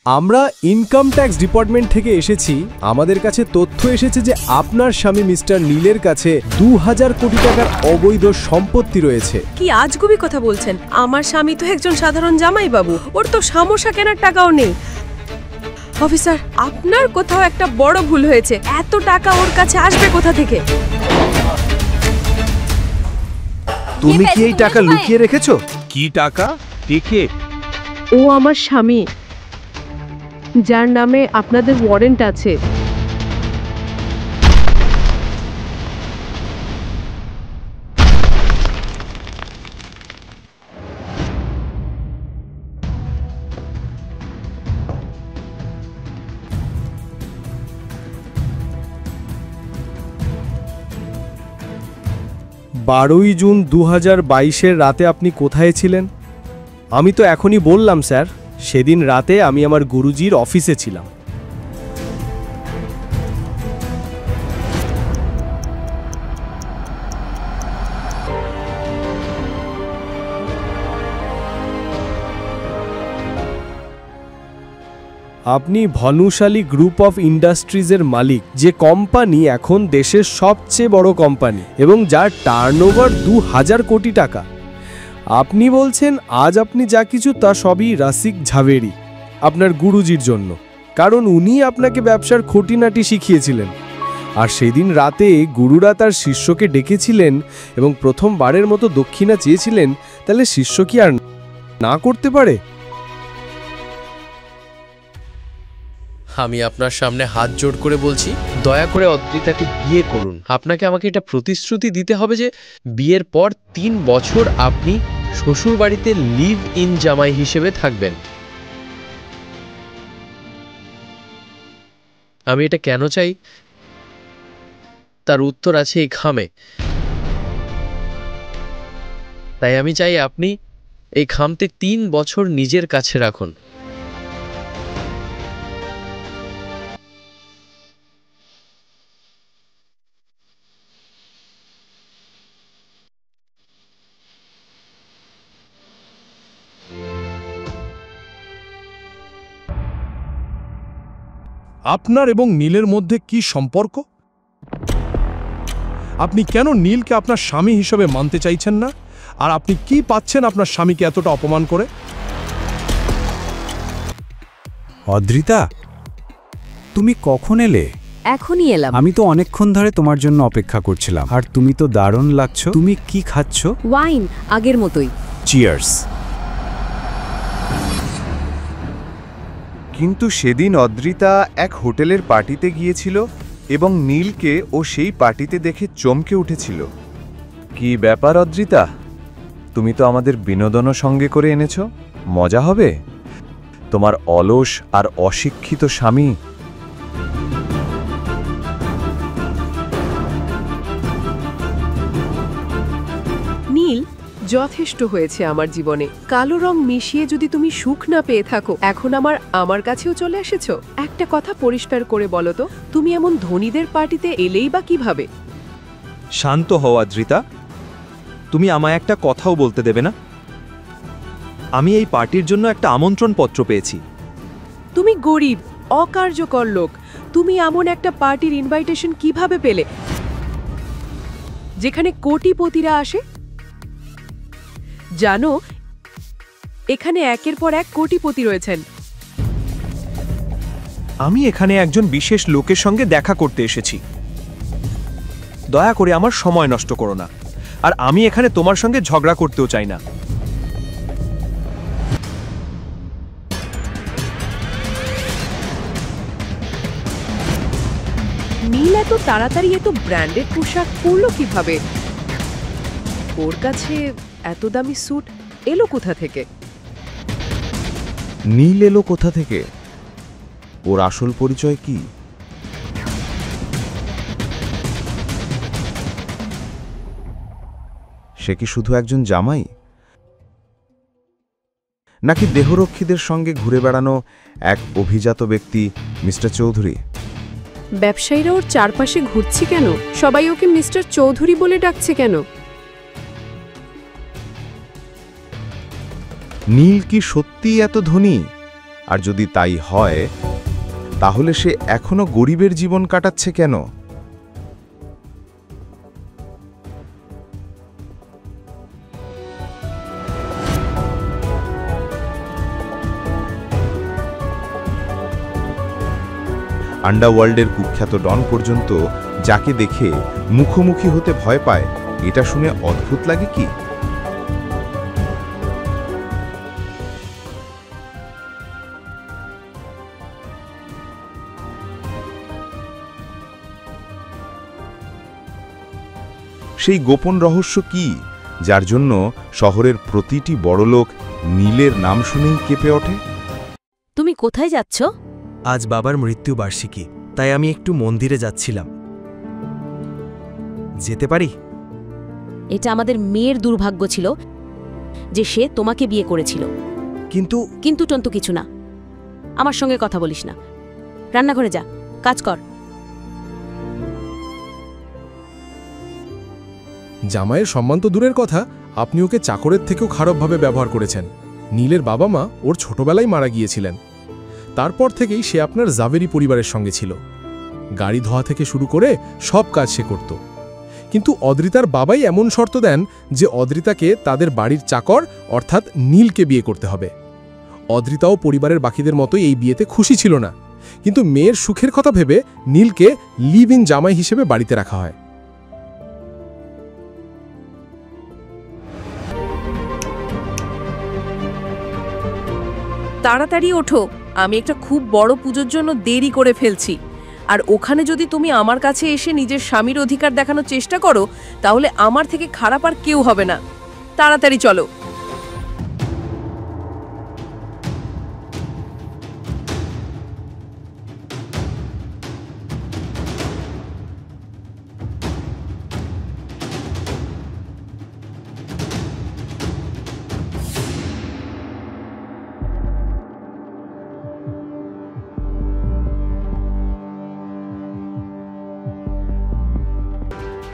আমরা income tax department থেকে এসেছি। আমাদের কাছে তথ্য এসেছে যে আপনার স্বামী মিস্টার নীলের কাছে 2000 কোটি টাকার অবৈধ সম্পত্তি রয়েছে। কি আজগুবি কথা বলছেন? আমার স্বামী তো একজন সাধারণ জামাই বাবু, ওর তো সমস্যা কেনার টাকাও নেই। অফিসার, আপনার কোথাও একটা বড় ভুল হয়েছে। এত টাকা ওর কাছে আসবে কোথা থেকে? তুমি কি এই টাকা লুকিয়ে রেখেছো? কি টাকা? দেখে ও আমার স্বামী, যার নামে আপনাদের ওয়ারেন্ট আছে। বারোই জুন 2022-এর রাতে আপনি কোথায় ছিলেন? আমি তো এখনই বললাম স্যার, সেদিন রাতে আমি আমার গুরুজির অফিসে ছিলাম। আপনি ভানুশালী গ্রুপ অফ ইন্ডাস্ট্রিজের মালিক, যে কোম্পানি এখন দেশের সবচেয়ে বড় কোম্পানি এবং যার টার্নওভার 2000 কোটি টাকা। আপনি বলছেন আজ আপনি যা কিছু তা সবই রাসিক ঝাভেরি, আপনার গুরুজির জন্য, কারণ উনি আপনাকে ব্যবসার খুঁটিনাটি শিখিয়েছিলেন। আর সেদিন রাতে গুরুরা তার শিষ্যকে ডেকেছিলেন এবং প্রথমবারের মতো দক্ষিণা চেয়েছিলেন। তাহলে শিষ্য কি আর না করতে পারে? আমি আপনার সামনে হাত জোড় করে বলছি, দয়া করে অদ্রিতাকে বিয়ে করুন। আপনাকে আমাকে এটা প্রতিশ্রুতি দিতে হবে যে বিয়ের পর 3 বছর আপনি শ্বশুর বাড়িতে লিভ ইন জামাই হিসেবে থাকবেন। আমি এটা কেন চাই তার উত্তর আছে এই খামে। তাই আমি চাই আপনি এই খামতে 3 বছর নিজের কাছে রাখুন। আপনার এবং নীলের মধ্যে কি সম্পর্ক? আপনি কেন নীলকে আপনার স্বামী হিসেবে মানতে চাইছেন না? আর আপনি কি পাচ্ছেন আপনার স্বামীকে এতটা অপমান করে? অদ্রিতা, তুমি কখন এলে? এখনই এলাম। আমি তো অনেকক্ষণ ধরে তোমার জন্য অপেক্ষা করছিলাম। আর তুমি তো দারুণ লাগছো। তুমি কি খাচ্ছ? ওয়াইন, আগের মতোই। চিয়ার্স। কিন্তু সেদিন অদ্রিতা এক হোটেলের পার্টিতে গিয়েছিল এবং নীলকে ও সেই পার্টিতে দেখে চমকে উঠেছিল। কি ব্যাপার অদ্রিতা, তুমি তো আমাদের বিনোদনও সঙ্গে করে এনেছো। মজা হবে। তোমার অলস আর অশিক্ষিত স্বামী নীল, যথেষ্ট হয়েছে আমার জীবনে। কালো রং মিশিয়ে যদি তুমি সুখ না পেয়ে থাকো, এখন আমার কাছেও চলে এসেছো। একটা কথা পরিষ্কার করে বলো তো, তুমি এমন ধনীদের পার্টিতে এলেই বা কিভাবে? শান্ত হও অদ্রিতা, তুমি আমায় একটা কথাও বলতে দেবে না? আমি এই পার্টির জন্য একটা আমন্ত্রণ পত্র পেয়েছি। তুমি গরিব, অকার্যকর লোক। তুমি এমন একটা পার্টির ইনভাইটেশন কিভাবে পেলে, যেখানে কোটিপতিরা আসে? জানো, এখানে একের পর এক কোটিপতি রয়েছেন। আমি এখানে একজন বিশেষ লোকের সঙ্গে দেখা করতে এসেছি। দয়া করে আমার সময় নষ্ট করো না। আর আমি এখানে তোমার সঙ্গে ঝগড়া করতেও চাই না। নীল এত তাড়াতাড়ি এত ব্র্যান্ডেড পোশাক পরলো কিভাবে? ওর কাছে এত দামি স্যুট এলো কোথা থেকে? নীল এলো কোথা থেকে? ওর আসল পরিচয় কি? সে কি শুধু একজন জামাই, নাকি দেহরক্ষীদের সঙ্গে ঘুরে বেড়ানো এক অভিজাত ব্যক্তি মিস্টার চৌধুরী? ব্যবসায়ীরা ওর চারপাশে ঘুরছে কেন? সবাই ওকে মিস্টার চৌধুরী বলে ডাকছে কেন? নীল কি সত্যিই এত ধনী? আর যদি তাই হয় তাহলে সে এখনো গরিবের জীবন কাটাচ্ছে কেন? আন্ডারওয়ার্ল্ডের কুখ্যাত ডন পর্যন্ত যাকে দেখে মুখোমুখি হতে ভয় পায়, এটা শুনে অদ্ভুত লাগে কি? সেই গোপন রহস্য কি, যার জন্য শহরের প্রতিটি বড়লোক নীলের নাম শুনেই কেঁপে ওঠে? তুমি কোথায় যাচ্ছ? আজ বাবার মৃত্যুবার্ষিকী, তাই আমি একটু মন্দিরে যাচ্ছিলাম। যেতে পারি? এটা আমাদের মেয়ের দুর্ভাগ্য ছিল যে সে তোমাকে বিয়ে করেছিল। কিন্তু টন্তু কিছু না, আমার সঙ্গে কথা বলিস না। রান্নাঘরে যা, কাজ কর। জামাইয়ের সম্মান তো দূরের কথা, আপনি ওকে চাকরের থেকেও খারাপভাবে ব্যবহার করেছেন। নীলের বাবা মা ওর ছোটবেলায় মারা গিয়েছিলেন। তারপর থেকেই সে আপনার জাভেরি পরিবারের সঙ্গে ছিল। গাড়ি ধোয়া থেকে শুরু করে সব কাজ সে করত। কিন্তু অদ্রিতার বাবাই এমন শর্ত দেন যে অদ্রিতাকে তাদের বাড়ির চাকর অর্থাৎ নীলকে বিয়ে করতে হবে। অদ্রিতাও পরিবারের বাকিদের মতোই এই বিয়েতে খুশি ছিল না, কিন্তু মেয়ের সুখের কথা ভেবে নীলকে লিভ ইন জামাই হিসেবে বাড়িতে রাখা হয়। তাড়াতাড়ি ওঠো, আমি একটা খুব বড় পুজোর জন্য দেরি করে ফেলছি। আর ওখানে যদি তুমি আমার কাছে এসে নিজের স্বামীর অধিকার দেখানোর চেষ্টা করো, তাহলে আমার থেকে খারাপ আর কেউ হবে না। তাড়াতাড়ি চলো।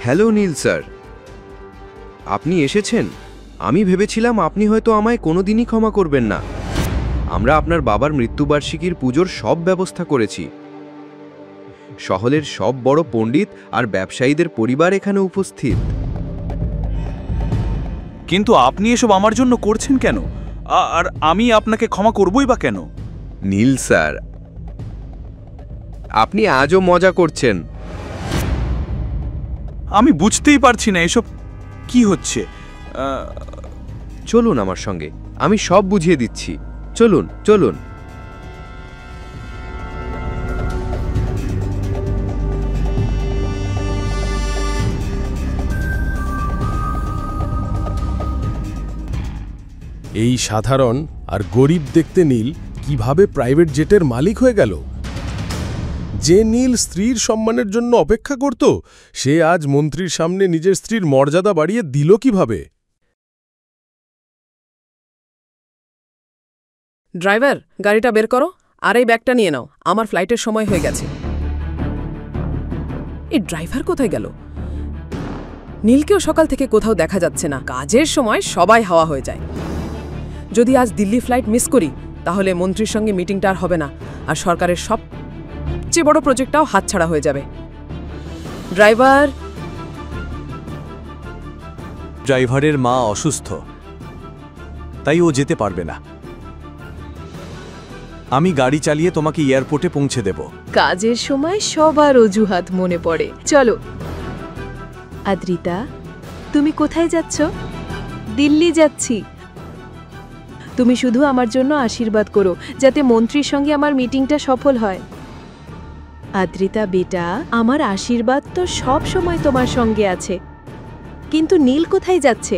হ্যালো নীল স্যার, আপনি এসেছেন। আমি ভেবেছিলাম আপনি হয়তো আমায় কোনোদিনই ক্ষমা করবেন না। আমরা আপনার বাবার মৃত্যুবার্ষিকীর পুজোর সব ব্যবস্থা করেছি। শহরের সব বড় পণ্ডিত আর ব্যবসায়ীদের পরিবার এখানে উপস্থিত। কিন্তু আপনি এসব আমার জন্য করছেন কেন? আর আমি আপনাকে ক্ষমা করবই বা কেন? নীল স্যার, আপনি আজও মজা করছেন। আমি বুঝতেই পারছি না এসব কি হচ্ছে। চলুন আমার সঙ্গে, আমি সব বুঝিয়ে দিচ্ছি। চলুন চলুন। এই সাধারণ আর গরিব দেখতে নীল কিভাবে প্রাইভেট জেটের মালিক হয়ে গেল? যে নীল স্ত্রীর সম্মানের জন্য অপেক্ষা করত, সে আজ মন্ত্রীর সামনে নিজের স্ত্রীর মর্যাদা বাড়িয়ে দিল কিভাবে? ড্রাইভার, গাড়িটা বের করো আর এই ব্যাগটা নিয়ে নাও, আমার ফ্লাইটের সময় হয়ে গেছে। এই ড্রাইভার কোথায় গেল? নীলকেও সকাল থেকে কোথাও দেখা যাচ্ছে না। কাজের সময় সবাই হাওয়া হয়ে যায়। যদি আজ দিল্লি ফ্লাইট মিস করি, তাহলে মন্ত্রীর সঙ্গে মিটিংটা আর হবে না, আর সরকারের সবচেয়ে বড় প্রজেক্টটাও হাতছাড়া হয়ে যাবে। ড্রাইভারের মা অসুস্থ, তাই ও যেতে পারবে না। আমি গাড়ি চালিয়ে তোমাকে এয়ারপোর্টে পৌঁছে দেব। কাজের সময় সবার অজুহাত মনে পড়ে। চলো। আদ্রিতা, তুমি কোথায় যাচ্ছ? দিল্লি যাচ্ছি। তুমি শুধু আমার জন্য আশীর্বাদ করো, যাতে মন্ত্রীর সঙ্গে আমার মিটিংটা সফল হয়। আদ্রিতা বেটা, আমার আশীর্বাদ তো সব সময় তোমার সঙ্গে আছে। কিন্তু নীল কোথায় যাচ্ছে?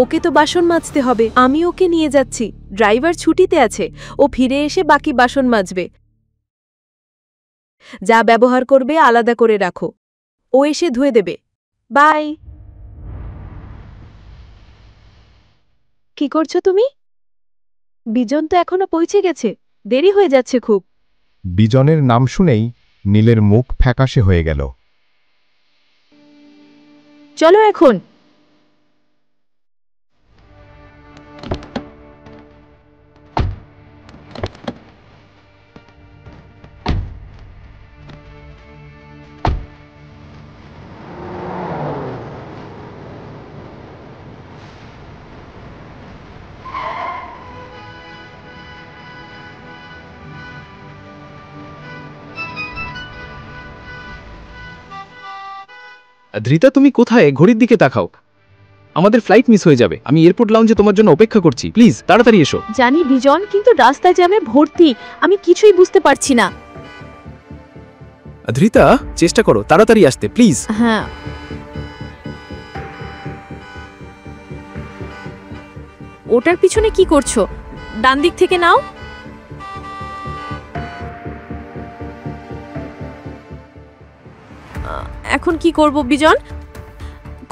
ওকে তো বাসন মাজতে হবে। আমি ওকে নিয়ে যাচ্ছি। ড্রাইভার ছুটিতে আছে, ও ফিরে এসে বাকি বাসন মাজবে। যা ব্যবহার করবে আলাদা করে রাখো, ও এসে ধুয়ে দেবে। বাই। কি করছো তুমি? বিজন তো এখনো পৌঁছে গেছে, দেরি হয়ে যাচ্ছে খুব। বিজনের নাম শুনেই নীলের মুখ ফ্যাকাশে হয়ে গেল। চলো এখন। ধৃতা, তুমি কোথায়? ঘড়ির দিকে তাকাও, আমাদের ফ্লাইট মিস হয়ে যাবে। আমি এয়ারপোর্ট লাউঞ্জে তোমার জন্য অপেক্ষা করছি, প্লিজ তাড়াতাড়ি এসো। জানি বিজন, কিন্তু রাস্তায় জ্যামে ভর্তি, আমি কিছুই বুঝতে পারছি না। ধৃতা, চেষ্টা করো তাড়াতাড়ি আসতে, প্লিজ। হ্যাঁ, ওটার পিছনে কি করছো? ডান দিক থেকে নাও। এখন কি করব বিজন?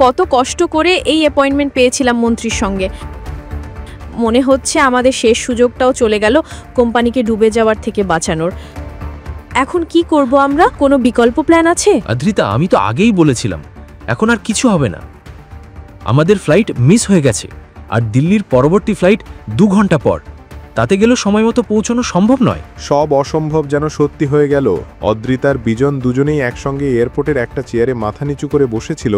কত কষ্ট করে এই অ্যাপয়েন্টমেন্ট পেয়েছিলাম মন্ত্রীর সঙ্গে। মনে হচ্ছে আমাদের শেষ সুযোগটাও চলে গেল কোম্পানিকে ডুবে যাওয়ার থেকে বাঁচানোর। এখন কি করব আমরা? কোনো বিকল্প প্ল্যান আছে? ধৃতা, আমি তো আগেই বলেছিলাম, এখন আর কিছু হবে না। আমাদের ফ্লাইট মিস হয়ে গেছে, আর দিল্লির পরবর্তী ফ্লাইট 2 ঘন্টা পর। তাতে গেলেও সময় মতো পৌঁছানো সম্ভব নয়। সব অসম্ভব যেন সত্যি হয়ে গেল। অদ্রিতার বিজন দুজনেই একসঙ্গে এয়ারপোর্টের একটা চেয়ারে মাথা নিচু করে বসেছিল।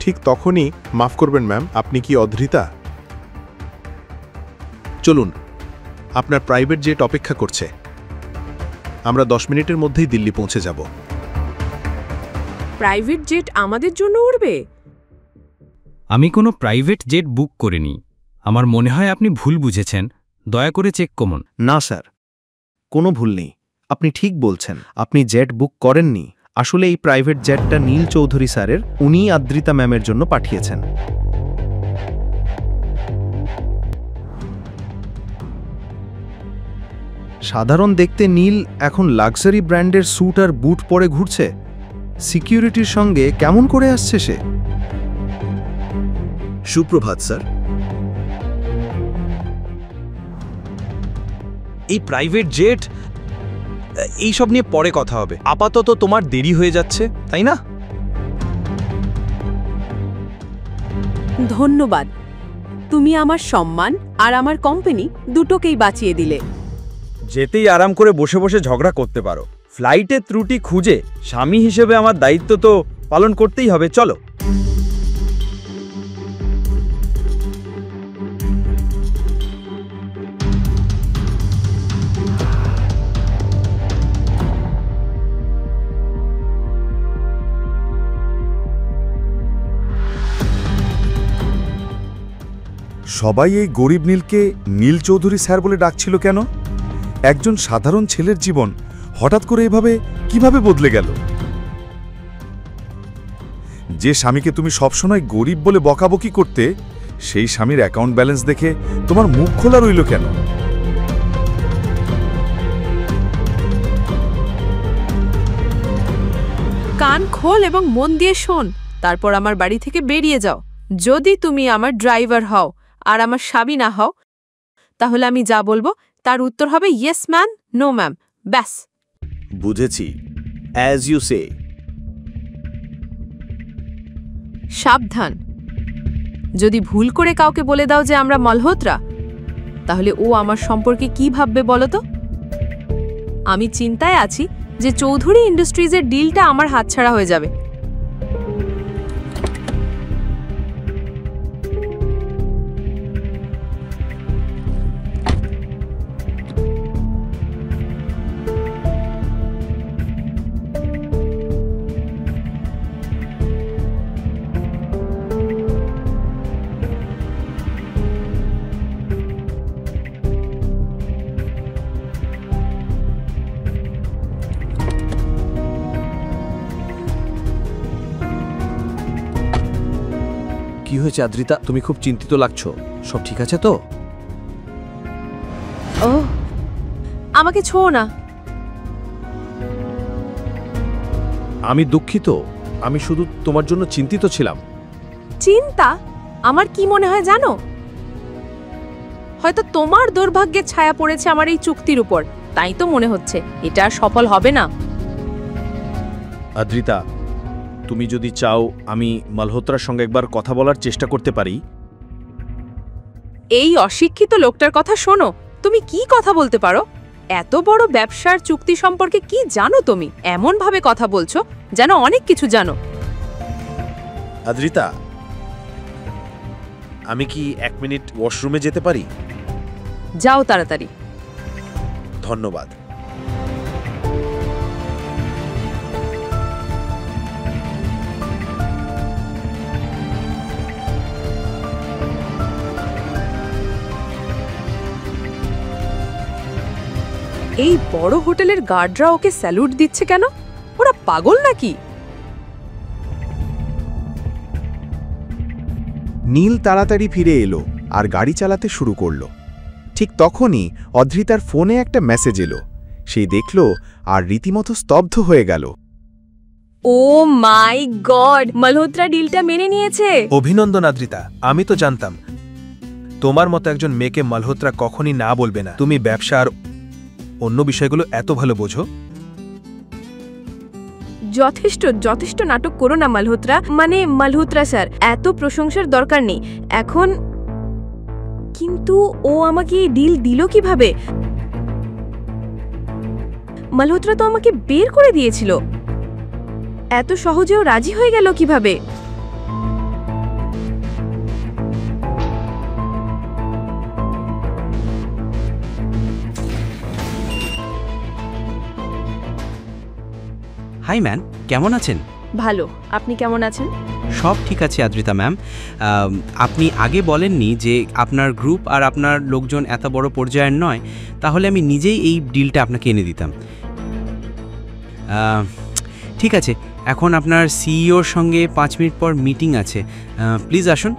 ঠিক তখনই, মাফ করবেন ম্যাম, আপনি কি অদ্রিতা? চলুন, আপনার প্রাইভেট জেট অপেক্ষা করছে। আমরা 10 মিনিটের মধ্যেই দিল্লি পৌঁছে যাব। প্রাইভেট জেট আমাদের জন্য উড়বে? আমি কোনো প্রাইভেট জেট বুক করিনি। আমার মনে হয় আপনি ভুল বুঝেছেন। দয়া করে চেক করুন। না স্যার, কোনো ভুল নেই। আপনি ঠিক বলছেন, আপনি জেট বুক করেননি। আসলে এই প্রাইভেট জেটটা নীল চৌধুরী স্যারের, উনিই আদ্রিতা ম্যামের জন্য পাঠিয়েছেন। সাধারণ দেখতে নীল এখন লাক্সারি ব্র্যান্ডের স্যুট আর বুট পরে ঘুরছে। সিকিউরিটির সঙ্গে কেমন করে আসছে সে? সুপ্রভাত স্যার। এই প্রাইভেট জেট, এইসব নিয়ে পরে কথা হবে। আপাতত তোমার দেরি হয়ে যাচ্ছে, তাই না? ধন্যবাদ, তুমি আমার সম্মান আর আমার কোম্পানি দুটোকেই বাঁচিয়ে দিলে। যেতেই আরাম করে বসে বসে ঝগড়া করতে পারো। ফ্লাইটে ত্রুটি খুঁজে স্বামী হিসেবে আমার দায়িত্ব তো পালন করতেই হবে। চলো। সবাই এই গরিব নীলকে নীল চৌধুরী স্যার বলে ডাকছিল কেন? একজন সাধারণ ছেলের জীবন হঠাৎ করে এভাবে কিভাবে বদলে গেল? যে স্বামীকে তুমি সবসময় গরিব বলে বকাবকি করতে, সেই স্বামীর অ্যাকাউন্ট ব্যালেন্স দেখে তোমার মুখ খোলা রইল কেন? কান খোল এবং মন দিয়ে শোন, তারপর আমার বাড়ি থেকে বেরিয়ে যাও। যদি তুমি আমার ড্রাইভার হও আর আমার স্বামী না হও, তাহলে আমি যা বলবো তার উত্তর হবে ইয়েস ম্যাম, নো ম্যাম, ব্যাস। বুঝেছি, অ্যাজ ইউ সে। সাবধান, যদি ভুল করে কাউকে বলে দাও যে আমরা মালহোত্রা, তাহলে ও আমার সম্পর্কে কি ভাববে বলো তো? আমি চিন্তায় আছি যে চৌধুরী ইন্ডাস্ট্রিজের ডিলটা আমার হাতছাড়া হয়ে যাবে। কি হয়েছে আদ্রিতা? তুমি খুব চিন্তিত লাগছো। সব ঠিক আছে তো? ও, আমাকে ছোঁও না। আমি দুঃখিত, আমি শুধু তোমার জন্য চিন্তিত ছিলাম। চিন্তা? আমার কি মনে হয় জানো? হয়তো তোমার দুর্ভাগ্যের ছায়া পড়েছে আমার এই চুক্তির উপর, তাই তো মনে হচ্ছে এটা আর সফল হবে না। আদ্রিতা, তুমি যদি চাও আমি মালহোত্রার সঙ্গে একবার কথা বলার চেষ্টা করতে পারি। এই অশিক্ষিত লোকটার কথা শোনো। তুমি কি কথা বলতে পারো? এত বড় ব্যবসার চুক্তি সম্পর্কে কি জানো তুমি? এমন ভাবে কথা বলছো যেন অনেক কিছু জানো। আদ্রিতা, আমি কি 1 মিনিট ওয়াশরুমে যেতে পারি? যাও তাড়াতাড়ি। ধন্যবাদ। এই বড় হোটেলের গার্ডরা ওকে স্যালুট দিচ্ছে কেন? ওরা পাগল নাকি? নীল তাড়াতাড়ি ফিরে এলো আর গাড়ি চালাতে শুরু করলো। ঠিক তখনই অদ্রিতার ফোনে একটা মেসেজ এলো। সে দেখল আর রীতিমতো স্তব্ধ হয়ে গেল। ও মাই গড, মালহোত্রা ডিলটা মেনে নিয়েছে। অভিনন্দন আদ্রিতা, আমি তো জানতাম তোমার মতো একজন মেয়েকে মালহোত্রা কখনই না বলবে না। তুমি ব্যবসা আর অন্য বিষয়গুলো এত ভালো বোঝো। যথেষ্ট যথেষ্ট নাটক করো না মালহোত্রা, মানে মালহোত্রা স্যার, এত প্রশংসার দরকার নেই এখন। কিন্তু ও আমাকে এই ডিল দিল কিভাবে? মালহোত্রা তো আমাকে বের করে দিয়েছিল, এত সহজেও রাজি হয়ে গেল কিভাবে? হাই ম্যাম, কেমন আছেন? ভালো, আপনি কেমন আছেন? সব ঠিক আছে আদ্রিতা ম্যাম। আপনি আগে বলেননি যে আপনার গ্রুপ আর আপনার লোকজন এত বড় পর্যায়ের নয়, তাহলে আমি নিজেই এই ডিলটা আপনাকে এনে দিতাম। ঠিক আছে, এখন আপনার সিইওর সঙ্গে 5 মিনিট পর মিটিং আছে, প্লিজ আসুন।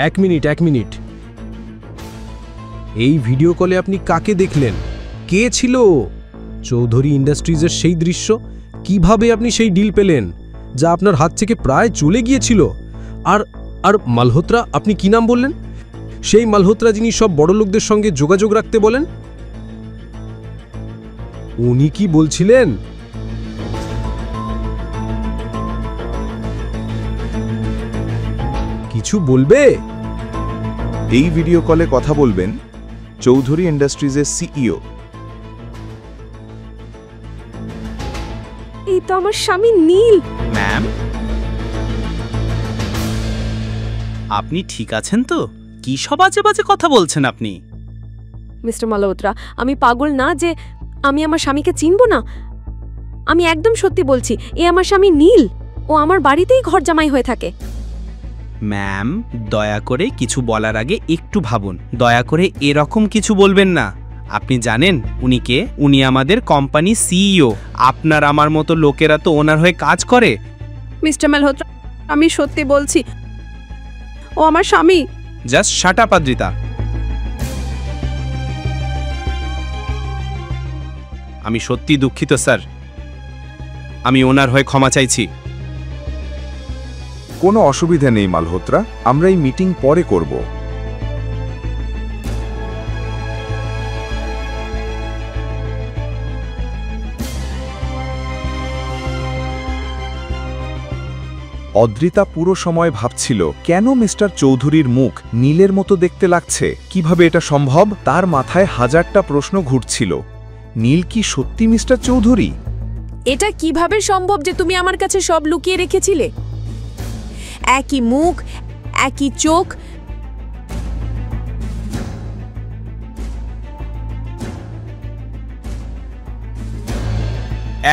এক মিনিট। এই ভিডিও কলে আপনি কাকে দেখলেন? কে ছিল? চৌধুরী ইন্ডাস্ট্রিজের সেই দৃশ্য? কিভাবে আপনি সেই ডিল পেলেন যা আপনার হাত থেকে প্রায় চলে গিয়েছিল? আর মালহোত্রা, আপনি কি নাম বললেন? সেই মালহোত্রা যিনি সব বড় লোকদের সঙ্গে যোগাযোগ রাখতে বলেন? উনি কি বলছিলেন? কিছু বলবে? এই ভিডিও কলে কথা বলবেন চৌধুরী ইন্ডাস্ট্রিজের সিইও। এই তো আমার স্বামী নীল। ম্যাম, আপনি ঠিক আছেন তো? কি সব আজে বাজে কথা বলছেন আপনি? মিস্টার মালহোত্রা, আমি পাগল না যে আমি আমার স্বামীকে চিনব না। আমি একদম সত্যি বলছি, এ আমার স্বামী নীল। ও আমার বাড়িতেই ঘর জামাই হয়ে থাকে। ম্যাম, দয়া করে কিছু বলার আগে একটু ভাবুন। দয়া করে এরকম কিছু বলবেন না। আপনি জানেন উনি কে? উনি আমাদের কোম্পানি সিইও। আপনার আমার মতো লোকেরা তো ওনার হয়ে কাজ করে। মিস্টার মালহোত্রা, আমি সত্যি বলছি, ও আমার স্বামী। Just shut up Adrita. আমি সত্যি দুঃখিত স্যার, আমি ওনার হয়ে ক্ষমা চাইছি। কোনো অসুবিধা নেই মালহোত্রা, আমরা এই মিটিং পরে করব। অদ্রিতা পুরো সময় ভাবছিল কেন মিস্টার চৌধুরীর মুখ নীলের মতো দেখতে লাগছে, কিভাবে এটা সম্ভব? তার মাথায় হাজারটা প্রশ্ন ঘুরছিল। নীল কি সত্যি মিস্টার চৌধুরী? এটা কিভাবে সম্ভব যে তুমি আমার কাছে সব লুকিয়ে রেখেছিলে? একই মুখ, একই চোখ।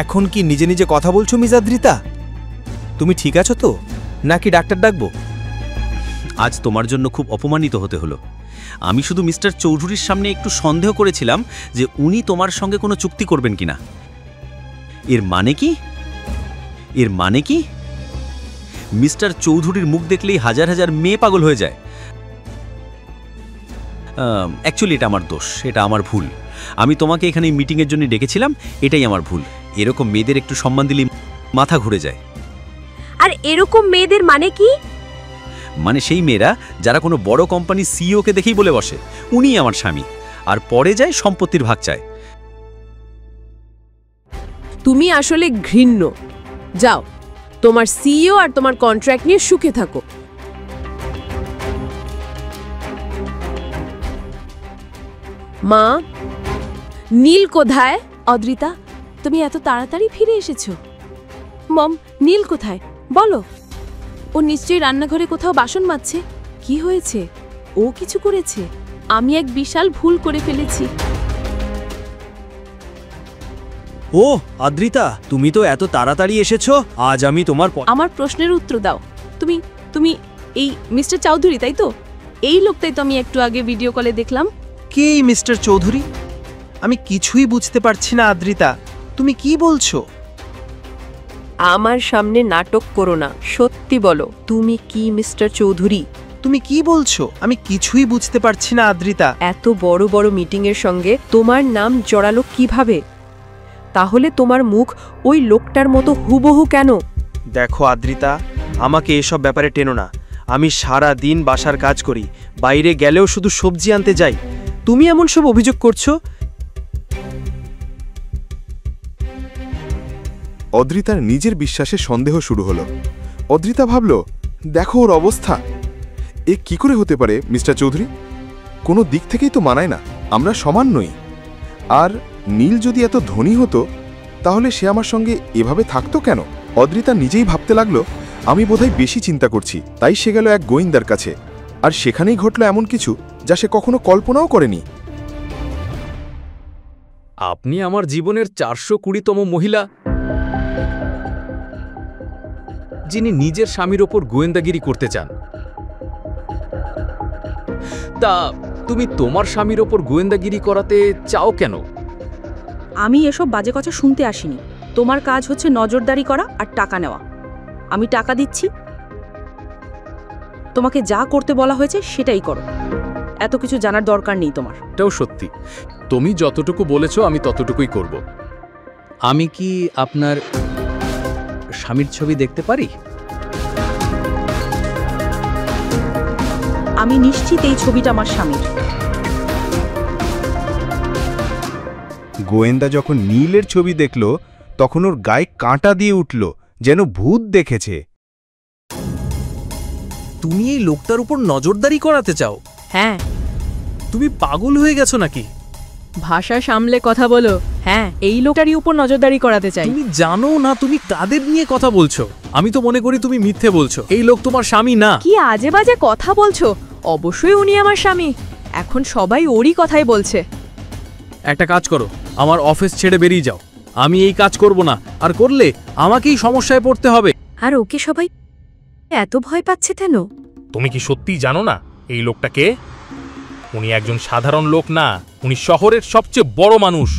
এখন কি নিজে নিজে কথা বলছো মিস আদ্রিতা? তুমি ঠিক আছো তো, নাকি ডাক্তার ডাকবো? আজ তোমার জন্য খুব অপমানিত হতে হলো। আমি শুধু মিস্টার চৌধুরীর সামনে একটু সন্দেহ করেছিলাম যে উনি তোমার সঙ্গে কোনো চুক্তি করবেন কিনা। এর মানে কি? মিস্টার চৌধুরীর মুখ দেখলেই হাজার হাজার মেয়ে পাগল হয়ে যায়। অ্যাকচুয়ালি এটা আমার দোষ, এটা আমার ভুল। আমি তোমাকে এখানে মিটিংয়ের জন্য ডেকেছিলাম, এটাই আমার ভুল। এরকম মেয়েদের একটু সম্মান দিলে মাথা ঘুরে যায়। আর এরকম মেয়েদের মানে কি? মানে সেই মেয়েরা যারা কোনো বড় কোম্পানির সিইওকে দেখেই বলে বসে উনিই আমার স্বামী, আর পরে যায় সম্পত্তির ভাগ চায়। তুমি আসলে ঘৃণ্য। যাও, তোমার সিইও আর তোমার কন্ট্রাক্ট নিয়ে সুখে থাকো। মা, নীল কোথায়? অদ্রিতা, তুমি এত তাড়াতাড়ি ফিরে এসেছো। মম, নীল কোথায় বলো? ও নিশ্চয়ই রান্নাঘরে কোথাও বাসন মাজছে। কি হয়েছে? ও কিছু করেছে? আমি এক বিশাল ভুল করে ফেলেছি। ও আদ্রিতা, তুমি তো এত তাড়াতাড়ি এসেছো। আজ আমি তোমার আমার প্রশ্নের উত্তর দাও। তুমি এই মিস্টার চৌধুরী, তাই তো? এই লোকটাই তো আমি একটু আগে ভিডিও কলে দেখলাম। কে এই মিস্টার চৌধুরী? আমি কিছুই বুঝতে পারছি না আদ্রিতা, তুমি কি বলছো? আমার সামনে নাটক করো না, সত্যি বলো, তুমি কি মিস্টার চৌধুরী? তুমি কি বলছো? আমি কিছুই বুঝতে পারছি না আদ্রিতা। এত বড় বড় মিটিং এর সঙ্গে তোমার নাম জড়ালো কিভাবে? তাহলে তোমার মুখ ওই লোকটার মতো হুবহু কেন? দেখো আদ্রিতা, আমাকে এসব ব্যাপারে টেনো না। আমি সারা দিন বাসার কাজ করি, বাইরে গেলেও শুধু সবজি আনতে যাই। তুমি এমন সব অভিযোগ করছো? অদ্রিতার নিজের বিশ্বাসে সন্দেহ শুরু হলো। অদ্রিতা ভাবল, দেখো ওর অবস্থা, এ কি করে হতে পারে মিস্টার চৌধুরী? কোনো দিক থেকেই তো মানায় না, আমরা সমান নই। আর নীল যদি এত ধনী হতো তাহলে সে আমার সঙ্গে এভাবে থাকতো কেন? অদ্রিতা নিজেই ভাবতে লাগলো, আমি বোধহয় বেশি চিন্তা করছি। তাই সে গেল এক গোয়েন্দার কাছে, আর সেখানেই ঘটল এমন কিছু যা সে কখনো কল্পনাও করেনি। আপনি আমার জীবনের 420তম মহিলা যিনি নিজের স্বামীর ওপর গোয়েন্দাগিরি করতে চান। তা তুমি তোমার স্বামীর ওপর গোয়েন্দাগিরি করাতে চাও কেন? আমি এসব বাজে কথা শুনতে আসিনি। তোমার কাজ হচ্ছে নজরদারি করা আর টাকা নেওয়া। আমি টাকা দিচ্ছি, তোমাকে যা করতে বলা হয়েছে সেটাই করো। এত কিছু জানার দরকার নেই তোমার। এটাও সত্যি, তুমি যতটুকু বলেছো আমি ততটুকুই করব। আমি কি আপনার স্বামীর ছবি দেখতে পারি? আমি নিশ্চিত এই ছবিটা আমার স্বামীর। গোয়েন্দা যখন নীলের ছবি দেখল তখন ওর গায়ে কাঁটা দিয়ে উঠল, যেন ভূত দেখেছে। তুমি এই লোকটার উপর নজরদারি করাতে চাও? হ্যাঁ। তুমি পাগল হয়ে গেছো নাকি? ভাষা সামলে কথা বলো। হ্যাঁ, এই লোকটারই উপর নজরদারি করাতে চাই। তুমি জানো না তুমি কাদের নিয়ে কথা বলছো? আমি তো মনে করি তুমি মিথ্যে বলছো। এই লোক তোমার স্বামী না। কি আজে বাজে কথা বলছো? অবশ্যই উনি আমার স্বামী। এখন সবাই ওরই কথাই বলছে। একটা কাজ করো, আমার অফিস ছেড়ে বেরিয়ে যাও। আমি এই কাজ করব না, আর করলে আমাকেই সমস্যায় পড়তে হবে। আর ওকে সবাই এত ভয় পাচ্ছে কেন? তুমি কি সত্যি জানো না এই লোকটা কে? উনি একজন সাধারণ লোক না, উনি শহরের সবচেয়ে বড় মানুষ।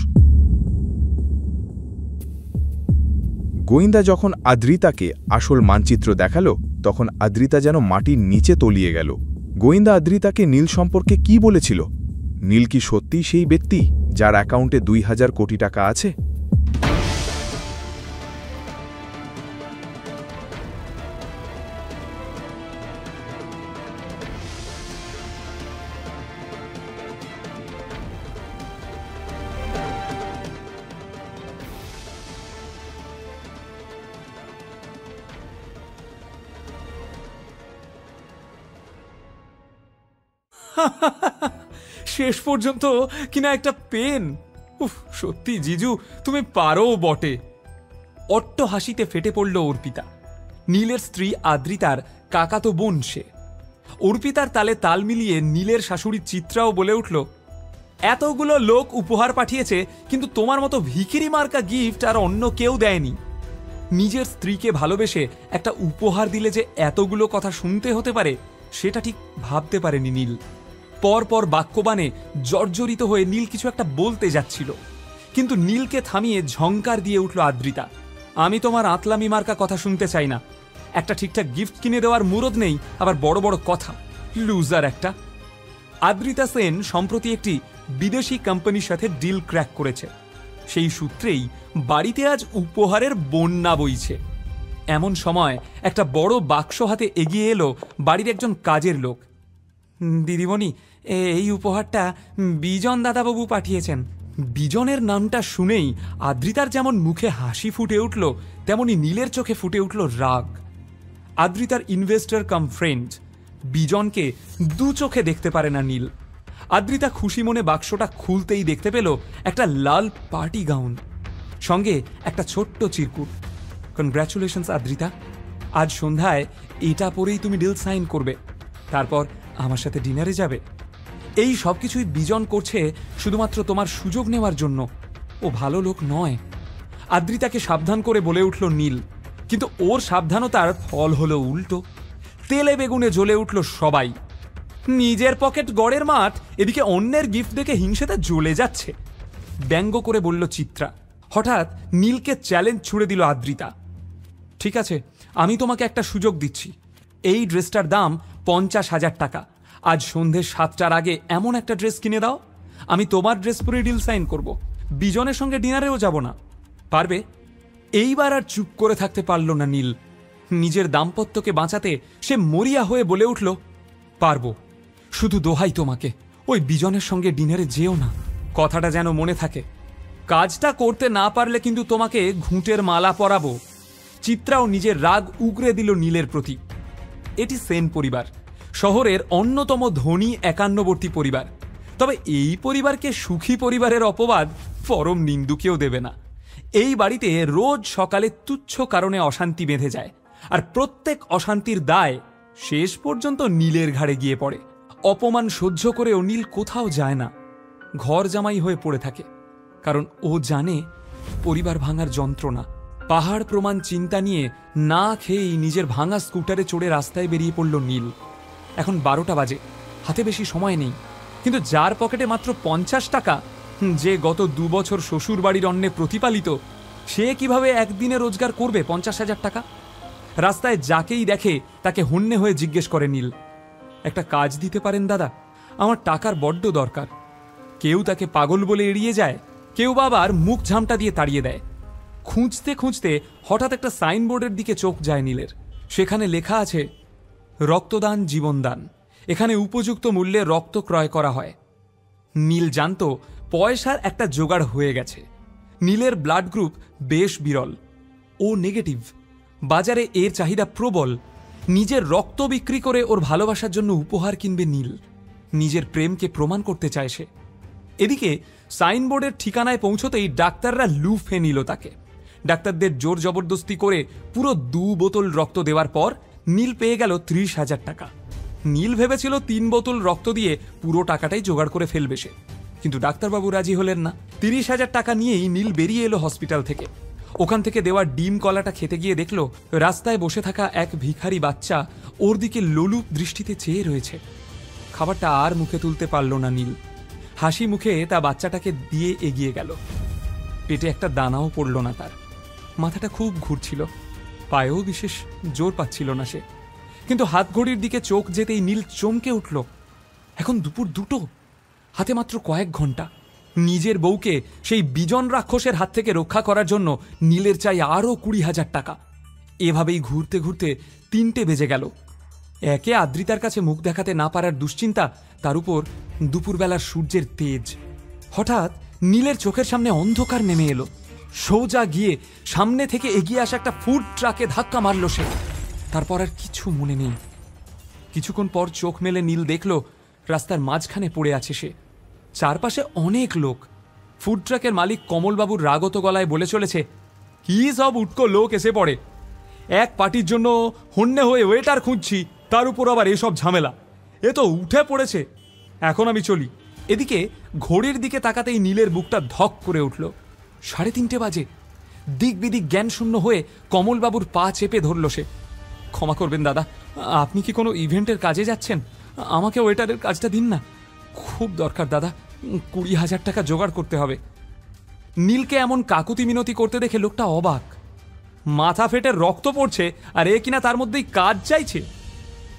গোয়েন্দা যখন আদ্রিতাকে আসল মানচিত্র দেখালো তখন আদ্রিতা যেন মাটির নিচে তলিয়ে গেল। গোয়েন্দা আদ্রিতাকে নীল সম্পর্কে কি বলেছিল? নীল কি সত্যিই সেই ব্যক্তি যার অ্যাকাউন্টে 2000 কোটি টাকা আছে? শেষ পর্যন্ত কিনা একটা পেন। উফ, সত্যি জিজু, তুমি পারো বটে। অট্ট হাসিতে ফেটে পড়ল অর্পিতা। নীলের স্ত্রী আদ্রিতার কাকাতো বোন সে। অর্পিতার তালে তাল মিলিয়ে নীলের শাশুড়ি চিত্রাও বলে উঠল, এতগুলো লোক উপহার পাঠিয়েছে, কিন্তু তোমার মতো ভিখিরি মার্কা গিফট আর অন্য কেউ দেয়নি। নিজের স্ত্রীকে ভালোবেসে একটা উপহার দিলে যে এতগুলো কথা শুনতে হতে পারে সেটা ঠিক ভাবতে পারেনি নীল। পরপর বাক্যবাণে জর্জরিত হয়ে নীল কিছু একটা বলতে যাচ্ছিল, কিন্তু নীলকে থামিয়ে ঝংকার দিয়ে উঠল আদ্রিতা। আমি তোমার আতলামি মার্কা কথা শুনতে চাই না। একটা ঠিকঠাক গিফট কিনে দেওয়ার মুরদ নেই, আবার বড় বড় কথা। লুজার একটা। আদ্রিতা সেন সম্প্রতি একটি বিদেশি কোম্পানির সাথে ডিল ক্র্যাক করেছে। সেই সূত্রেই বাড়িতে আজ উপহারের বন্যা বইছে। এমন সময় একটা বড় বাক্স হাতে এগিয়ে এলো বাড়ির একজন কাজের লোক। দিদিমণি, এই উপহারটা বিজন দাদাবাবু পাঠিয়েছেন। বিজনের নামটা শুনেই আদ্রিতার যেমন মুখে হাসি ফুটে উঠল, তেমনি নীলের চোখে ফুটে উঠল রাগ। আদ্রিতার ইনভেস্টর কাম ফ্রেন্ড বিজনকে দু চোখে দেখতে পারে না নীল। আদ্রিতা খুশি মনে বাক্সটা খুলতেই দেখতে পেল একটা লাল পার্টি গাউন, সঙ্গে একটা ছোট্ট চিরকুট। কনগ্র্যাচুলেশনস আদ্রিতা, আজ সন্ধ্যায় এটা পরেই তুমি ডিল সাইন করবে, তারপর আমার সাথে ডিনারে যাবে। এই সব কিছুই বিজন করছে শুধুমাত্র তোমার সুযোগ নেওয়ার জন্য। ও ভালো লোক নয়। আদ্রিতাকে সাবধান করে বলে উঠল নীল, কিন্তু ওর সাবধানতার ফল হলো উল্টো। তেলে বেগুনে জ্বলে উঠল সবাই। নিজের পকেট গড়ের মাঠ, এদিকে অন্যের গিফট দেখে হিংসেতে জ্বলে যাচ্ছে। ব্যঙ্গ করে বলল চিত্রা। হঠাৎ নীলকে চ্যালেঞ্জ ছুড়ে দিল আদ্রিতা। ঠিক আছে, আমি তোমাকে একটা সুযোগ দিচ্ছি। এই ড্রেসটার দাম 50,000 টাকা। আজ সন্ধ্যে 7টার আগে এমন একটা ড্রেস কিনে দাও, আমি তোমার ড্রেস পরে ডিল সাইন করব। বিজনের সঙ্গে ডিনারেও যাব না। পারবে? এইবার আর চুপ করে থাকতে পারল না নীল। নিজের দাম্পত্যকে বাঁচাতে সে মরিয়া হয়ে বলে উঠল, পারবো। শুধু দোহাই তোমাকে, ওই বিজনের সঙ্গে ডিনারে যেও না। কথাটা যেন মনে থাকে। কাজটা করতে না পারলে কিন্তু তোমাকে ঘুঁটের মালা পরাবো। চিত্রাও নিজের রাগ উগরে দিল নীলের প্রতি। এটি সেন পরিবার, শহরের অন্যতম ধনী একান্নবর্তী পরিবার। তবে এই পরিবারকে সুখী পরিবারের অপবাদ পরম নিন্দুকেও দেবে না। এই বাড়িতে রোজ সকালে তুচ্ছ কারণে অশান্তি বেঁধে যায়, আর প্রত্যেক অশান্তির দায় শেষ পর্যন্ত নীলের ঘাড়ে গিয়ে পড়ে। অপমান সহ্য করেও নীল কোথাও যায় না, ঘর জামাই হয়ে পড়ে থাকে। কারণ ও জানে পরিবার ভাঙার যন্ত্রণা। পাহাড় প্রমাণ চিন্তা নিয়ে না খেয়েই নিজের ভাঙা স্কুটারে চড়ে রাস্তায় বেরিয়ে পড়ল নীল। এখন 12টা বাজে, হাতে বেশি সময় নেই। কিন্তু যার পকেটে মাত্র 50 টাকা, যে গত 2 বছর শ্বশুর বাড়ির অন্নে প্রতিপালিত, সে কিভাবে একদিনে রোজগার করবে 50,000 টাকা? রাস্তায় যাকেই দেখে তাকে হন্যে হয়ে জিজ্ঞেস করে নীল, একটা কাজ দিতে পারেন দাদা? আমার টাকার বড্ড দরকার। কেউ তাকে পাগল বলে এড়িয়ে যায়, কেউ বা আবার মুখ ঝামটা দিয়ে তাড়িয়ে দেয়। খুঁজতে খুঁজতে হঠাৎ একটা সাইনবোর্ডের দিকে চোখ যায় নীলের। সেখানে লেখা আছে, রক্তদান জীবনদান। এখানে উপযুক্ত মূল্যে রক্ত ক্রয় করা হয়। নীল জানত পয়সার একটা জোগাড় হয়ে গেছে। নীলের ব্লাড গ্রুপ বেশ বিরল, ও নেগেটিভ। বাজারে এর চাহিদা প্রবল। নিজের রক্ত বিক্রি করে ওর ভালোবাসার জন্য উপহার কিনবে নীল। নিজের প্রেমকে প্রমাণ করতে চায় সে। এদিকে সাইনবোর্ডের ঠিকানায় পৌঁছতেই ডাক্তাররা লুফে নিল তাকে। ডাক্তারদের জোর জবরদস্তি করে পুরো 2 বোতল রক্ত দেওয়ার পর নীল পেয়ে গেল 30,000 টাকা। নীল ভেবেছিল 3 বোতল রক্ত দিয়ে পুরো টাকাটাই জোগাড় করে ফেলবে সে, কিন্তু ডাক্তারবাবু রাজি হলেন না। 30,000 টাকা নিয়েই নীল বেরিয়ে এলো হসপিটাল থেকে। ওখান থেকে দেওয়া ডিম কলাটা খেতে গিয়ে দেখল রাস্তায় বসে থাকা এক ভিখারি বাচ্চা ওর দিকে লোলুপ দৃষ্টিতে চেয়ে রয়েছে। খাবারটা আর মুখে তুলতে পারল না নীল। হাসি মুখে তা বাচ্চাটাকে দিয়ে এগিয়ে গেল। পেটে একটা দানাও পড়ল না তার। মাথাটা খুব ঘুরছিল, পায়েও বিশেষ জোর পাচ্ছিল না সে। কিন্তু হাত ঘড়ির দিকে চোখ যেতেই নীল চমকে উঠল। এখন দুপুর 2টো, হাতে মাত্র কয়েক ঘন্টা। নিজের বউকে সেই বিজন রাক্ষসের হাত থেকে রক্ষা করার জন্য নীলের চাই আরও 20,000 টাকা। এভাবেই ঘুরতে ঘুরতে 3টে বেজে গেল। একে আদ্রিতার কাছে মুখ দেখাতে না পারার দুশ্চিন্তা, তার উপর দুপুরবেলার সূর্যের তেজ। হঠাৎ নীলের চোখের সামনে অন্ধকার নেমে এলো। সোজা গিয়ে সামনে থেকে এগিয়ে আসা একটা ফুড ট্রাকে ধাক্কা মারল সে। তারপর আর কিছু মনে নেই। কিছুক্ষণ পর চোখ মেলে নীল দেখল রাস্তার মাঝখানে পড়ে আছে সে। চারপাশে অনেক লোক। ফুড ট্রাকের মালিক কমলবাবুর রাগত গলায় বলে চলেছে, কি সব উটকো লোক এসে পড়ে। এক পার্টির জন্য হন্যে হয়ে ওয়েটার খুঁজছি, তার উপর আবার এসব ঝামেলা। এ তো উঠে পড়েছে। এখন আমি চলি। এদিকে ঘড়ির দিকে তাকাতেই নীলের বুকটা ধক করে উঠল। 3:30 বাজে। দিক বিদিক জ্ঞান শূন্য হয়ে কমলবাবুর পা চেপে ধরল সে। ক্ষমা করবেন দাদা, আপনি কি কোনো ইভেন্টের কাজে যাচ্ছেন? আমাকে ওয়েটারের কাজটা দিন না, খুব দরকার দাদা। 20,000 টাকা জোগাড় করতে হবে। নীলকে এমন কাকুতি মিনতি করতে দেখে লোকটা অবাক। মাথা ফেটে রক্ত পড়ছে, আর এ কিনা তার মধ্যেই কাজ চাইছে।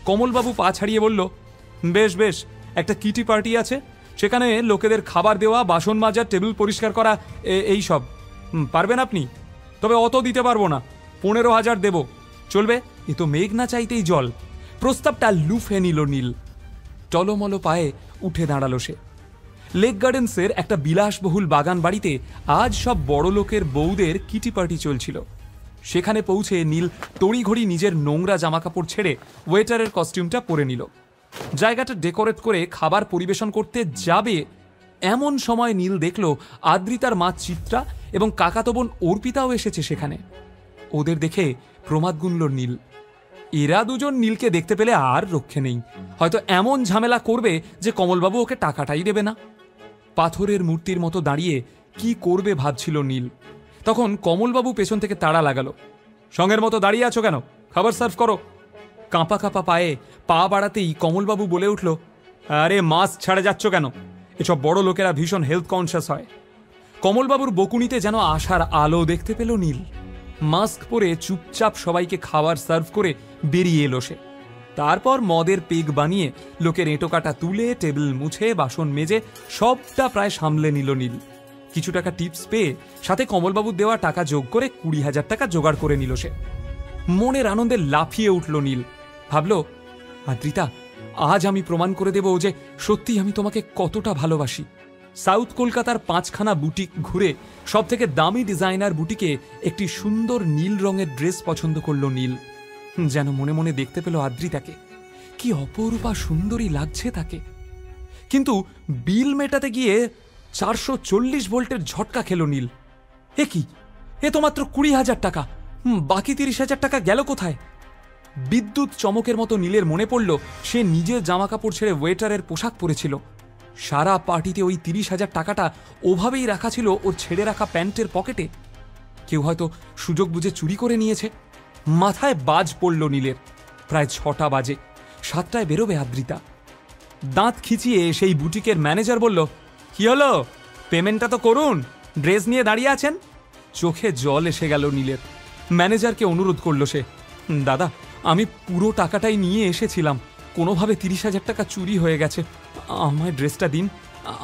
কমলবাবু পা ছাড়িয়ে বলল, বেশ বেশ, একটা কিটি পার্টি আছে, সেখানে লোকেদের খাবার দেওয়া, বাসন মাজা, টেবিল পরিষ্কার করা, এই সব। পারবেন আপনি? তবে অত দিতে পারবো না, 15,000 দেব। চলবে? এ তো মেঘ না চাইতেই জল। প্রস্তাবটা লুফে নিল নীল। টলমলো পায়ে উঠে দাঁড়ালো সে। লেক গার্ডেন্সের একটা বিলাসবহুল বাগান বাড়িতে আজ সব বড় লোকের বউদের কিটি পার্টি চলছিল। সেখানে পৌঁছে নীল তড়িঘড়ি নিজের নোংরা জামাকাপড় ছেড়ে ওয়েটারের কস্টিউমটা পরে নিল। জায়গাটা ডেকোরেট করে খাবার পরিবেশন করতে যাবে এমন সময় নীল দেখল আদ্রিতার মা চিত্রা এবং কাকাতো বোন অর্পিতাও এসেছে সেখানে। ওদের দেখে প্রমাদ গুনল নীল। এরা দুজন নীলকে দেখতে পেলে আর রক্ষে নেই। হয়তো এমন ঝামেলা করবে যে কমলবাবু ওকে টাকাটাই দেবে না। পাথরের মূর্তির মতো দাঁড়িয়ে কি করবে ভাবছিল নীল। তখন কমলবাবু পেছন থেকে তাড়া লাগালো, সঙ্গের মতো দাঁড়িয়ে আছো কেন? খাবার সার্ভ করো। কাঁপা কাঁপা পায়ে পা বাড়াতেই কমলবাবু বলে উঠল, আরে মাস্ক ছাড়ে যাচ্ছ কেন? এসব বড় লোকেরা ভীষণ হেলথ কনসিয়াস হয়। কমলবাবুর বকুনিতে যেন আশার আলো দেখতে পেল নীল। মাস্ক পরে চুপচাপ সবাইকে খাবার সার্ভ করে বেরিয়ে এলো সে। তারপর মদের পেগ বানিয়ে লোকের এঁটোকাটা তুলে টেবিল মুছে বাসন মেজে সবটা প্রায় সামলে নিল নীল। কিছু টাকা টিপস পেয়ে সাথে কমলবাবুর দেওয়া টাকা যোগ করে 20,000 টাকা জোগাড় করে নিল সে। মনের আনন্দে লাফিয়ে উঠল নীল। ভাবল, আদ্রিতা, আজ আমি প্রমাণ করে দেব যে সত্যি আমি তোমাকে কতটা ভালোবাসি। সাউথ কলকাতার 5খানা বুটিক ঘুরে সব থেকে দামি ডিজাইনার বুটিকে একটি সুন্দর নীল রঙের ড্রেস পছন্দ করল নীল। যেন মনে মনে দেখতে পেল আদ্রিতাকে, কি অপরূপা সুন্দরী লাগছে তাকে। কিন্তু বিল মেটাতে গিয়ে 440 ভোল্টের ঝটকা খেল নীল। এ কি, এ তো মাত্র 20,000 টাকা, বাকি 30,000 টাকা গেল কোথায়? বিদ্যুৎ চমকের মতো নীলের মনে পড়ল সে নিজের জামাকাপড় ছেড়ে ওয়েটারের পোশাক পরেছিল। সারা পার্টিতে ওই 30,000 টাকাটা ওভাবেই রাখা ছিল ওর ছেড়ে রাখা প্যান্টের পকেটে। কেউ হয়তো সুযোগ বুঝে চুরি করে নিয়েছে। মাথায় বাজ পড়ল নীলের। প্রায় 6টা বাজে, 7টায় বেরোবে আদ্রিতা। দাঁত খিচিয়ে সেই বুটিকের ম্যানেজার বলল, কি হলো, পেমেন্টটা তো করুন, ড্রেস নিয়ে দাঁড়িয়ে আছেন। চোখে জল এসে গেল নীলের। ম্যানেজারকে অনুরোধ করল সে, দাদা, আমি পুরো টাকাটাই নিয়ে এসেছিলাম, কোনোভাবে 30,000 টাকা চুরি হয়ে গেছে, আমায় ড্রেসটা দিন,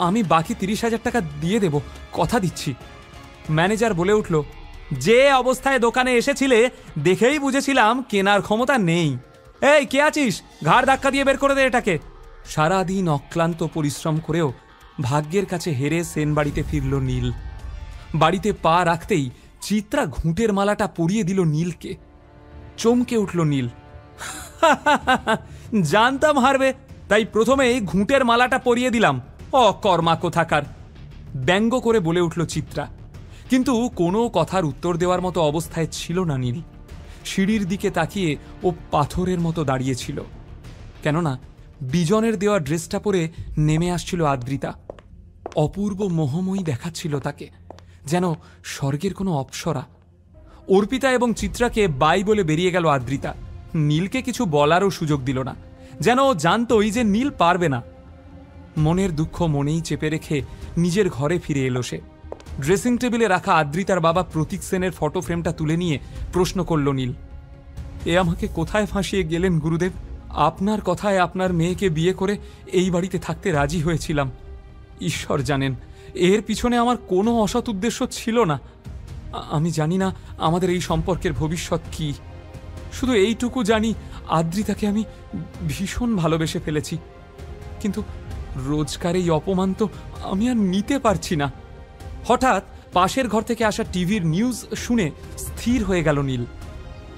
আমি বাকি 30,000 টাকা দিয়ে দেব, কথা দিচ্ছি। ম্যানেজার বলে উঠল, যে অবস্থায় দোকানে এসেছিলে দেখেই বুঝেছিলাম কেনার ক্ষমতা নেই। এই কে আছিস, ঘাড় ধাক্কা দিয়ে বের করে দে এটাকে। সারাদিন অক্লান্ত পরিশ্রম করেও ভাগ্যের কাছে হেরে সেন বাড়িতে ফিরল নীল। বাড়িতে পা রাখতেই চিত্রা ঘুঁটের মালাটা পরিয়ে দিল নীলকে। চমকে উঠল নীল। জানতাম হারবে, তাই প্রথমেই ঘুঁটের মালাটা পরিয়ে দিলাম, অকর্মা কোথাকার। ব্যঙ্গ করে বলে উঠল চিত্রা। কিন্তু কোনো কথার উত্তর দেওয়ার মতো অবস্থায় ছিল না নীল। সিঁড়ির দিকে তাকিয়ে ও পাথরের মতো দাঁড়িয়েছিল। কেননা বিজনের দেওয়া ড্রেসটা পরে নেমে আসছিল আদ্রিতা। অপূর্ব মোহময়ী দেখাচ্ছিল তাকে, যেন স্বর্গের কোনো অপ্সরা। অর্পিতা এবং চিত্রাকে বাই বলে বেরিয়ে গেল আদ্রিতা। নীলকে কিছু বলারও সুযোগ দিল না, যেন ও জানতই যে নীল পারবে না। মনের দুঃখ মনেই চেপে রেখে নিজের ঘরে ফিরে এলো সে। ড্রেসিং টেবিলে রাখা আদ্রিতার বাবা প্রতীক সেনের ফটো ফ্রেমটা তুলে নিয়ে প্রশ্ন করল নীল, এ আমাকে কোথায় ফাঁসিয়ে গেলেন গুরুদেব? আপনার কথায় আপনার মেয়েকে বিয়ে করে এই বাড়িতে থাকতে রাজি হয়েছিলাম। ঈশ্বর জানেন, এর পিছনে আমার কোনো অসৎ উদ্দেশ্য ছিল না। আমি জানি না আমাদের এই সম্পর্কের ভবিষ্যৎ কি। শুধু এইটুকু জানি, আদ্রিতাকে আমি ভীষণ ভালোবেসে ফেলেছি। কিন্তু রোজকার এই অপমান তো আমি আর নিতে পারছি না। হঠাৎ পাশের ঘর থেকে আসা টিভির নিউজ শুনে স্থির হয়ে গেল নীল।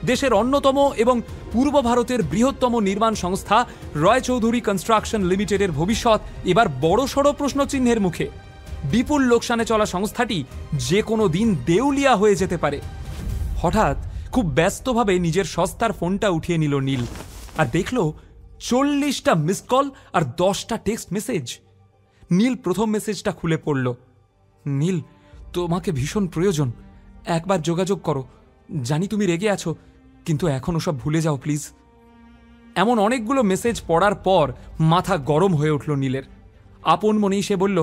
দেশের অন্যতম এবং পূর্ব ভারতের বৃহত্তম নির্মাণ সংস্থা রয় চৌধুরী কনস্ট্রাকশন লিমিটেডের ভবিষ্যৎ এবার বড়সড় প্রশ্নচিহ্নের মুখে। বিপুল লোকসানে চলা সংস্থাটি যে কোনো দিন দেউলিয়া হয়ে যেতে পারে। হঠাৎ খুব ব্যস্তভাবে নিজের সস্তার ফোনটা উঠিয়ে নিল নীল আর দেখল 40টা মিসড কল আর 10টা টেক্সট মেসেজ। নীল প্রথম মেসেজটা খুলে পড়ল, নীল, তোমাকে ভীষণ প্রয়োজন, একবার যোগাযোগ করো। জানি তুমি রেগে আছো, কিন্তু এখন ওসব ভুলে যাও প্লিজ। এমন অনেকগুলো মেসেজ পড়ার পর মাথা গরম হয়ে উঠল নীলের। আপন মনেই সে বলল,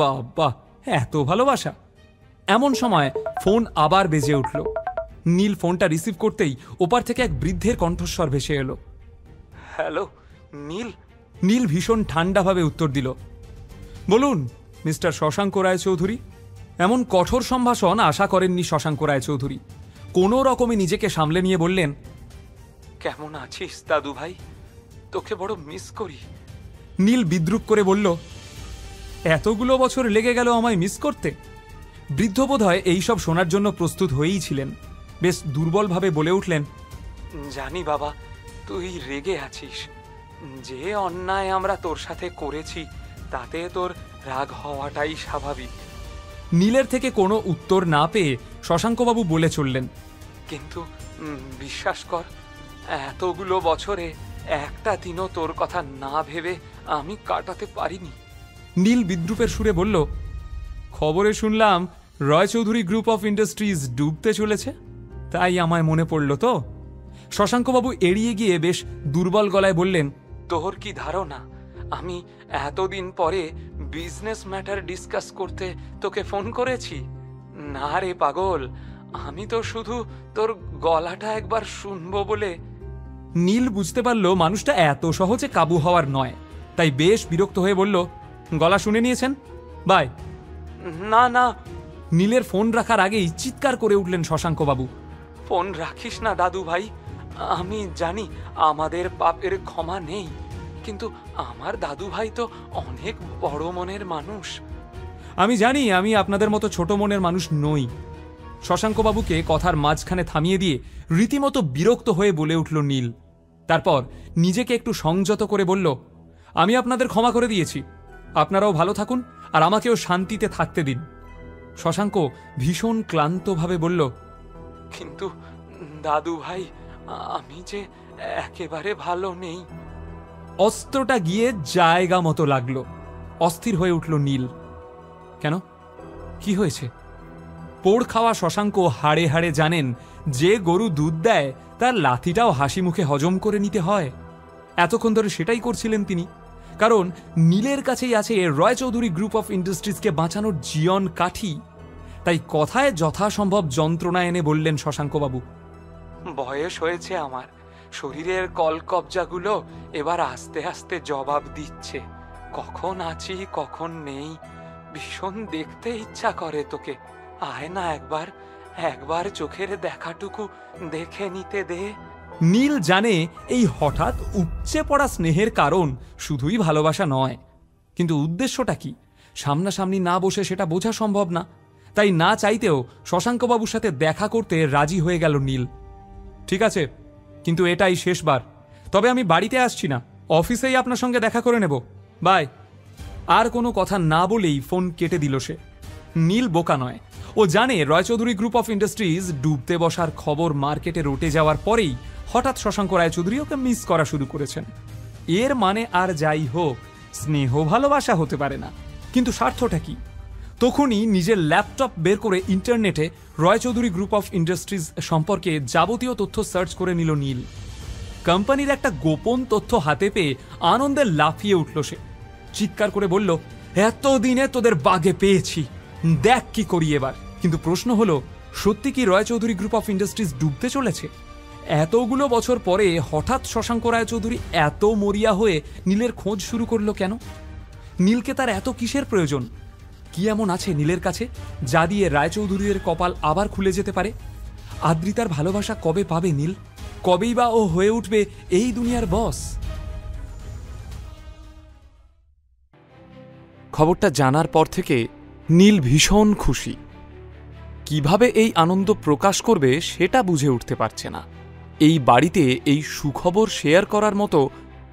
বাবা, এত ভালোবাসা। এমন সময় ফোন আবার বেজে উঠল। নীল ফোনটা রিসিভ করতেই ওপার থেকে এক বৃদ্ধের কণ্ঠস্বর ভেসে এলো। হ্যালো নীল। নীল ভীষণ ঠান্ডাভাবে উত্তর দিল, বলুন মিস্টার শশাঙ্ক রায়চৌধুরী। এমন কঠোর সম্ভাষণ আশা করেননি শশাঙ্ক রায়চৌধুরী। কোনো রকমে নিজেকে সামলে নিয়ে বললেন, কেমন আছিস দাদু ভাই? তোকে বড় মিস করি। নীল বিদ্রুপ করে বলল, এতগুলো বছর লেগে গেল আমায় মিস করতে? বৃদ্ধ বোধহয় এইসব শোনার জন্য প্রস্তুত হয়েই ছিলেন। বেশ দুর্বলভাবে বলে উঠলেন, জানি বাবা, তুই রেগে আছিস। যে অন্যায় আমরা তোর সাথে করেছি তাতে তোর রাগ হওয়াটাই স্বাভাবিক। নীলের থেকে কোনো উত্তর না পেয়ে শশাঙ্কবাবু বলে চললেন, কিন্তু বিশ্বাস কর, এতগুলো বছরে একটা দিনও তোর কথা না ভেবে আমি কাটাতে পারিনি। নীল বিদ্রুপের সুরে বলল, খবরে শুনলাম রয় চৌধুরী গ্রুপ অফ ইন্ডাস্ট্রিজ ডুবতে চলেছে, তাই আমায় মনে পড়ল তো। শশাঙ্কবাবু এড়িয়ে গিয়ে বেশ দুর্বল গলায় বললেন, তোর কি ধারণা আমি এতদিন পরে বিজনেস ম্যাটার ডিসকাস করতে তোকে ফোন করেছি। না রে পাগল, আমি তো শুধু তোর গলাটা একবার শুনবো বলে। নীল বুঝতে পারল মানুষটা এত সহজে কাবু হওয়ার নয়, তাই বেশ বিরক্ত হয়ে বলল, গলা শুনে নিয়েছেন, বাই। না না, নীলের ফোন রাখার আগেই চিৎকার করে উঠলেন শশাঙ্কবাবু, ফোন রাখিস না দাদু ভাই, আমি জানি আমাদের পাপের ক্ষমা নেই, কিন্তু আমার দাদু ভাই তো অনেক বড় মনের মানুষ। আমি জানি আমি আপনাদের মতো ছোট মনের মানুষ নই। শশাঙ্কবাবুকে কথার মাঝখানে থামিয়ে দিয়ে রীতিমতো বিরক্ত হয়ে বলে উঠল নীল। তারপর নিজেকে একটু সংযত করে বলল, আমি আপনাদের ক্ষমা করে দিয়েছি, আপনারাও ভালো থাকুন আর আমাকেও শান্তিতে থাকতে দিন। শশাঙ্ক ভীষণ ক্লান্তভাবে বলল, কিন্তু দাদু ভাই, আমি যে একেবারে ভালো নেই। অস্ত্রটা গিয়ে জায়গা মতো লাগলো। অস্থির হয়ে উঠল নীল। কেন, কি হয়েছে? পোড় খাওয়া শশাঙ্ক হাড়ে হাড়ে জানেন যে গরু দুধ দেয় তার লাথিটাও হাসি মুখে হজম করে নিতে হয়। এতক্ষণ ধরে সেটাই করছিলেন তিনি, কারণ নীলের কাছেই আছে রয়চৌধুরী গ্রুপ অফ ইন্ডাস্ট্রিজকে বাঁচানোর জীবন কাঠি। তাই কথায় যথাসম্ভব যন্ত্রণা এনে বললেন শশাঙ্কবাবু, বয়স হয়েছে আমার, শরীরের কলকবজাগুলো এবার আস্তে আস্তে জবাব দিচ্ছে, কখন আছি কখন নেই। ভীষণ দেখতে ইচ্ছা করে তোকে, আয় না একবার, একবার চোখের দেখাটুকু দেখে নিতে দে। নীল জানে এই হঠাৎ উপচে পড়া স্নেহের কারণ শুধুই ভালোবাসা নয়, কিন্তু উদ্দেশ্যটা কি সামনাসামনি না বসে সেটা বোঝা সম্ভব না। তাই না চাইতেও শশাঙ্কবাবুর সাথে দেখা করতে রাজি হয়ে গেল নীল। ঠিক আছে, কিন্তু এটাই শেষবার, তবে আমি বাড়িতে আসছি না, অফিসেই আপনার সঙ্গে দেখা করে নেব, বাই। আর কোনো কথা না বলেই ফোন কেটে দিল সে। নীল বোকা নয়, ও জানে রয়চৌধুরী গ্রুপ অফ ইন্ডাস্ট্রিজ ডুবতে বসার খবর মার্কেটে রটে যাওয়ার পরেই হঠাৎ শশাঙ্ক রায়চৌধুরী ওকে মিস করা শুরু করেছেন। এর মানে আর যাই হোক, স্নেহ ভালোবাসা হতে পারে না, কিন্তু স্বার্থটা কি? তখনই নিজের ল্যাপটপ বের করে ইন্টারনেটে রয়চৌধুরী গ্রুপ অফ ইন্ডাস্ট্রিজ সম্পর্কে যাবতীয় তথ্য সার্চ করে নিল নীল। কোম্পানির একটা গোপন তথ্য হাতে পেয়ে আনন্দে লাফিয়ে উঠল সে। চিৎকার করে বলল, এতদিনে তোদের বাগে পেয়েছি, দেখ কি করি এবার। কিন্তু প্রশ্ন হলো, সত্যি কি রয়চৌধুরী গ্রুপ অফ ইন্ডাস্ট্রিজ ডুবতে চলেছে? এতগুলো বছর পরে হঠাৎ শশাঙ্ক রায়চৌধুরী এত মরিয়া হয়ে নীলের খোঁজ শুরু করলো কেন? নীলকে তার এত কিসের প্রয়োজন? কি এমন আছে নীলের কাছে যা দিয়ে রায়চৌধুরীর কপাল আবার খুলে যেতে পারে? আদ্রিতার ভালোবাসা কবে পাবে নীল? কবেই বা ও হয়ে উঠবে এই দুনিয়ার বস? খবরটা জানার পর থেকে নীল ভীষণ খুশি। কিভাবে এই আনন্দ প্রকাশ করবে সেটা বুঝে উঠতে পারছে না। এই বাড়িতে এই সুখবর শেয়ার করার মতো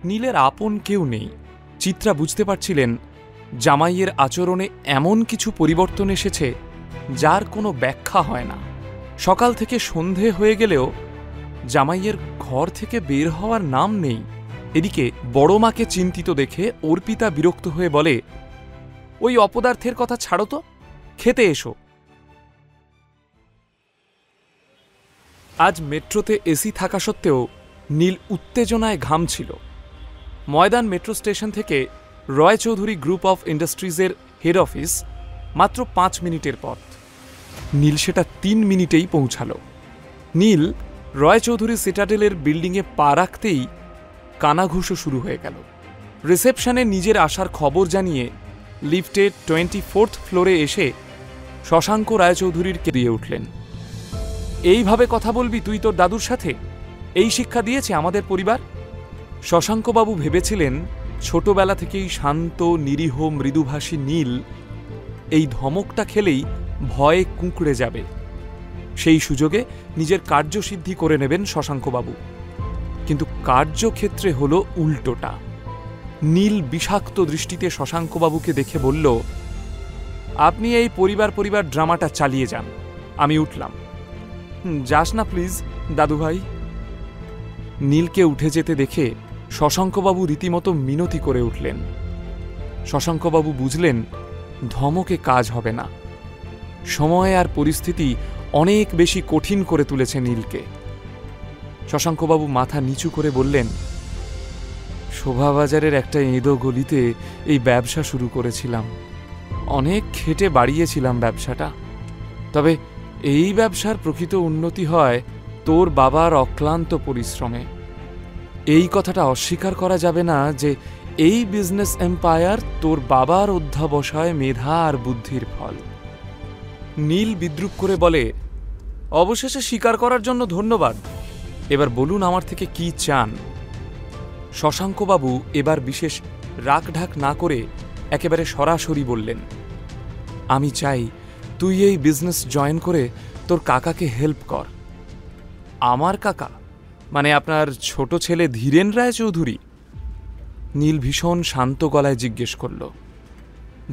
নীলের আপন কেউ নেই। চিত্রা বুঝতে পারছিলেন জামাইয়ের আচরণে এমন কিছু পরিবর্তন এসেছে যার কোনো ব্যাখ্যা হয় না। সকাল থেকে সন্ধে হয়ে গেলেও জামাইয়ের ঘর থেকে বের হওয়ার নাম নেই। এদিকে বড় মাকে চিন্তিত দেখে অর্পিতা বিরক্ত হয়ে বলে, ওই অপদার্থের কথা ছাড়ো তো, খেতে এসো। আজ মেট্রোতে এসি থাকা সত্ত্বেও নীল উত্তেজনায় ঘামছিল। ময়দান মেট্রো স্টেশন থেকে Roychowdhury group of ইন্ডাস্ট্রিজের head office মাত্র 5 মিনিটের পথ। নীল সেটা 3 মিনিটেই পৌঁছাল। নীল রয়চৌধুরী সিটাডেলের বিল্ডিংয়ে পা রাখতেই কানাঘুষো শুরু হয়ে গেল। রিসেপশনে নিজের আসার খবর জানিয়ে লিফটে 24th ফ্লোরে এসে শশাঙ্ক রায়চৌধুরীরকে দিয়ে উঠলেন। এইভাবে কথা বলবি তুই তোর দাদুর সাথে? এই শিক্ষা দিয়েছে আমাদের পরিবার? শশাঙ্কবাবু ভেবেছিলেন ছোটবেলা থেকেই শান্ত, নিরীহ, মৃদুভাষী নীল এই ধমকটা খেলেই ভয়ে কুঁকড়ে যাবে। সেই সুযোগে নিজের কার্যসিদ্ধি করে নেবেন শশাঙ্কবাবু। কিন্তু কার্যক্ষেত্রে হল উল্টোটা। নীল বিষাক্ত দৃষ্টিতে শশাঙ্কবাবুকে দেখে বলল, আপনি এই পরিবার ড্রামাটা চালিয়ে যান, আমি উঠলাম। যাস না প্লিজ দাদুভাই। নীলকে উঠে যেতে দেখে শশাঙ্কবাবু রীতিমতো মিনতি করে উঠলেন। শশাঙ্কবাবু বুঝলেন ধমকে কাজ হবে না। সময় আর পরিস্থিতি অনেক বেশি কঠিন করে তুলেছে নীলকে। শশাঙ্কবাবু মাথা নিচু করে বললেন, শোভাবাজারের একটা এঁদো গলিতে এই ব্যবসা শুরু করেছিলাম। অনেক খেটে বাড়িয়েছিলাম ব্যবসাটা। তবে এই ব্যবসার প্রকৃত উন্নতি হয় তোর বাবার অক্লান্ত পরিশ্রমে। এই কথাটা অস্বীকার করা যাবে না যে এই বিজনেস এম্পায়ার তোর বাবার অধ্যাবসায়, মেধা আর বুদ্ধির ফল। নীল বিদ্রুপ করে বলে, অবশেষে স্বীকার করার জন্য ধন্যবাদ। এবার বলুন আমার থেকে কি চান? শশাঙ্কবাবু এবার বিশেষ রাগঢাক না করে একেবারে সরাসরি বললেন, আমি চাই তুই এই বিজনেস জয়েন করে তোর কাকাকে হেল্প কর। আমার কাকা মানে আপনার ছোট ছেলে ধীরেন রায়চৌধুরী? নীল ভীষণ শান্ত গলায় জিজ্ঞেস করল,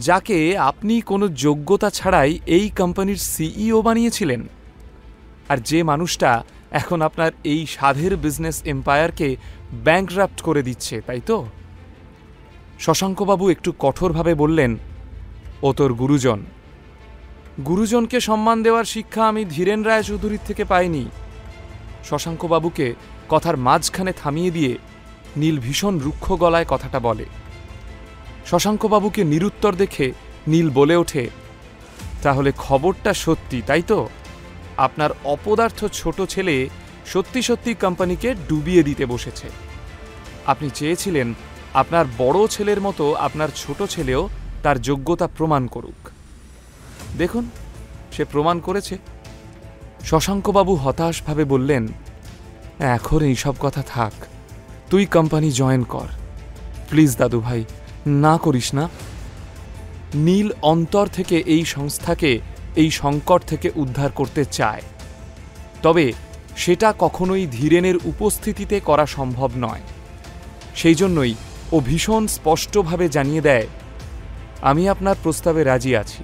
যাকে আপনি কোনো যোগ্যতা ছাড়াই এই কোম্পানির সিইও বানিয়েছিলেন, আর যে মানুষটা এখন আপনার এই সাধের বিজনেস এম্পায়ারকে ব্যাংকরাপ্ট করে দিচ্ছে, তাই তো? শশাঙ্কবাবু একটু কঠোরভাবে বললেন, ও তোর গুরুজন। গুরুজনকে সম্মান দেওয়ার শিক্ষা আমি ধীরেন রায়চৌধুরীর থেকে পাইনি। শশাঙ্কবাবুকে কথার মাঝখানে থামিয়ে দিয়ে নীল ভীষণ রুক্ষ গলায় কথাটা বলে। শশাঙ্কবাবুকে নিরুত্তর দেখে নীল বলে ওঠে, তাহলে খবরটা সত্যি, তাই তো? আপনার অপদার্থ ছোট ছেলে সত্যি সত্যি কোম্পানিকে ডুবিয়ে দিতে বসেছে। আপনি চেয়েছিলেন আপনার বড় ছেলের মতো আপনার ছোট ছেলেও তার যোগ্যতা প্রমাণ করুক। দেখুন, সে প্রমাণ করেছে। শশাঙ্কবাবু হতাশভাবে বললেন, এখন এইসব কথা থাক, তুই কোম্পানি জয়েন কর। প্লিজ দাদু ভাই, না করিস না। নীল অন্তর থেকে এই সংস্থাকে এই সংকট থেকে উদ্ধার করতে চায়, তবে সেটা কখনোই ধীরেনের উপস্থিতিতে করা সম্ভব নয়। সেই জন্যই ও ভীষণ স্পষ্টভাবে জানিয়ে দেয়, আমি আপনার প্রস্তাবে রাজি আছি,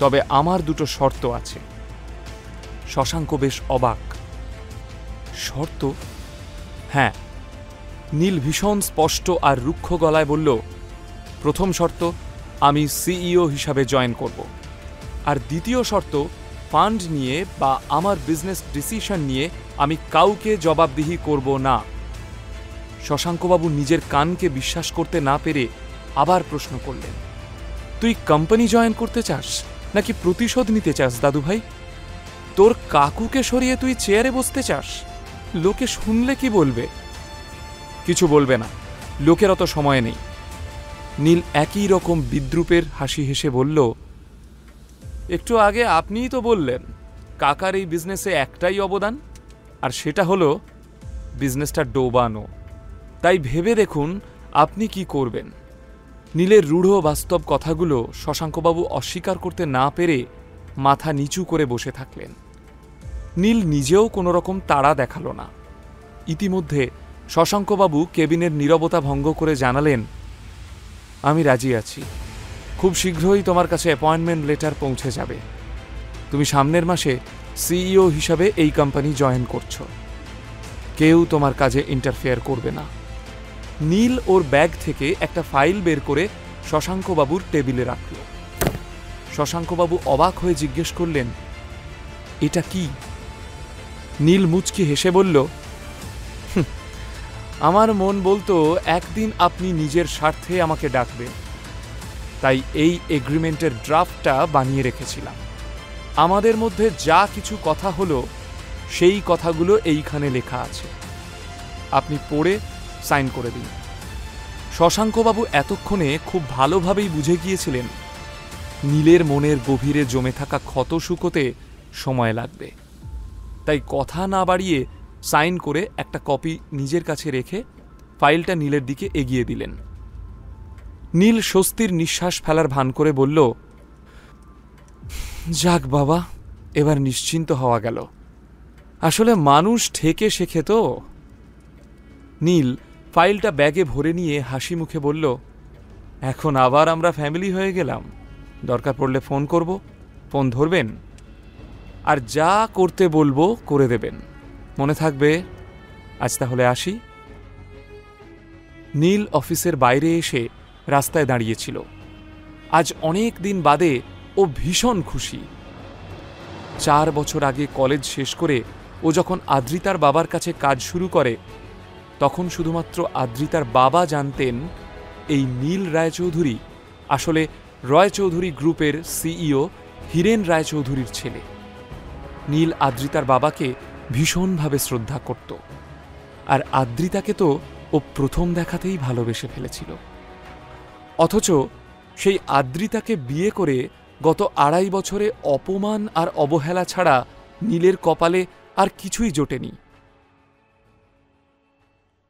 তবে আমার দুটো শর্ত আছে। শশাঙ্ক বেশ অবাক। শর্ত? হ্যাঁ। নীল ভীষণ স্পষ্ট আর রুক্ষ গলায় বলল, প্রথম শর্ত, আমি সিইও হিসাবে জয়েন করব, আর দ্বিতীয় শর্ত, ফান্ড নিয়ে বা আমার বিজনেস ডিসিশন নিয়ে আমি কাউকে জবাবদিহি করব না। শশাঙ্কবাবু নিজের কানকে বিশ্বাস করতে না পেরে আবার প্রশ্ন করলেন, তুই কোম্পানি জয়েন করতে চাস নাকি প্রতিশোধ নিতে চাস দাদু ভাই? তোর কাকুকে সরিয়ে তুই চেয়ারে বসতে চাস? লোকে শুনলে কি বলবে? কিছু বলবে না, লোকের অত সময় নেই। নীল একই রকম বিদ্রুপের হাসি হেসে বলল, একটু আগে আপনিই তো বললেন কাকার এই বিজনেসে একটাই অবদান, আর সেটা হলো বিজনেসটা ডোবানো। তাই ভেবে দেখুন আপনি কি করবেন। নীলের রূঢ় বাস্তব কথাগুলো শশাঙ্কবাবু অস্বীকার করতে না পেরে মাথা নিচু করে বসে থাকলেন। নীল নিজেও কোনো রকম তাড়া দেখালো না। ইতিমধ্যে শশাঙ্কবাবু কেবিনের নীরবতা ভঙ্গ করে জানালেন, আমি রাজি আছি। খুব শীঘ্রই তোমার কাছে অ্যাপয়েন্টমেন্ট লেটার পৌঁছে যাবে। তুমি সামনের মাসে সিইও হিসাবে এই কোম্পানি জয়েন করছো। কেউ তোমার কাজে ইন্টারফেয়ার করবে না। নীল ওর ব্যাগ থেকে একটা ফাইল বের করে শশাঙ্কবাবুর টেবিলে রাখল। শশাঙ্কবাবু অবাক হয়ে জিজ্ঞেস করলেন, এটা কি? নীল মুচকি হেসে বলল, আমার মন বলতো একদিন আপনি নিজের স্বার্থে আমাকে ডাকবেন, তাই এই এগ্রিমেন্টের ড্রাফটটা বানিয়ে রেখেছিলাম। আমাদের মধ্যে যা কিছু কথা হলো সেই কথাগুলো এইখানে লেখা আছে, আপনি পড়ে সাইন করে দিন। শশাঙ্কবাবু এতক্ষণে খুব ভালোভাবেই বুঝে গিয়েছিলেন নীলের মনের গভীরে জমে থাকা ক্ষত শুকোতে সময় লাগবে, তাই কথা না বাড়িয়ে সাইন করে একটা কপি নিজের কাছে রেখে ফাইলটা নীলের দিকে এগিয়ে দিলেন। নীল স্বস্তির নিঃশ্বাস ফেলার ভান করে বলল, যাক বাবা, এবার নিশ্চিন্ত হওয়া গেল। আসলে মানুষ ঠেকে শেখে তো। নীল ফাইলটা ব্যাগে ভরে নিয়ে হাসি মুখে বলল, এখন আবার আমরা ফ্যামিলি হয়ে গেলাম। দরকার পড়লে ফোন করব, ফোন ধরবেন, আর যা করতে বলবো করে দেবেন। মনে থাকবে। আজ তাহলে আসি। নীল অফিসের বাইরে এসে রাস্তায় দাঁড়িয়েছিল। আজ অনেক দিন বাদে ও ভীষণ খুশি। 4 বছর আগে কলেজ শেষ করে ও যখন আদ্রিতার বাবার কাছে কাজ শুরু করে, তখন শুধুমাত্র আদ্রিতার বাবা জানতেন এই নীল রায়চৌধুরী আসলে রায়চৌধুরী গ্রুপের সিইও হীরেন রায়চৌধুরীর ছেলে। নীল আদ্রিতার বাবাকে ভীষণভাবে শ্রদ্ধা করত, আর আদ্রিতাকে তো ও প্রথম দেখাতেই ভালোবেসে ফেলেছিল। অথচ সেই আদ্রিতাকে বিয়ে করে গত 2.5 বছরে অপমান আর অবহেলা ছাড়া নীলের কপালে আর কিছুই জোটেনি।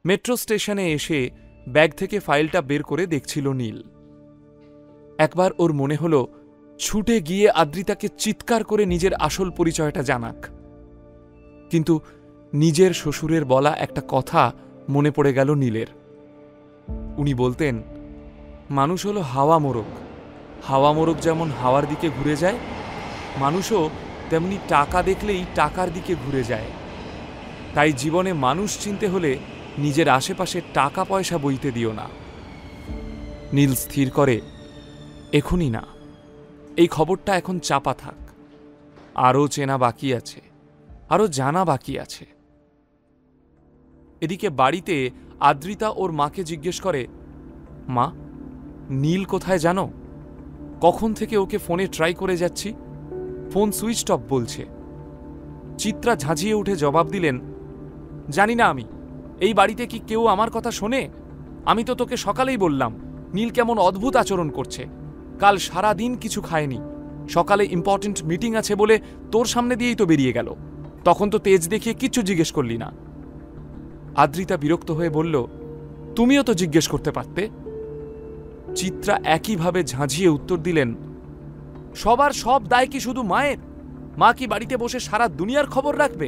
মেট্রো স্টেশনে এসে ব্যাগ থেকে ফাইলটা বের করে দেখছিল নীল। একবার ওর মনে হলো ছুটে গিয়ে আদ্রিতাকে চিৎকার করে নিজের আসল পরিচয়টা জানাক, কিন্তু নিজের শ্বশুরের বলা একটা কথা মনে পড়ে গেল নীলের। উনি বলতেন, মানুষ হলো হাওয়া মোরগ, হাওয়া মোরগ যেমন হাওয়ার দিকে ঘুরে যায়, মানুষও তেমনি টাকা দেখলেই টাকার দিকে ঘুরে যায়। তাই জীবনে মানুষ চিনতে হলে নিজের আশেপাশে টাকা পয়সা বইতে দিও না। নীল স্থির করে, এখনই না, এই খবরটা এখন চাপা থাক, আরও চেনা বাকি আছে, আরও জানা বাকি আছে। এদিকে বাড়িতে আদ্রিতা ওর মাকে জিজ্ঞেস করে, মা, নীল কোথায় জানো? কখন থেকে ওকে ফোনে ট্রাই করে যাচ্ছি, ফোন সুইচ অফ বলছে। চিত্রা ঝাঁঝিয়ে উঠে জবাব দিলেন, জানি না আমি, এই বাড়িতে কি কেউ আমার কথা শোনে? আমি তো তোকে সকালেই বললাম নীল কেমন অদ্ভুত আচরণ করছে। কাল সারা দিন কিছু খায়নি, সকালে ইম্পর্টেন্ট মিটিং আছে বলে তোর সামনে দিয়েই তো বেরিয়ে গেল, তখন তো তেজ দেখিয়ে কিচ্ছু জিজ্ঞেস করলি না। আদ্রিতা বিরক্ত হয়ে বলল, তুমিও তো জিজ্ঞেস করতে পারতে। চিত্রা একইভাবে ঝাঁঝিয়ে উত্তর দিলেন, সবার সব দায় কি শুধু মায়ের? মা কি বাড়িতে বসে সারা দুনিয়ার খবর রাখবে?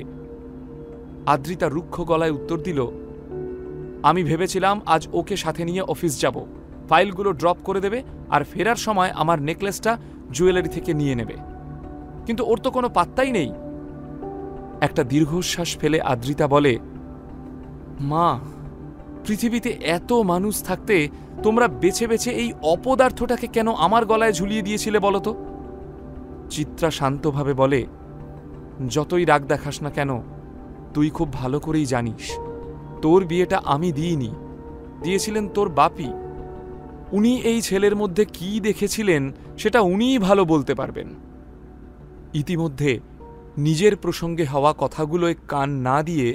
আদ্রিতা রুক্ষ গলায় উত্তর দিল, আমি ভেবেছিলাম আজ ওকে সাথে নিয়ে অফিস যাব, ফাইলগুলো ড্রপ করে দেবে আর ফেরার সময় আমার নেকলেসটা জুয়েলারি থেকে নিয়ে নেবে, কিন্তু ওর তো কোনো পাত্তাই নেই। একটা দীর্ঘশ্বাস ফেলে আদ্রিতা বলে, মা, পৃথিবীতে এত মানুষ থাকতে তোমরা বেছে বেছে এই অপদার্থটাকে কেন আমার গলায় ঝুলিয়ে দিয়েছিলে বলো তো? চিত্রা শান্তভাবে বলে, যতই রাগ দেখাস না কেন, তুই খুব ভালো করেই জানিস তোর বিয়েটা আমি দিইনি, দিয়েছিলেন তোর বাপি। উনি এই ছেলের মধ্যে কি দেখেছিলেন সেটা উনিই ভালো বলতে পারবেন। ইতিমধ্যে নিজের প্রসঙ্গে হওয়া কথাগুলোয় কান না দিয়ে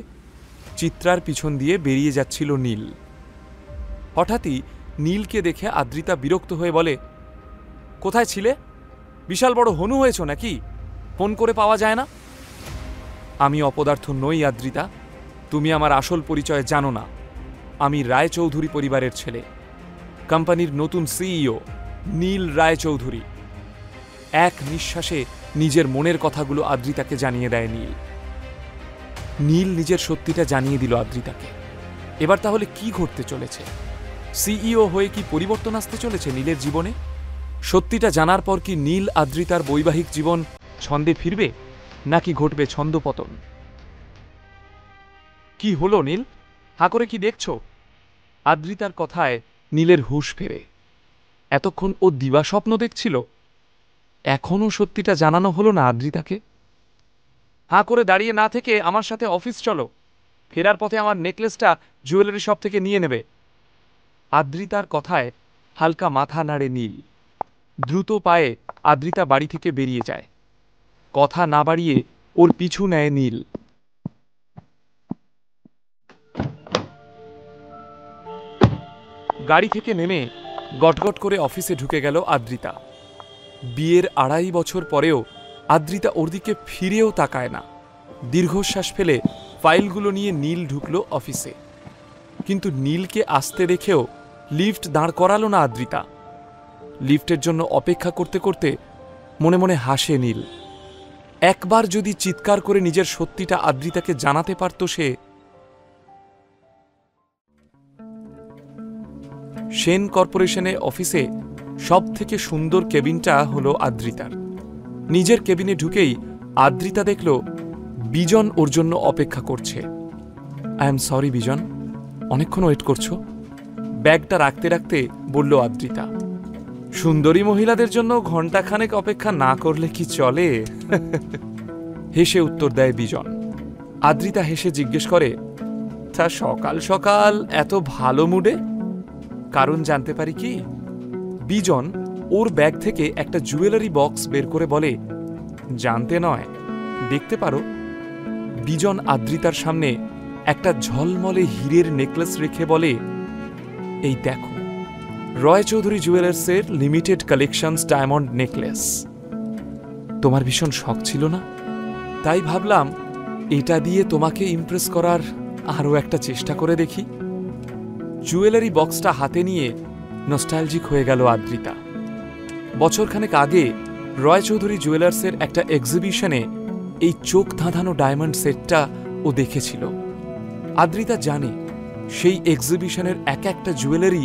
চিত্রার পিছন দিয়ে বেরিয়ে যাচ্ছিল নীল। হঠাৎই নীলকে দেখে আদ্রিতা বিরক্ত হয়ে বলে, কোথায় ছিলে? বিশাল বড় হনু হয়েছ নাকি? ফোন করে পাওয়া যায় না? আমি অপদার্থ নই আদ্রিতা, তুমি আমার আসল পরিচয় জানো না। আমি রায়চৌধুরী পরিবারের ছেলে, কোম্পানির নতুন সিইও নীল রায়চৌধুরী। এক নিঃশ্বাসে নিজের মনের কথাগুলো আদ্রিতাকে জানিয়ে দেয় নীল। নীল নিজের সত্যিটা জানিয়ে দিল আদ্রিতাকে। এবার তাহলে কি ঘটতে চলেছে? সিইও হয়ে কি পরিবর্তন আসতে চলেছে নীলের জীবনে? সত্যিটা জানার পর কি নীল আদ্রিতার বৈবাহিক জীবন ছন্দে ফিরবে, নাকি ঘটবে ছন্দপতন? কি হলো নীল, হা করে কি দেখছো? আদ্রিতার কথায় নীলের হুঁশ ফেরে। এতক্ষণ ও দিবা স্বপ্ন দেখছিল, এখনও সত্যিটা জানানো হলো না আদ্রিতাকে। হা করে দাঁড়িয়ে না থেকে আমার সাথে অফিস চলো, ফেরার পথে আমার নেকলেসটা জুয়েলারি শপ থেকে নিয়ে নেবে। আদ্রিতার কথায় হালকা মাথা নাড়ে নীল। দ্রুত পায়ে আদ্রিতা বাড়ি থেকে বেরিয়ে যায়। কথা না বাড়িয়ে ওর পিছু নেয় নীল। গাড়ি থেকে নেমে গটগট করে অফিসে ঢুকে গেল আদ্রিতা। বিয়ের 2.5 বছর পরেও আদ্রিতা ওর দিকে ফিরেও তাকায় না। দীর্ঘশ্বাস ফেলে ফাইলগুলো নিয়ে নীল ঢুকলো অফিসে, কিন্তু নীলকে আসতে দেখেও লিফট দাঁড় করালো না আদ্রিতা। লিফটের জন্য অপেক্ষা করতে করতে মনে মনে হাসে নীল। একবার যদি চিৎকার করে নিজের সত্যিটা আদ্রিতাকে জানাতে পারত সে। সেন কর্পোরেশনে অফিসে সব থেকে সুন্দর কেবিনটা হলো আদ্রিতার। নিজের কেবিনে ঢুকেই আদ্রিতা দেখল বিজন ওর জন্য অপেক্ষা করছে। আই এম সরি বিজন, অনেকক্ষণ ওয়েট করছো? ব্যাগটা রাখতে রাখতে বলল আদ্রিতা। সুন্দরী মহিলাদের জন্য ঘণ্টাখানেক অপেক্ষা না করলে কি চলে? হেসে উত্তর দেয় বিজন। আদ্রিতা হেসে জিজ্ঞেস করে, তা সকাল সকাল এত ভালো মুডে? কারণ জানতে পারি কি? বিজন ওর ব্যাগ থেকে একটা জুয়েলারি বক্স বের করে বলে, জানতে নয়, দেখতে পারো। বিজন আদ্রিতার সামনে একটা ঝলমলে হীরের নেকলেস রেখে বলে, এই দেখো, রয় চৌধুরী জুয়েলার্সের লিমিটেড কালেকশনস ডায়মন্ড নেকলেস। তোমার ভীষণ শখ ছিল না? তাই ভাবলাম এটা দিয়ে তোমাকে ইমপ্রেস করার আরও একটা চেষ্টা করে দেখি। জুয়েলারি বক্সটা হাতে নিয়ে নস্টালজিক হয়ে গেল আদ্রিতা। বছরখানেক আগে রয় চৌধুরী জুয়েলার্সের একটা এক্সিবিশনে এই চোখ ধাঁধানো ডায়মন্ড সেটটা ও দেখেছিল। আদ্রিতা জানে সেই এক্সিবিশনের এক একটা জুয়েলারি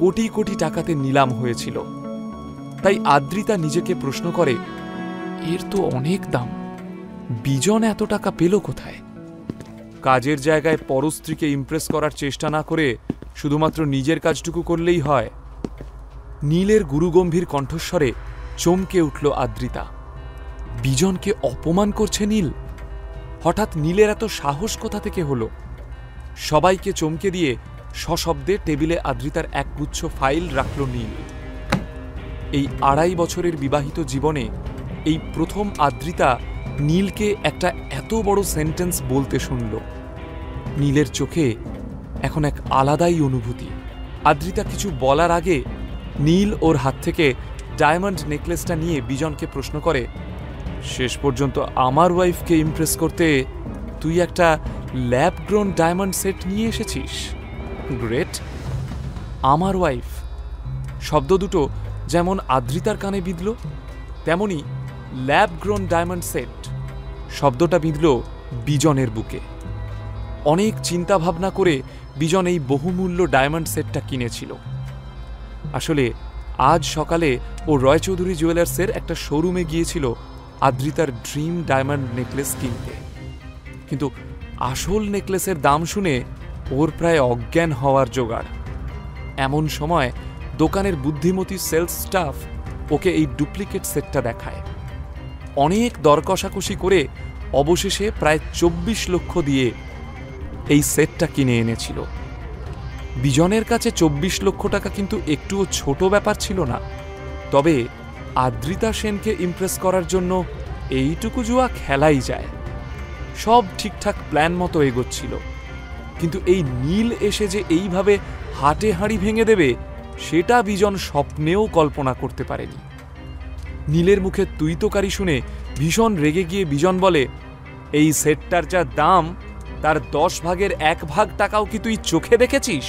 কোটি কোটি টাকাতে নিলাম হয়েছিল। তাই আদ্রিতা নিজেকে প্রশ্ন করে, এর তো অনেক দাম, বিজন এত টাকা পেল কোথায়? কাজের জায়গায় পরস্ত্রীকে ইমপ্রেস করার চেষ্টা না করে শুধুমাত্র নিজের কাজটুকু করলেই হয়। নীলের গুরুগম্ভীর কণ্ঠস্বরে চমকে উঠল আদ্রিতা। বিজনকে অপমান করছে নীল? হঠাৎ নীলের এত সাহস কোথা থেকে হলো? সবাইকে চমকে দিয়ে সশব্দে টেবিলে আদ্রিতার একগুচ্ছ ফাইল রাখল নীল। এই 2.5 বছরের বিবাহিত জীবনে এই প্রথম আদ্রিতা নীলকে একটা এত বড় সেন্টেন্স বলতে শুনল। নীলের চোখে এখন এক আলাদাই অনুভূতি। আদ্রিতা কিছু বলার আগে নীল ওর হাত থেকে ডায়মন্ড নেকলেসটা নিয়ে বিজনকে প্রশ্ন করে, শেষ পর্যন্ত আমার ওয়াইফকে ইমপ্রেস করতে তুই একটা ল্যাব গ্রোন ডায়মন্ড সেট নিয়ে এসেছিস? গ্রেট। আমার ওয়াইফ শব্দ দুটো যেমন আদ্রিতার কানে বিঁধল, তেমনি ল্যাব গ্রোন ডায়মন্ড সেট শব্দটা বিঁধল বিজনের বুকে। অনেক চিন্তা ভাবনা করে বিজন এই বহুমূল্য ডায়মন্ড সেটটা কিনেছিল। আসলে আজ সকালে ও রয় চৌধুরী জুয়েলার্সের একটা শোরুমে গিয়েছিল আদ্রিতার ড্রিম ডায়মন্ড নেকলেস কিনতে, কিন্তু আসল নেকলেসের দাম শুনে ওর প্রায় অজ্ঞান হওয়ার জোগাড়। এমন সময় দোকানের বুদ্ধিমতী সেলস স্টাফ ওকে এই ডুপ্লিকেট সেটটা দেখায়। অনেক দর কষাকষি করে অবশেষে প্রায় 24 লক্ষ দিয়ে এই সেটটা কিনে এনেছিল। বিজনের কাছে 24 লক্ষ টাকা কিন্তু একটুও ছোট ব্যাপার ছিল না। তবে আদ্রিতা সেনকে ইমপ্রেস করার জন্য এইটুকু জুয়া খেলাই যায়। সব ঠিকঠাক প্ল্যান মতো এগোচ্ছিল, কিন্তু এই নীল এসে যে এইভাবে হাটে হাঁড়ি ভেঙে দেবে সেটা বিজন স্বপ্নেও কল্পনা করতে পারেনি। নীলের মুখে তুই তোকারি শুনে ভীষণ রেগে গিয়ে বিজন বলে, এই সেটটার যা দাম তার 10 ভাগের 1 ভাগ টাকাও কি তুই চোখে দেখেছিস?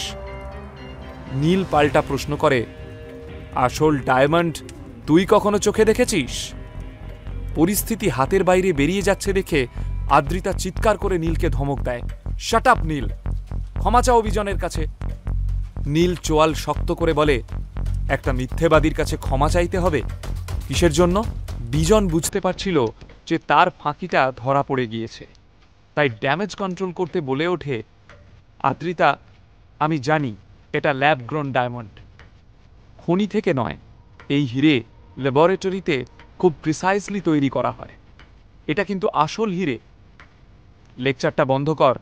নীল পাল্টা প্রশ্ন করে, আসল ডায়মন্ড তুই কখনো চোখে দেখেছিস? পরিস্থিতি হাতের বাইরে বেরিয়ে যাচ্ছে দেখে আদ্রিতা চিৎকার করে নীলকে ধমক দেয়, শাট আপ নীল, ক্ষমা চাও বিজনের কাছে। নীল চোয়াল শক্ত করে বলে, একটা মিথ্যেবাদীর কাছে ক্ষমা চাইতে হবে? কিসের জন্য? বিজন বুঝতে পারছিল যে তার ফাঁকিটা ধরা পড়ে গিয়েছে, তাই ড্যামেজ কন্ট্রোল করতে বলে ওঠে, আদ্রিতা, আমি জানি এটা ল্যাব গ্রোন ডায়মন্ড, খনি থেকে নয়। এই হিরে ল্যাবরেটরিতে খুব প্রিসাইসলি তৈরি করা হয়। এটা কিন্তু আসল হিরে। লেকচারটা বন্ধ কর।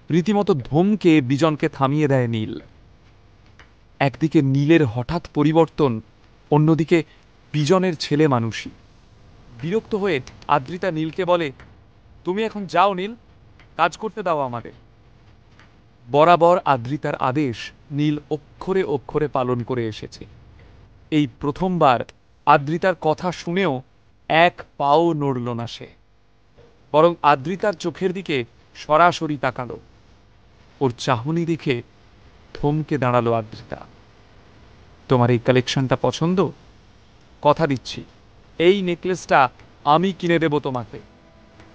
রীতিমতো ধমকে বিজনকে থামিয়ে দেয় নীল। একদিকে নীলের হঠাৎ পরিবর্তন, অন্যদিকে বিজনের ছেলে মানুষই। বিরক্ত হয়ে আদ্রিতা নীলকে বলে, তুমি এখন যাও নীল, কাজ করতে দাও আমাদের। বরাবর আদ্রিতার আদেশ নীল অক্ষরে অক্ষরে পালন করে এসেছে। এই প্রথমবার আদ্রিতার কথা শুনেও এক পাও নড়ল না সে, বরং আদ্রিতার চোখের দিকে সরাসরি তাকালো। ওর চাহনি দেখে থমকে দাঁড়ালো আদ্রিতা। তোমার এই কালেকশনটা পছন্দ? কথা দিচ্ছি এই নেকলেসটা আমি কিনে দেব তোমাকে।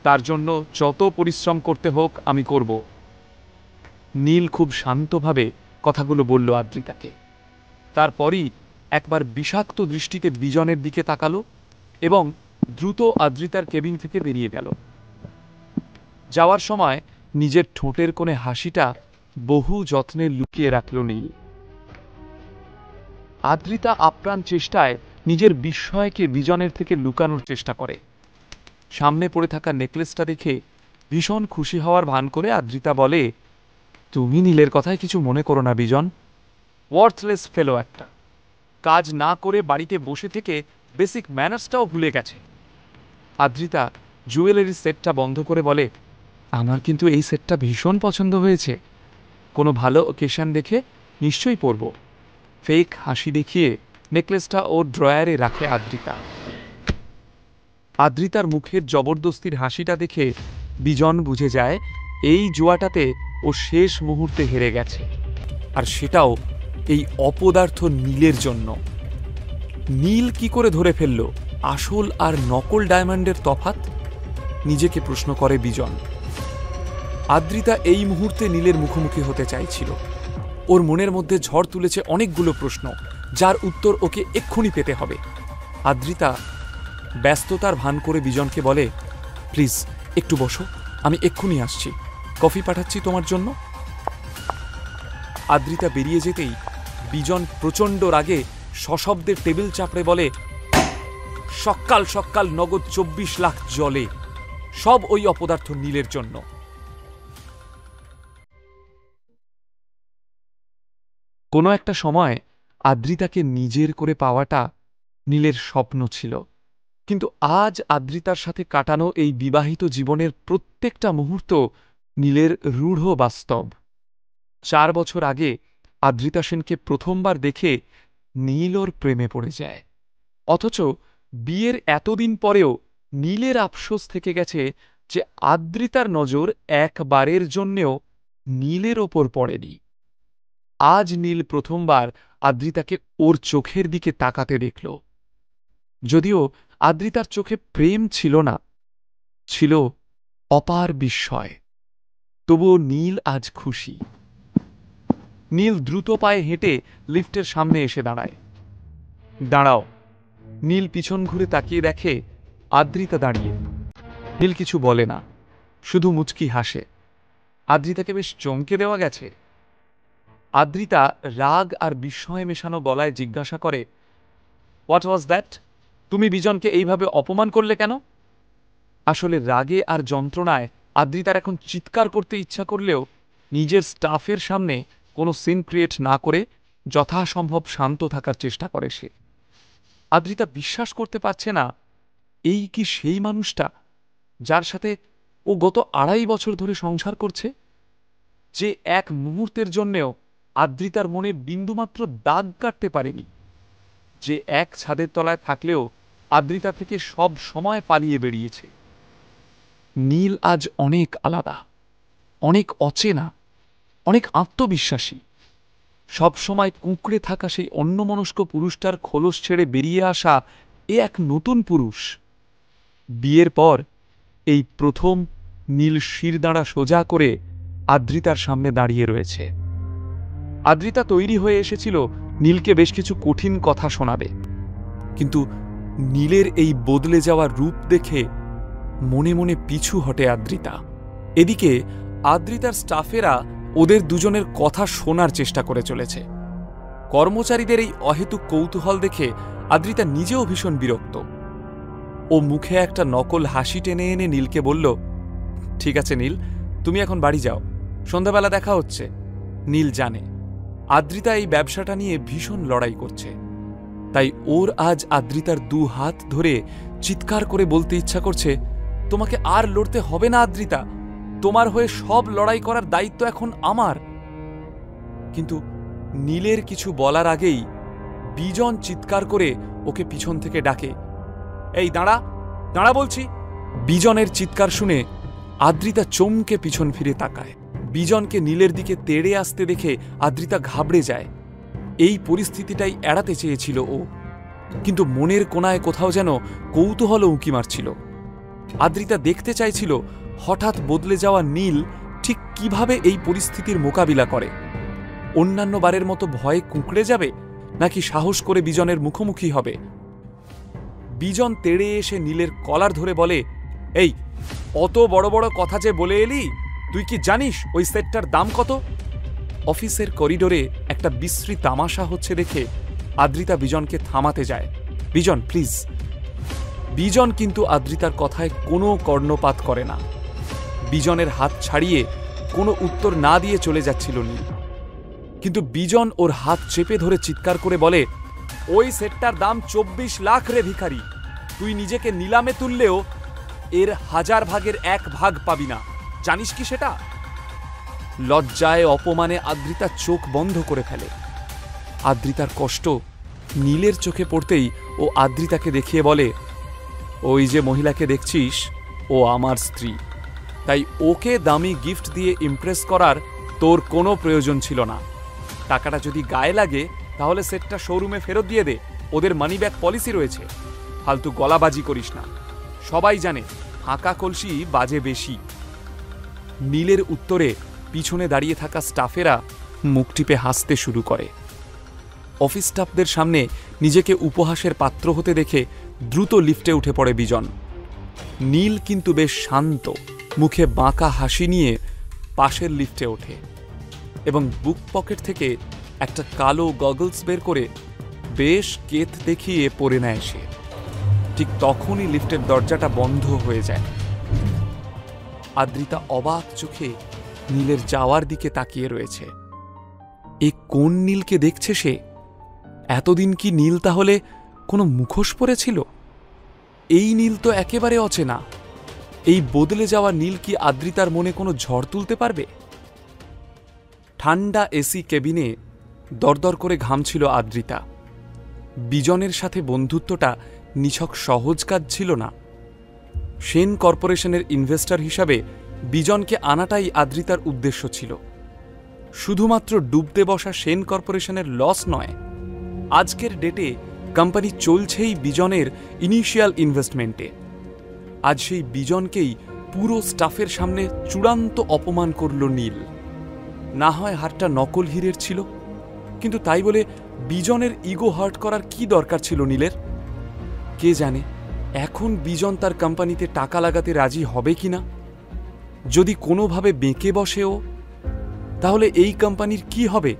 তার জন্য যত পরিশ্রম করতে হোক আমি করব। নীল খুব শান্তভাবে কথাগুলো বলল আদ্রিতাকে। তারপরই একবার বিষাক্ত দৃষ্টিতে বিজনের দিকে তাকালো এবং দ্রুত আদ্রিতার কেবিন থেকে বেরিয়ে গেল। যাওয়ার সময় নিজের ঠোঁটের কোণে হাসিটা বহু যত্নে লুকিয়ে রাখল নীল। আদ্রিতা আপ্রাণ চেষ্টায় নিজের বিস্ময়কে বিজনের থেকে লুকানোর চেষ্টা করে। সামনে পড়ে থাকা নেকলেসটা দেখে ভীষণ খুশি হওয়ার ভান করে আদ্রিতা বলে, তুমি নীলের কথায় কিছু মনে করো না বিজন। ওয়ার্থলেস ফেলো একটা, কাজ না করে বাড়িতে বসে থেকে বেসিক ম্যানার্সটাও ভুলে গেছে। আদ্রিতা জুয়েলারি সেটটা বন্ধ করে বলে, আমার কিন্তু এই সেটটা ভীষণ পছন্দ হয়েছে, কোনো ভালো ওকেশন দেখে নিশ্চয়ই পরব। ফেক হাসি দেখিয়ে নেকলেসটা ওর ড্রয়ারে রাখে আদ্রিতা। আদ্রিতার মুখের জবরদস্তির হাসিটা দেখে বিজন বুঝে যায় এই জুয়াটাতে ও শেষ মুহূর্তে হেরে গেছে, আর সেটাও এই অপদার্থ নীলের জন্য। নীল কি করে ধরে ফেলল আসল আর নকল ডায়মন্ডের তফাৎ? নিজেকে প্রশ্ন করে বিজন। আদ্রিতা এই মুহূর্তে নীলের মুখোমুখি হতে চাইছিল। ওর মনের মধ্যে ঝড় তুলেছে অনেকগুলো প্রশ্ন, যার উত্তর ওকে এক্ষুনি পেতে হবে। আদ্রিতা ব্যস্ততার ভান করে বিজনকে বলে, প্লিজ একটু বসো, আমি এক্ষুনি আসছি, কফি পাঠাচ্ছি তোমার জন্য। আদ্রিতা বেরিয়ে যেতেই বিজন প্রচণ্ড রাগে সশব্দের টেবিল চাপড়ে বলে, সকাল সকাল নগদ 24 লাখ জলে, সব ওই অপদার্থ নীলের জন্য। কোনো একটা সময় আদ্রিতাকে নিজের করে পাওয়াটা নীলের স্বপ্ন ছিল, কিন্তু আজ আদ্রিতার সাথে কাটানো এই বিবাহিত জীবনের প্রত্যেকটা মুহূর্ত নীলের রূঢ় বাস্তব। 4 বছর আগে আদ্রিতা সেনকে প্রথমবার দেখে নীল ওর প্রেমে পড়ে যায়, অথচ বিয়ের এতদিন পরেও নীলের আফসোস থেকে গেছে যে আদ্রিতার নজর একবারের জন্যেও নীলের ওপর পড়েনি। আজ নীল প্রথমবার আদ্রিতাকে ওর চোখের দিকে তাকাতে দেখল। যদিও আদ্রিতার চোখে প্রেম ছিল না, ছিল অপার বিস্ময়, তবুও নীল আজ খুশি। নীল দ্রুত পায়ে হেঁটে লিফটের সামনে এসে দাঁড়ায়। দাঁড়াও। নীল পিছন ঘুরে তাকিয়ে দেখে আদ্রিতা দাঁড়িয়ে। নীল কিছু বলে না, শুধু মুচকি হাসে। আদ্রিতাকে বেশ চমকে দেওয়া গেছে। আদ্রিতা রাগ আর বিস্ময়ে মেশানো গলায় জিজ্ঞাসা করে, হোয়াট ওয়াজ দ্যাট? তুমি বিজনকে এইভাবে অপমান করলে কেন? আসলে রাগে আর যন্ত্রণায় আদ্রিতার এখন চিৎকার করতে ইচ্ছা করলেও নিজের স্টাফের সামনে কোনো সিন ক্রিয়েট না করে যথাসম্ভব শান্ত থাকার চেষ্টা করে সে। আদ্রিতা বিশ্বাস করতে পারছে না এই কি সেই মানুষটা যার সাথে ও গত 2.5 বছর ধরে সংসার করছে, যে এক মুহূর্তের জন্যেও আদ্রিতার মনে বিন্দুমাত্র দাগ কাটতে পারেনি, যে এক ছাদের তলায় থাকলেও আদ্রিতা থেকে সব সময় পালিয়ে বেরিয়েছে। নীল আজ অনেক আলাদা, অনেক অচেনা, অনেক আত্মবিশ্বাসী। সব সময় কুঁকড়ে থাকা সেই অন্যমনস্ক পুরুষটার খোলস ছেড়ে বেরিয়ে আসা এ এক নতুন পুরুষ। বিয়ের পর এই প্রথম নীল শিরদাঁড়া সোজা করে আদ্রিতার সামনে দাঁড়িয়ে রয়েছে। আদ্রিতা তৈরি হয়ে এসেছিল নীলকে বেশ কিছু কঠিন কথা শোনাবে, কিন্তু নীলের এই বদলে যাওয়া রূপ দেখে মনে মনে পিছু হটে আদ্রিতা। এদিকে আদ্রিতার স্টাফেরা ওদের দুজনের কথা শোনার চেষ্টা করে চলেছে। কর্মচারীদের এই অহেতুক কৌতূহল দেখে আদ্রিতা নিজেও ভীষণ বিরক্ত। ও মুখে একটা নকল হাসি টেনে এনে নীলকে বলল, ঠিক আছে নীল, তুমি এখন বাড়ি যাও, সন্ধ্যাবেলা দেখা হচ্ছে। নীল জানে আদ্রিতা এই ব্যবসাটা নিয়ে ভীষণ লড়াই করছে, তাই ওর আজ আদ্রিতার 2 হাত ধরে চিৎকার করে বলতে ইচ্ছা করছে, তোমাকে আর লড়তে হবে না আদ্রিতা, তোমার হয়ে সব লড়াই করার দায়িত্ব এখন আমার। কিন্তু নীলের কিছু বলার আগেই বিজন চিৎকার করে ওকে পিছন থেকে ডাকে, এই দাঁড়া, দাঁড়া বলছি। বিজনের চিৎকার শুনে আদ্রিতা চমকে পিছন ফিরে তাকায়। বিজনকে নীলের দিকে তেড়ে আসতে দেখে আদ্রিতা ঘাবড়ে যায়। এই পরিস্থিতিটাই এড়াতে চেয়েছিল ও, কিন্তু মনের কোণায় কোথাও যেন কৌতূহল উঁকি মারছিল। আদ্রিতা দেখতে চাইছিল হঠাৎ বদলে যাওয়া নীল ঠিক কিভাবে এই পরিস্থিতির মোকাবিলা করে। অন্যান্য বারের মতো ভয়ে কুঁকড়ে যাবে, নাকি সাহস করে বিজনের মুখোমুখি হবে। বিজন তেড়ে এসে নীলের কলার ধরে বলে, এই অত বড় বড় কথা যে বলে এলি, তুই কি জানিস ওই সেটটার দাম কত? অফিসের করিডোরে একটা বিশ্রী তামাশা হচ্ছে দেখে আদ্রিতা বিজনকে থামাতে যায়। বিজন প্লিজ। বিজন কিন্তু আদ্রিতার কথায় কোনো কর্ণপাত করে না। বিজনের হাত ছাড়িয়ে কোনো উত্তর না দিয়ে চলে যাচ্ছিল নীল। কিন্তু বিজন ওর হাত চেপে ধরে চিৎকার করে বলে, ওই সেটটার দাম 24 লাখ রে ভিখারি, তুই নিজেকে নিলামে তুললেও এর 1000 ভাগের 1 ভাগ পাবি না, জানিস কি সেটা? লজ্জায় অপমানে আদ্রিতা চোখ বন্ধ করে ফেলে। আদ্রিতার কষ্ট নীলের চোখে পড়তেই ও আদ্রিতাকে দেখিয়ে বলে, ওই যে মহিলাকে দেখছিস ও আমার স্ত্রী, তাই ওকে দামি গিফট দিয়ে ইমপ্রেস করার তোর কোনো প্রয়োজন ছিল না। টাকাটা যদি গায়ে লাগে তাহলে সেটটা শোরুমে ফেরত দিয়ে দে, ওদের মানি ব্যাক পলিসি রয়েছে। ফালতু গলাবাজি করিস না, সবাই জানে হাঁকা কলসি বাজে বেশি। নীলের উত্তরে পিছনে দাঁড়িয়ে থাকা স্টাফেরা মুখ টিপে হাসতে শুরু করে। অফিস স্টাফদের সামনে নিজেকে উপহাসের পাত্র হতে দেখে দ্রুত লিফটে উঠে পড়ে বিজন। নীল কিন্তু বেশ শান্ত, মুখে বাঁকা হাসি নিয়ে পাশের লিফটে ওঠে এবং বুক পকেট থেকে একটা কালো গগলস বের করে বেশ কেত দেখিয়ে পরে নেয় সে। ঠিক তখনই লিফটের দরজাটা বন্ধ হয়ে যায়। আদ্রিতা অবাক চোখে নীলের যাওয়ার দিকে তাকিয়ে রয়েছে। এ কোন নীলকে দেখছে সে? এতদিন কি নীল তাহলে কোনো মুখোশ পরেছিল? এই নীল তো একেবারে অচেনা। এই বদলে যাওয়া নীল কি আদ্রিতার মনে কোনো ঝড় তুলতে পারবে? ঠান্ডা এসি কেবিনে দরদর করে ঘামছিল আদ্রিতা। বিজনের সাথে বন্ধুত্বটা নিছক সহজ কাজ ছিল না। সেন কর্পোরেশনের ইনভেস্টর হিসাবে বিজনকে আনাটাই আদ্রিতার উদ্দেশ্য ছিল। শুধুমাত্র ডুবতে বসা সেন কর্পোরেশনের লস নয়, আজকের ডেটে কোম্পানি চলছেই বিজনের ইনিশিয়াল ইনভেস্টমেন্টে। আজ সেই বিজনকেই পুরো স্টাফের সামনে চূড়ান্ত অপমান করল নীল। না হয় হারটা নকল হীরের ছিল, কিন্তু তাই বলে বিজনের ইগো হার্ট করার কি দরকার ছিল নীলের? কে জানে এখন বিজন তার কোম্পানিতে টাকা লাগাতে রাজি হবে কিনা। যদি কোনোভাবে বেঁকে বসেও, তাহলে এই কোম্পানির কি হবে?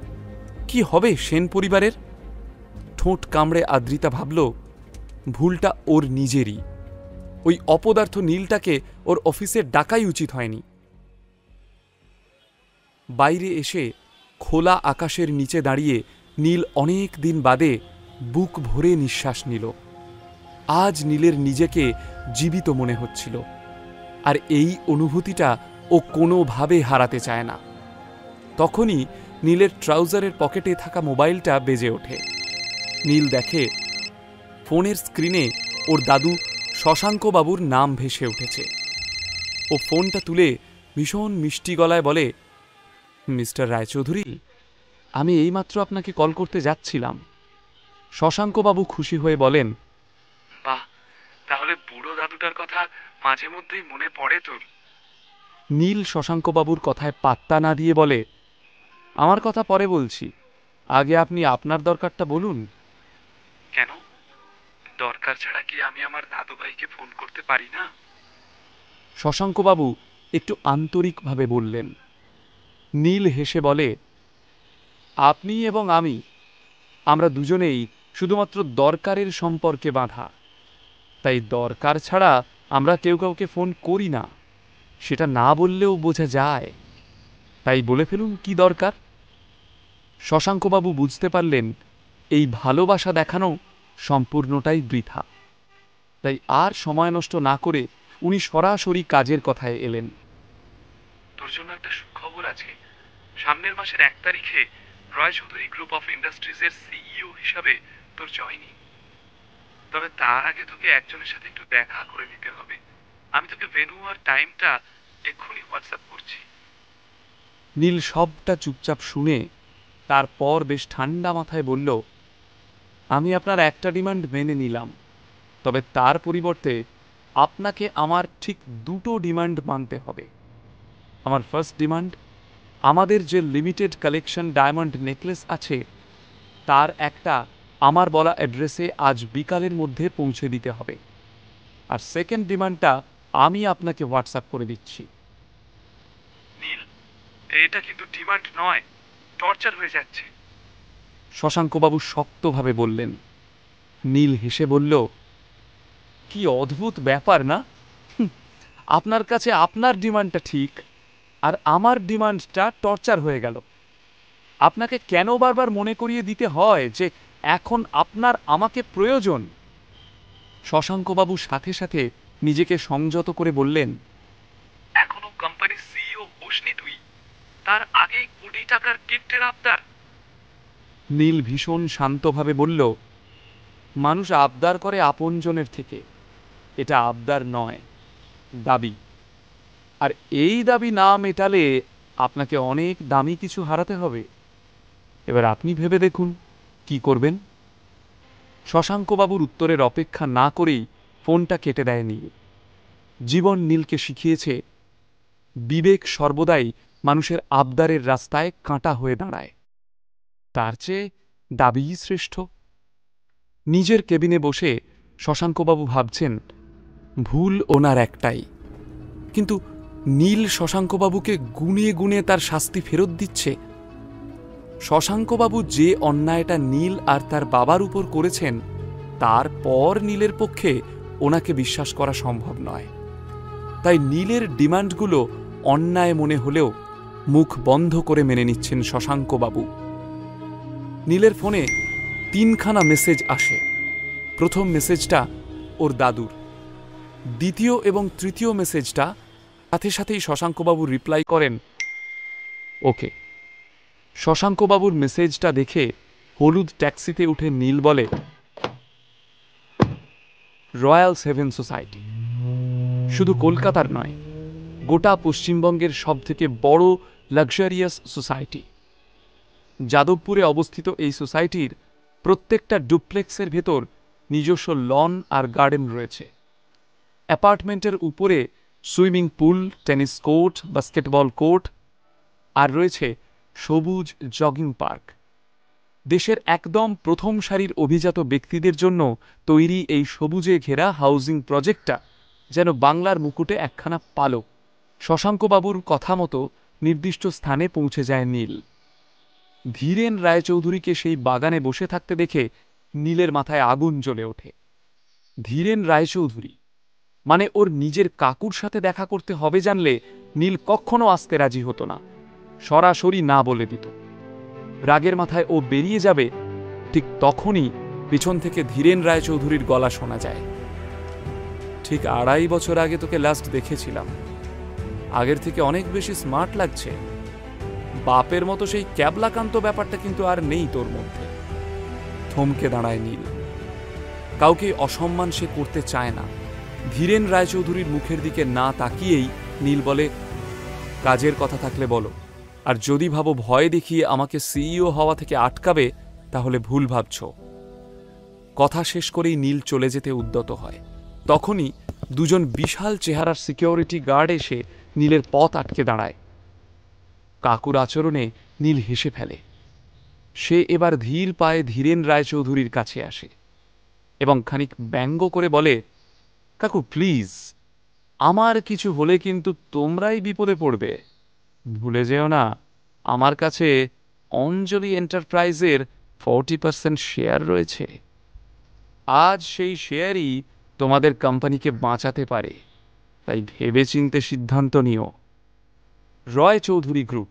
কি হবে সেন পরিবারের? ঠোঁট কামড়ে আদ্রিতা ভাবল, ভুলটা ওর নিজেরই। ওই অপদার্থ নীলটাকে ওর অফিসে ডাকাই উচিত হয়নি। বাইরে এসে খোলা আকাশের নিচে দাঁড়িয়ে নীল অনেক দিন বাদে বুক ভরে নিঃশ্বাস নিল। আজ নীলের নিজেকে জীবিত মনে হচ্ছিল, আর এই অনুভূতিটা ও কোনোভাবে হারাতে চায় না। তখনই নীলের ট্রাউজারের পকেটে থাকা মোবাইলটা বেজে ওঠে। নীল দেখে ফোনের স্ক্রিনে ওর দাদু শশাঙ্কবাবুর নাম ভেসে উঠেছে। ও ফোনটা তুলে ভীষণ মিষ্টি গলায় বলে, মিস্টার রায়চৌধুরী, আমি এইমাত্র আপনাকে কল করতে যাচ্ছিলাম। শশাঙ্কবাবু খুশি হয়ে বলেন, বাহ, তাহলে বুড়ো দাদুটার কথা মাঝে মধ্যেই মনে পড়ে তোর। নীল শশাঙ্কবাবুর কথায় পাত্তা না দিয়ে বলে, আমার কথা পরে বলছি, আগে আপনি আপনার দরকারটা বলুন। কেন? দরকার ছাড়া কি আমি আমার দাদু ভাইকে ফোন করতে পারি না? শশাঙ্কবাবু একটু আন্তরিকভাবে বললেন। নীল হেসে বলে, আপনি এবং আমরা দুজনেই শুধুমাত্র দরকারের সম্পর্কে বাঁধা, তাই দরকার ছাড়া আমরা কেউ কাউকে ফোন করি না। সেটা না বললেও বোঝা যায়, তাই বলে ফেলুন কি দরকার। শশাঙ্কবাবু বুঝতে পারলেন এই ভালোবাসা দেখানো সম্পূর্ণটাই বৃথা, তাই আর সময় নষ্ট না করে উনি সরাসরি কাজের কথায় এলেন। তোর জন্য একটা সুখবর আছে। সামনের মাসের 1 তারিখে রয় চৌধুরী গ্রুপ অফ ইন্ডাস্ট্রিজের সিইও হিসাবে তোর জয়েনিং। তবে তার আগে তোকে একজনের সাথে একটু দেখা করে নিতে হবে। আমি তোকে ভেন্যু আর টাইমটা এক্ষুনি হোয়াটসঅ্যাপ করছি। নীল সবটা চুপচাপ শুনে তারপর বেশ ঠান্ডা মাথায় বলল, আমি আপনার একটা ডিমান্ড মেনে নিলাম, তবে তার পরিবর্তে আপনাকে আমার ঠিক 2টো ডিমান্ড মানতে হবে। আমার ফার্স্ট ডিমান্ড, আমাদের যে লিমিটেড কালেকশন ডায়মন্ড নেকলেস আছে তার একটা আমার বলা অ্যাড্রেসে আজ বিকালের মধ্যে পৌঁছে দিতে হবে। আর সেকেন্ড ডিমান্ডটা আমি আপনাকে হোয়াটসঅ্যাপ করে দিচ্ছি। নীল, এটা কিন্তু ডিমান্ড নয়, টর্চার হয়ে যাচ্ছে। শশাঙ্কবাবু শক্তভাবে বললেন। নীল হেসে বলল, কি অদ্ভুত ব্যাপার না? আপনার কাছে আপনার ডিমান্ডটা ঠিক, আর আমার ডিমান্ডটা টর্চার হয়ে গেল। আপনাকে কেন বারবার মনে করিয়ে দিতে হয় যে এখন আপনার আমাকে প্রয়োজন? শশাঙ্কবাবু সাথে সাথে নিজেকে সংযত করে বললেন, এখনো কোম্পানির সিইও বসনি তুই, তার আগেই কোটি টাকার কিপ্টের আবদার। নীল ভীষণ শান্তভাবে বলল, মানুষ আবদার করে আপনজনের থেকে, এটা আবদার নয়, দাবি। আর এই দাবি না মেটালে আপনাকে অনেক দামি কিছু হারাতে হবে। এবার আপনি ভেবে দেখুন কি করবেন। শশাঙ্কবাবুর উত্তরের অপেক্ষা না করেই ফোনটা কেটে দেয় নীল। জীবন নীলকে শিখিয়েছে বিবেক সর্বদাই মানুষের আবদারের রাস্তায় কাঁটা হয়ে দাঁড়ায়, তার চেয়ে দাবিই শ্রেষ্ঠ। নিজের কেবিনে বসে শশাঙ্কবাবু ভাবছেন ভুল ওনার একটাই, কিন্তু নীল শশাঙ্কবাবুকে গুনে গুনে তার শাস্তি ফেরত দিচ্ছে। শশাঙ্কবাবু যে অন্যায়টা নীল আর তার বাবার উপর করেছেন, তারপর নীলের পক্ষে ওনাকে বিশ্বাস করা সম্ভব নয়। তাই নীলের ডিমান্ডগুলো অন্যায় মনে হলেও মুখ বন্ধ করে মেনে নিচ্ছেন শশাঙ্কবাবু। নীলের ফোনে 3খানা মেসেজ আসে। প্রথম মেসেজটা ওর দাদুর, দ্বিতীয় এবং তৃতীয় মেসেজটা সাথে সাথেই শশাঙ্কবাবু রিপ্লাই করেন ওকে। শশাঙ্কবাবুর মেসেজটা দেখে হলুদ ট্যাক্সিতে উঠে নীল বলে, রয়্যাল সেভেন সোসাইটি শুধু কলকাতার নয়, গোটা পশ্চিমবঙ্গের সবথেকে বড় লাক্সারিয়াস সোসাইটি। যাদবপুরে অবস্থিত এই সোসাইটির প্রত্যেকটা ডুপ্লেক্সের ভেতর নিজস্ব লন আর গার্ডেন রয়েছে। অ্যাপার্টমেন্টের উপরে swimming pool, tennis court, basketball court, আর রয়েছে সবুজ জগিং পার্ক। দেশের একদম প্রথম সারির অভিজাত ব্যক্তিদের জন্য তৈরি এই সবুজে ঘেরা হাউজিং প্রজেক্টটা যেন বাংলার মুকুটে একখানা পালক। শশাঙ্কবাবুর কথা মতো নির্দিষ্ট স্থানে পৌঁছে যায় নীল। ধীরেন রায়চৌধুরীকে সেই বাগানে বসে থাকতে দেখে নীলের মাথায় আগুন জ্বলে ওঠে। ধীরেন রায়চৌধুরী মানে ওর নিজের কাকুর সাথে দেখা করতে হবে জানলে নীল কখনো আসতে রাজি হতো না, সরাসরি না বলে দিত। রাগের মাথায় ও বেরিয়ে যাবে, ঠিক তখনই পিছন থেকে ধীরেন রায়চৌধুরীর গলা শোনা যায়, ঠিক 2.5 বছর আগে তোকে লাস্ট দেখেছিলাম, আগের থেকে অনেক বেশি স্মার্ট লাগছে। বাপের মতো সেই ক্যাবলাকান্ত ব্যাপারটা কিন্তু আর নেই তোর মধ্যে। থমকে দাঁড়ায় নীল। কাউকে অসম্মান সে করতে চায় না। ধীরেন রায়চৌধুরীর মুখের দিকে না তাকিয়েই নীল বলে, কাজের কথা থাকলে বলো, আর যদি ভাবো ভয় দেখিয়ে আমাকে সিইও হওয়া থেকে আটকাবে তাহলে ভুল ভাবছ। কথা শেষ করেই নীল চলে যেতে উদ্যত হয়। তখনই দুজন বিশাল চেহারার সিকিউরিটি গার্ড এসে নীলের পথ আটকে দাঁড়ায়। কাকুর আচরণে নীল হেসে ফেলে। সে এবার ধীর পায়ে ধীরেন রায়চৌধুরীর কাছে আসে এবং খানিক ব্যঙ্গ করে বলে, কাকু প্লিজ, আমার কিছু হলে কিন্তু তোমরাই বিপদে পড়বে। ভুলে যেও না, আমার কাছে অঞ্জলি এন্টারপ্রাইজের 40% শেয়ার রয়েছে। আজ সেই শেয়ারই তোমাদের কোম্পানিকে বাঁচাতে পারে, তাই ভেবেচিন্তে সিদ্ধান্ত নিও। রয় চৌধুরী গ্রুপ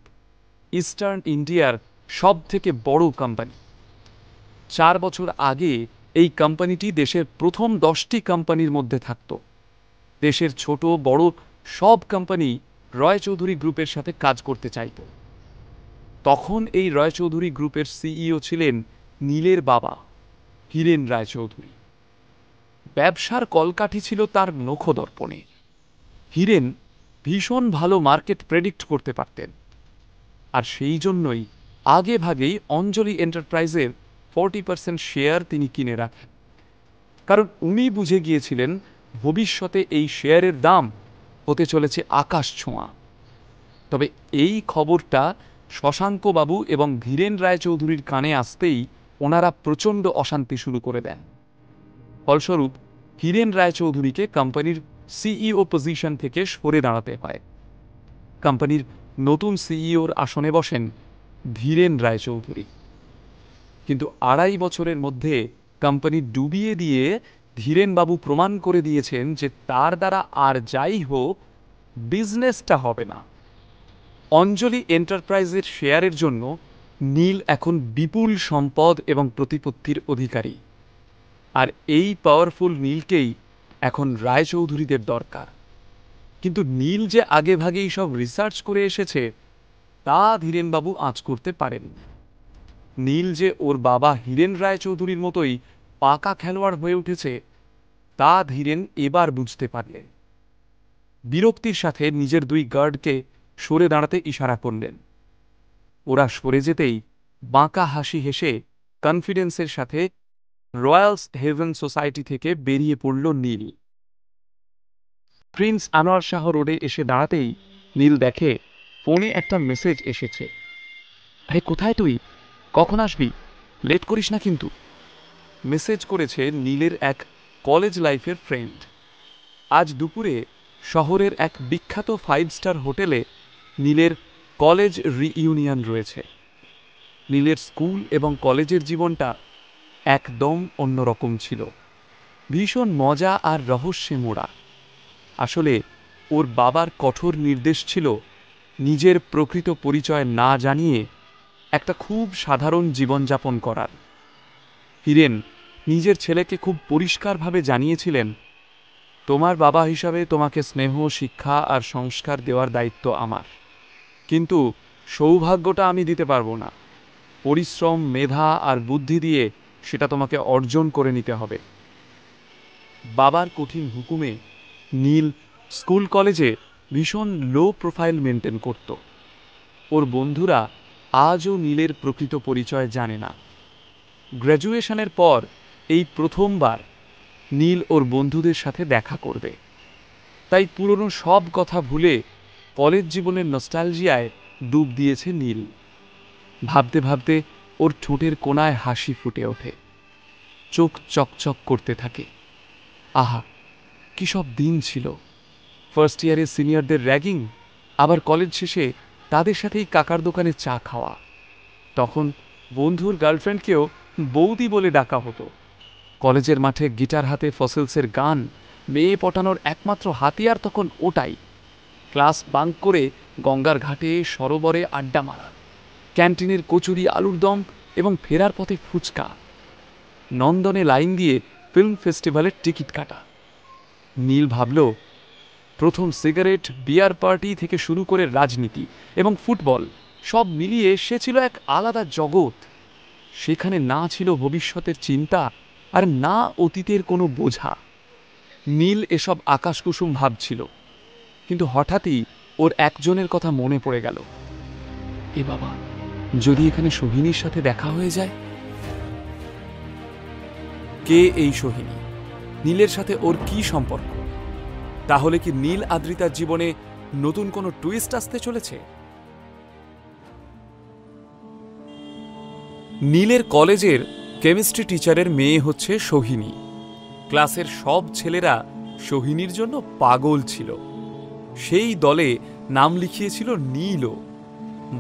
ইস্টার্ন ইন্ডিয়ার সবথেকে বড় কোম্পানি। 4 বছর আগে এই কোম্পানিটি দেশের প্রথম 10টি কোম্পানির মধ্যে থাকত। দেশের ছোট বড় সব কোম্পানি রয় চৌধুরী গ্রুপের সাথে কাজ করতে চাইত। তখন এই রয় চৌধুরী গ্রুপের সিইও ছিলেন নীলের বাবা হীরেন রায়চৌধুরী। ব্যবসার কলকাঠি ছিল তার নখদর্পণে। হীরেন ভীষণ ভালো মার্কেট প্রেডিক্ট করতে পারতেন, আর সেই জন্যই আগে ভাগেই অঞ্জলি এন্টারপ্রাইজের 40% শেয়ার তিনি কিনে রাখেন। কারণ উনি বুঝে গিয়েছিলেন ভবিষ্যতে এই শেয়ারের দাম হতে চলেছে আকাশ ছোঁয়া। তবে এই খবরটা শশাঙ্কবাবু এবং ধীরেন রায়চৌধুরীর কানে আসতেই ওনারা প্রচণ্ড অশান্তি শুরু করে দেন। ফলস্বরূপ হীরেন রায়চৌধুরীকে কোম্পানির সিইও পজিশন থেকে সরে দাঁড়াতে হয়। কোম্পানির নতুন সিইওর আসনে বসেন ধীরেন রায়চৌধুরী। কিন্তু 2.5 বছরের মধ্যে কোম্পানি ডুবিয়ে দিয়ে ধীরেনবাবু প্রমাণ করে দিয়েছেন যে তার দ্বারা আর যাই হোক বিজনেসটা হবে না। অঞ্জলি এন্টারপ্রাইজের শেয়ারের জন্য নীল এখন বিপুল সম্পদ এবং প্রতিপত্তির অধিকারী। আর এই পাওয়ারফুল নীলকেই এখন রায়চৌধুরীদের দরকার। কিন্তু নীল যে আগে ভাগেই সব রিসার্চ করে এসেছে তা ধীরেনবাবু আঁচ করতে পারেন। নীল যে ওর বাবা হীরেন রায়চৌধুরীর মতোই পাকা খেলোয়াড় হয়ে উঠেছে তা ধীরেন এবার বুঝতে পারলেন। বিরক্তির সাথে নিজের দুই গার্ডকে সরে দাঁড়াতে ইশারা করলেন। ওরা সরে যেতেই বাঁকা হাসি হেসে কনফিডেন্সের সাথে রয়্যালস হেভেন সোসাইটি থেকে বেরিয়ে পড়ল নীল। প্রিন্স আনোয়ার শাহ রোডে এসে দাঁড়াতেই নীল দেখে ফোনে একটা মেসেজ এসেছে। আরে কোথায় তুই? কখন আসবি? লেট করিস না কিন্তু। মেসেজ করেছে নীলের এক কলেজ লাইফের ফ্রেন্ড। আজ দুপুরে শহরের এক বিখ্যাত 5 স্টার হোটেলে নীলের কলেজ রিইউনিয়ন রয়েছে। নীলের স্কুল এবং কলেজের জীবনটা একদম অন্যরকম ছিল, ভীষণ মজা আর রহস্যে মোড়া। আসলে ওর বাবার কঠোর নির্দেশ ছিল নিজের প্রকৃত পরিচয় না জানিয়ে একটা খুব সাধারণ জীবনযাপন করার। হীরেন নিজের ছেলেকে খুব পরিষ্কারভাবে জানিয়েছিলেন, তোমার বাবা হিসাবে তোমাকে স্নেহ, শিক্ষা আর সংস্কার দেওয়ার দায়িত্ব আমার, কিন্তু সৌভাগ্যটা আমি দিতে পারবো না। পরিশ্রম, মেধা আর বুদ্ধি দিয়ে সেটা তোমাকে অর্জন করে নিতে হবে। বাবার কঠিন হুকুমে নীল স্কুল কলেজে ভীষণ লো প্রোফাইল মেনটেন করত। ওর বন্ধুরা আজও নীলের প্রকৃত পরিচয় জানে না। গ্র্যাজুয়েশনের পর এই প্রথমবার নীল ওর বন্ধুদের সাথে দেখা করবে, তাই পুরনো সব কথা ভুলে কলেজ জীবনের নস্টালজিয়ায় ডুব দিয়েছে নীল। ভাবতে ভাবতে ওর ঠোঁটের কোণায় হাসি ফুটে ওঠে, চোখ চকচক করতে থাকে। আহা, কি সব দিন ছিল! ফার্স্ট ইয়ারে সিনিয়রদের র্যাগিং, আবার কলেজ শেষে তাদের সাথেই কাকার দোকানে চা খাওয়া। তখন বন্ধুর গার্লফ্রেন্ডকেও বৌদি বলে ডাকা হতো। কলেজের মাঠে গিটার হাতে ফসিলসের গান, মেয়ে পটানোর একমাত্র হাতিয়ার তখন ওটাই। ক্লাস বাঙ্ক করে গঙ্গার ঘাটে সরোবরে আড্ডা মারা, ক্যান্টিনের কচুরি, আলুর দম এবং ফেরার পথে ফুচকা, নন্দনে লাইন দিয়ে ফিল্ম ফেস্টিভ্যালের টিকিট কাটা। নীল ভাবল, প্রথম সিগারেট, বিয়ার পার্টি থেকে শুরু করে রাজনীতি এবং ফুটবল সব মিলিয়ে সে ছিল এক আলাদা জগৎ। সেখানে না ছিল ভবিষ্যতের চিন্তা আর না অতীতের কোনো বোঝা। নীল এসব আকাশকুসুম ভাবছিল, কিন্তু হঠাৎই ওর একজনের কথা মনে পড়ে গেল। এ বাবা, যদি এখানে সোহিনীর সাথে দেখা হয়ে যায়? কে এই সোহিনী? নীলের সাথে ওর কি সম্পর্ক? তাহলে কি নীল আদ্রিতার জীবনে নতুন কোনো টুইস্ট আসতে চলেছে? নীলের কলেজের কেমিস্ট্রি টিচারের মেয়ে হচ্ছে সোহিনী। ক্লাসের সব ছেলেরা সোহিনীর জন্য পাগল ছিল। সেই দলে নাম লিখিয়েছিল নীলও।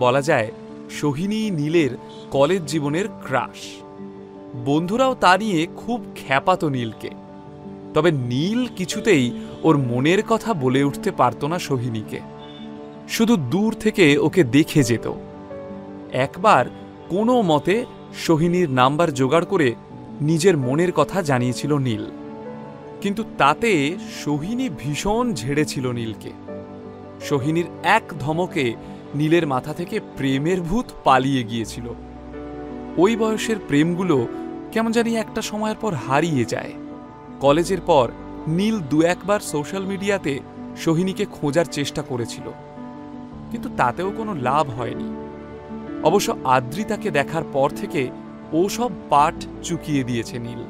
বলা যায় সোহিনী নীলের কলেজ জীবনের ক্রাশ। বন্ধুরাও তা নিয়ে খুব খ্যাপাতো নীলকে। তবে নীল কিছুতেই ওর মনের কথা বলে উঠতে পারত না সোহিনীকে, শুধু দূর থেকে ওকে দেখে যেত। একবার কোনো মতে সোহিনীর নাম্বার জোগাড় করে নিজের মনের কথা জানিয়েছিল নীল, কিন্তু তাতে সোহিনী ভীষণ ঝেড়েছিল নীলকে। সোহিনীর এক ধমকে নীলের মাথা থেকে প্রেমের ভূত পালিয়ে গিয়েছিল। ওই বয়সের প্রেমগুলো কেমন জানি একটা সময়ের পর হারিয়ে যায়। কলেজের পর নীল দু একবার সোশ্যাল মিডিয়াতে সোহিনীকে খোঁজার চেষ্টা করেছিল, কিন্তু তাতেও কোনো লাভ হয়নি। অবশ্য আদ্রিতাকে দেখার পর থেকে ও সব পাঠ চুকিয়ে দিয়েছে নীল।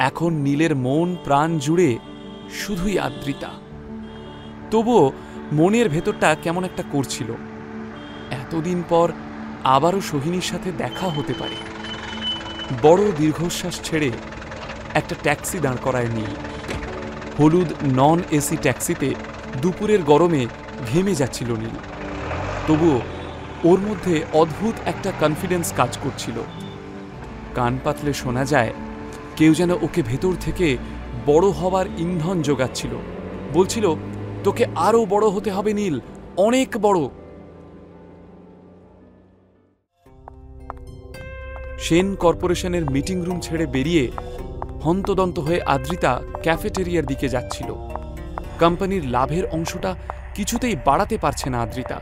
এখন নীলের মন প্রাণ জুড়ে শুধুই আদ্রিতা। তবুও মনের ভেতরটা কেমন একটা করছিল, এতদিন পর আবারও সোহিনীর সাথে দেখা হতে পারে। বড় দীর্ঘশ্বাস ছেড়ে একটা ট্যাক্সি দাঁড় করায় নীল। হলুদ নন এসি ট্যাক্সিতে দুপুরের গরমে ঘেমে যাচ্ছিল নীল। তবুও ওর মধ্যে অদ্ভুত একটা কনফিডেন্স কাজ করছিল। কান পাতলে শোনা যায় কেউ যেন ওকে ভেতর থেকে বড় হবার ইন্ধন যোগাচ্ছিল, বলছিল, তোকে আরও বড় হতে হবে নীল, অনেক বড়। সেন কর্পোরেশনের মিটিং রুম ছেড়ে বেরিয়ে হন্তদন্ত হয়ে আদ্রিতা ক্যাফেটেরিয়ার দিকে যাচ্ছিল। কোম্পানির লাভের অংশটা কিছুতেই বাড়াতে পারছে না আদ্রিতা।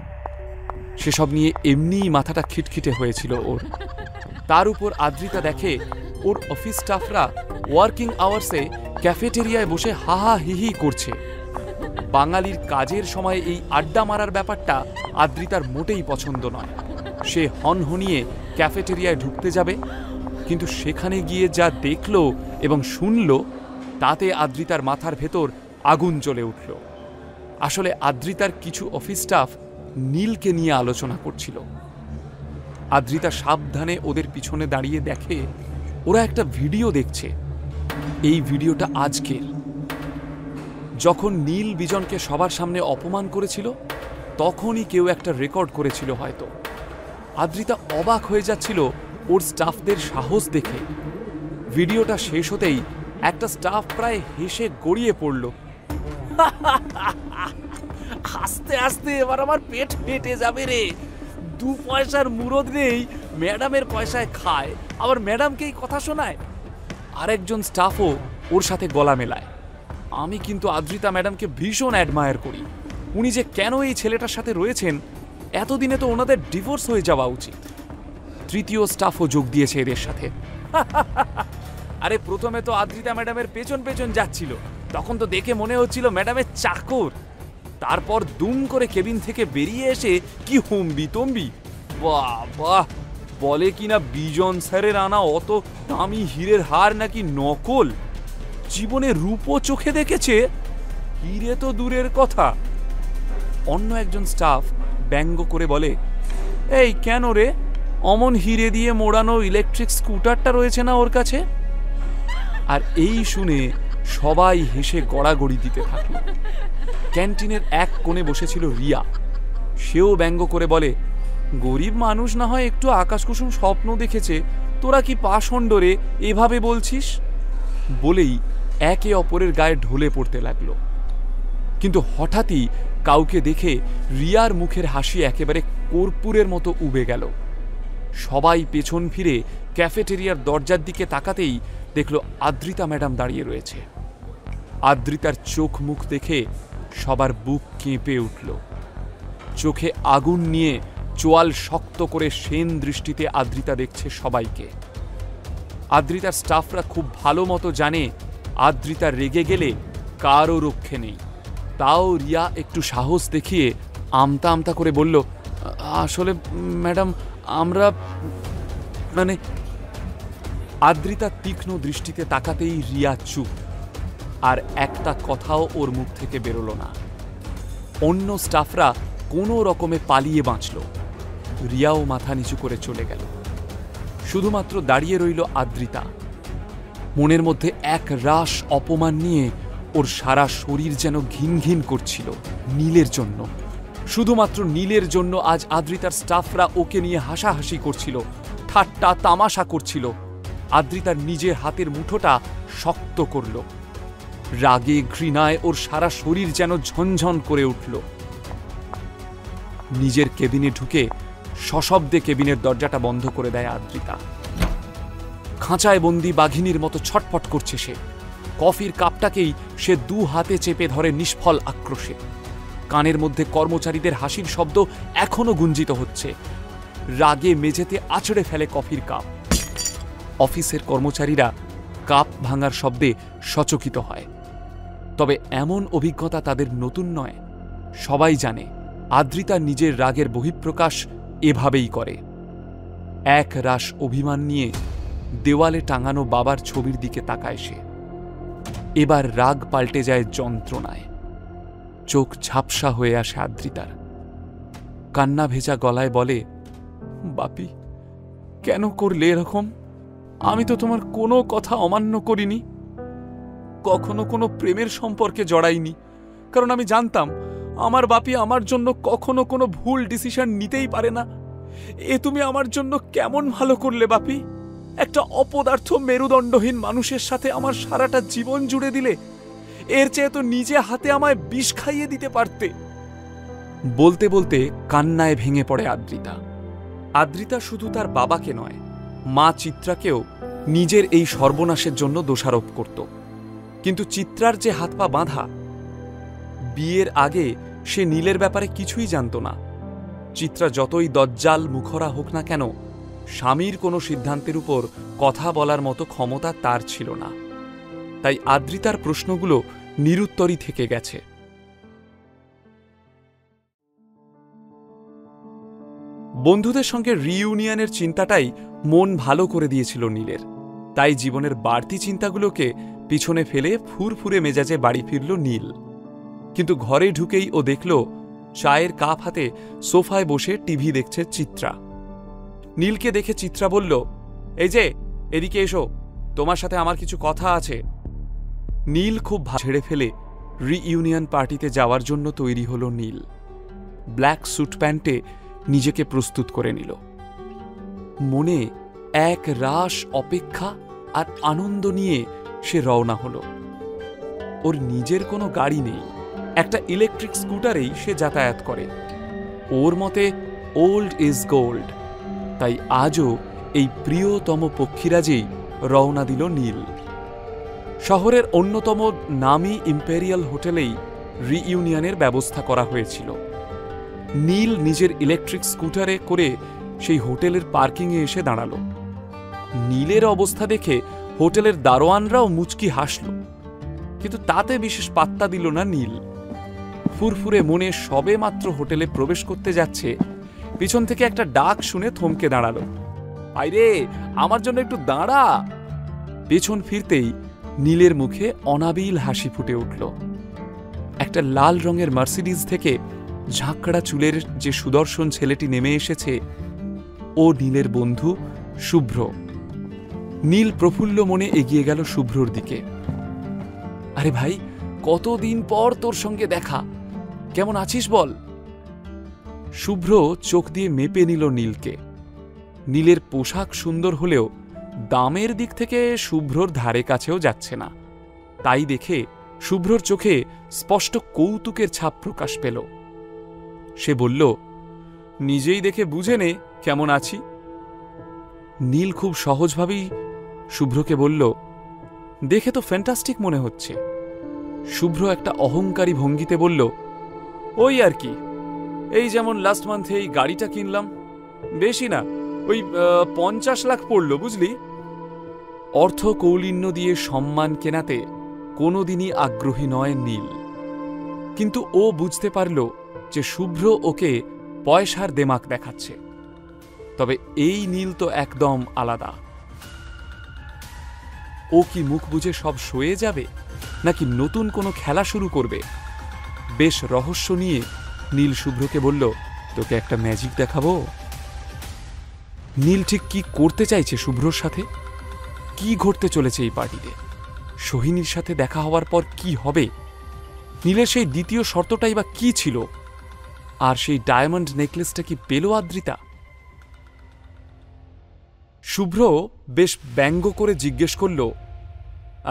সেসব নিয়ে এমনিই মাথাটা খিটখিটে হয়েছিল ওর। তার উপর আদ্রিতা দেখে ওর অফিস স্টাফরা ওয়ার্কিং আওয়ার্সে ক্যাফেটেরিয়ায় বসে হাহা হিহি করছে। বাঙালির কাজের সময় এই আড্ডা মারার ব্যাপারটা আদ্রিতার মোটেই পছন্দ নয়। সে হনহনিয়ে ক্যাফেটেরিয়ায় ঢুকতে যাবে, কিন্তু সেখানে গিয়ে যা দেখল এবং শুনল তাতে আদ্রিতার মাথার ভেতর আগুন জ্বলে উঠল। আসলে আদ্রিতার কিছু অফিস স্টাফ নীলকে নিয়ে আলোচনা করছিল। আদ্রিতা সাবধানে ওদের পিছনে দাঁড়িয়ে দেখে ওরা একটা ভিডিও দেখছে। এই ভিডিওটা আজকের। যখন নীল বিজনকে সবার সামনে অপমান করেছিল তখনই কেউ একটা রেকর্ড করেছিল হয়তো। আদ্রিতা অবাক হয়ে যাচ্ছিল ওর স্টাফদের সাহস দেখে। ভিডিওটা শেষ হতেই একটা স্টাফ প্রায় হেসে গড়িয়ে পড়ল। আস্তে আস্তে এবার আমার পেট ফেটে যাবে রে। 2 পয়সার মুরদ নেই, ম্যাডামের পয়সায় খায়, আবার ম্যাডামকেই কথা শোনায়। আরেকজন স্টাফও ওর সাথে গলা মেলায়। আমি কিন্তু আদ্রিতা ম্যাডামকে ভীষণ অ্যাডমায়ার করি। উনি যে কেন এই ছেলেটার সাথে রয়েছেন, এতদিনে তো ওনাদের ডিভোর্স হয়ে যাওয়া উচিত। তৃতীয় স্টাফও যোগ দিয়েছে এদের সাথে। আরে প্রথমে তো আদ্রিতা ম্যাডামের পেছন পেছন যাচ্ছিল, তখন তো দেখে মনে হচ্ছিল ম্যাডামের চাকর। তারপর দুম করে কেবিন থেকে বেরিয়ে এসে কি হুম্বি তম্বি। বাহ, বলে কিনা বিজন স্যারের আনা অত দামি হীরের হার নাকি নকল। জীবনে রূপো চোখে দেখেছে, হীরে তো দূরের কথা। অন্য একজন স্টাফ ব্যঙ্গ করে বলে, এই কেন রে, অমন হিরে দিয়ে মোড়ানো ইলেকট্রিক স্কুটারটা রয়েছে না ওর কাছে? আর এই শুনে সবাই হেসে গড়াগড়ি দিতে থাকলো। ক্যান্টিনের এক কোণে বসেছিল রিয়া। সেও ব্যঙ্গ করে বলে, গরিব মানুষ না হয় একটু আকাশকুসুম স্বপ্ন দেখেছে, তোরা কি পাষণ্ড রে এভাবে বলছিস? বলেই একে অপরের গায়ে ঢলে পড়তে লাগলো। কিন্তু হঠাৎই কাউকে দেখে রিয়ার মুখের হাসি একেবারে কর্পূরের মতো উবে গেল। সবাই পেছন ফিরে ক্যাফেটেরিয়ার দরজার দিকে তাকাতেই দেখল আদ্রিতা ম্যাডাম দাঁড়িয়ে রয়েছে। আদ্রিতার চোখ মুখ দেখে সবার বুক কেঁপে উঠল। চোখে আগুন নিয়ে চোয়াল শক্ত করে সেন দৃষ্টিতে আদ্রিতা দেখছে সবাইকে। আদ্রিতার স্টাফরা খুব ভালো মতো জানে আদ্রিতা রেগে গেলে কারও রক্ষে নেই। তাও রিয়া একটু সাহস দেখিয়ে আমতা আমতা করে বলল, আসলে ম্যাডাম আমরা আদ্রিতা তীক্ষ্ণ দৃষ্টিতে তাকাতেই রিয়া চুপ, আর একটা কথাও ওর মুখ থেকে বেরোলো না। অন্য স্টাফরা কোনো রকমে পালিয়ে বাঁচল। রিয়াও মাথা নিচু করে চলে গেল। শুধুমাত্র দাঁড়িয়ে রইল আদ্রিতা। মনের মধ্যে এক রাশ অপমান নিয়ে ওর সারা শরীর যেন ঘিন ঘিন করছিল। নীলের জন্য, শুধুমাত্র নীলের জন্য আজ আদ্রিতার স্টাফরা ওকে নিয়ে হাসাহাসি করছিল, ঠাট্টা তামাশা করছিল। আদ্রিতার নিজের হাতের মুঠোটা শক্ত করল। রাগে ঘৃণায় ওর সারা শরীর যেন ঝনঝন করে উঠল। নিজের কেবিনে ঢুকে সশব্দে কেবিনের দরজাটা বন্ধ করে দেয় আদ্রিতা। খাঁচায় বন্দি বাঘিনীর মতো ছটফট করছে সে। কফির কাপটাকেই সে 2 হাতে চেপে ধরে নিষ্ফল আক্রোশে। কানের মধ্যে কর্মচারীদের হাসির শব্দ এখনো গুঞ্জিত হচ্ছে। রাগে মেঝেতে আছড়ে ফেলে কফির কাপ। অফিসের কর্মচারীরা কাপ ভাঙার শব্দে সচকিত হয়। তবে এমন অভিজ্ঞতা তাদের নতুন নয়। সবাই জানে আদ্রিতা নিজের রাগের বহিঃপ্রকাশ এভাবেই করে। এক রাশ অভিমান নিয়ে দেওয়ালে টাঙানো বাবার ছবির দিকে তাকায় সে। এবার রাগ পাল্টে যায় যন্ত্রণায়। চোখ ঝাপসা হয়ে আসে আদ্রিতার। কান্না ভেজা গলায় বলে, বাপি কেন করলে এরকম? আমি তো তোমার কোনো কথা অমান্য করিনি, কখনো কোনো প্রেমের সম্পর্কে জড়াইনি, কারণ আমি জানতাম আমার বাপি আমার জন্য কখনো কোনো ভুল ডিসিশন নিতেই পারে না। এ তুমি আমার জন্য কেমন ভালো করলে বাপি? একটা অপদার্থ মেরুদণ্ডহীন মানুষের সাথে আমার সারাটা জীবন জুড়ে দিলে। এর চেয়ে তো নিজে হাতে আমায় বিষ খাইয়ে দিতে পারতে। বলতে বলতে কান্নায় ভেঙে পড়ে আদ্রিতা। আদ্রিতা শুধু তার বাবাকে নয়, মা চিত্রাকেও নিজের এই সর্বনাশের জন্য দোষারোপ করত। কিন্তু চিত্রার যে হাত পা বাঁধা, বিয়ের আগে সে নীলের ব্যাপারে কিছুই জানত না। চিত্রা যতই দজ্জাল মুখরা হোক না কেন, স্বামীর কোনো সিদ্ধান্তের উপর কথা বলার মতো ক্ষমতা তার ছিল না। তাই আদ্রিতার প্রশ্নগুলো নিরুত্তরই থেকে গেছে। বন্ধুদের সঙ্গে রিইউনিয়নের চিন্তাটাই মন ভালো করে দিয়েছিল নীলের। তাই জীবনের বাড়তি চিন্তাগুলোকে পিছনে ফেলে ফুরফুরে মেজাজে বাড়ি ফিরল নীল। কিন্তু ঘরে ঢুকেই ও দেখল চায়ের কাপ হাতে সোফায় বসে টিভি দেখছে চিত্রা। নীলকে দেখে চিত্রা বলল, এই যে এদিকে এসো, তোমার সাথে আমার কিছু কথা আছে। নীল খুব ছেড়ে ফেলে রিইউনিয়ন পার্টিতে যাওয়ার জন্য তৈরি হল নীল। ব্ল্যাক স্যুট প্যান্টে নিজেকে প্রস্তুত করে নিল। মনে এক রাশ অপেক্ষা আর আনন্দ নিয়ে সে রওনা হল। ওর নিজের কোনো গাড়ি নেই, একটা ইলেকট্রিক স্কুটারেই সে যাতায়াত করে। ওর মতে ওল্ড ইজ গোল্ড। তাই আজও এই প্রিয়তম পক্ষীরাজেই রওনা দিল নীল। শহরের অন্যতম নামী ইম্পেরিয়াল হোটেলেই রিইউনিয়নের ব্যবস্থা করা হয়েছিল। নীল নিজের ইলেকট্রিক স্কুটারে করে সেই হোটেলের পার্কিংয়ে এসে দাঁড়াল। নীলের অবস্থা দেখে হোটেলের দারোয়ানরাও মুচকি হাসল, কিন্তু তাতে বিশেষ পাত্তা দিল না নীল। ফুরফুরে মনে সবে মাত্র হোটেলে প্রবেশ করতে যাচ্ছে, পিছন থেকে একটা ডাক শুনে থমকে দাঁড়ালো। আইরে, আমার জন্য একটু দাঁড়া। পেছন ফিরতেই নীলের মুখে অনাবিল হাসি ফুটে উঠল। একটা লাল রঙের মার্সিডিজ থেকে ঝাঁকড়া চুলের যে সুদর্শন ছেলেটি নেমে এসেছে, ও নীলের বন্ধু শুভ্র। নীল প্রফুল্ল মনে এগিয়ে গেল শুভ্রর দিকে। আরে ভাই, কতদিন পর তোর সঙ্গে দেখা, কেমন আছিস বল? শুভ্র চোখ দিয়ে মেপে নিল নীলকে। নীলের পোশাক সুন্দর হলেও দামের দিক থেকে শুভ্রর ধারে কাছেও যাচ্ছে না। তাই দেখে শুভ্রর চোখে স্পষ্ট কৌতুকের ছাপ প্রকাশ পেল। সে বলল, নিজেই দেখে বুঝে নে কেমন আছি। নীল খুব সহজভাবেই শুভ্রকে বলল, দেখে তো ফ্যান্টাস্টিক মনে হচ্ছে। শুভ্র একটা অহংকারী ভঙ্গিতে বলল, ওই আর কি, এই যেমন লাস্ট মান্থে এই গাড়িটা কিনলাম, বেশি না, ওই 50 লাখ পড়ল বুঝলি। অর্থ কৌলিন্য দিয়ে সম্মান কেনাতে কোনোদিনই আগ্রহী নয় নীল, কিন্তু ও বুঝতে পারল যে শুভ্র ওকে পয়সার দেমাক দেখাচ্ছে। তবে এই নীল তো একদম আলাদা। ও কি মুখ বুঝে সব সয়ে যাবে, নাকি নতুন কোনো খেলা শুরু করবে? বেশ রহস্য নিয়ে নীল শুভ্রকে বলল, তোকে একটা ম্যাজিক দেখাবো। নীল ঠিক কি করতে চাইছে শুভ্রর সাথে? কি ঘটতে চলেছে এই পার্টিতে? সোহিনীর সাথে দেখা হওয়ার পর কি হবে? নীলের সেই দ্বিতীয় শর্তটাই বা কি ছিল? আর সেই ডায়মন্ড নেকলেসটা কি পেল আদ্রিতা? শুভ্র বেশ ব্যঙ্গ করে জিজ্ঞেস করল,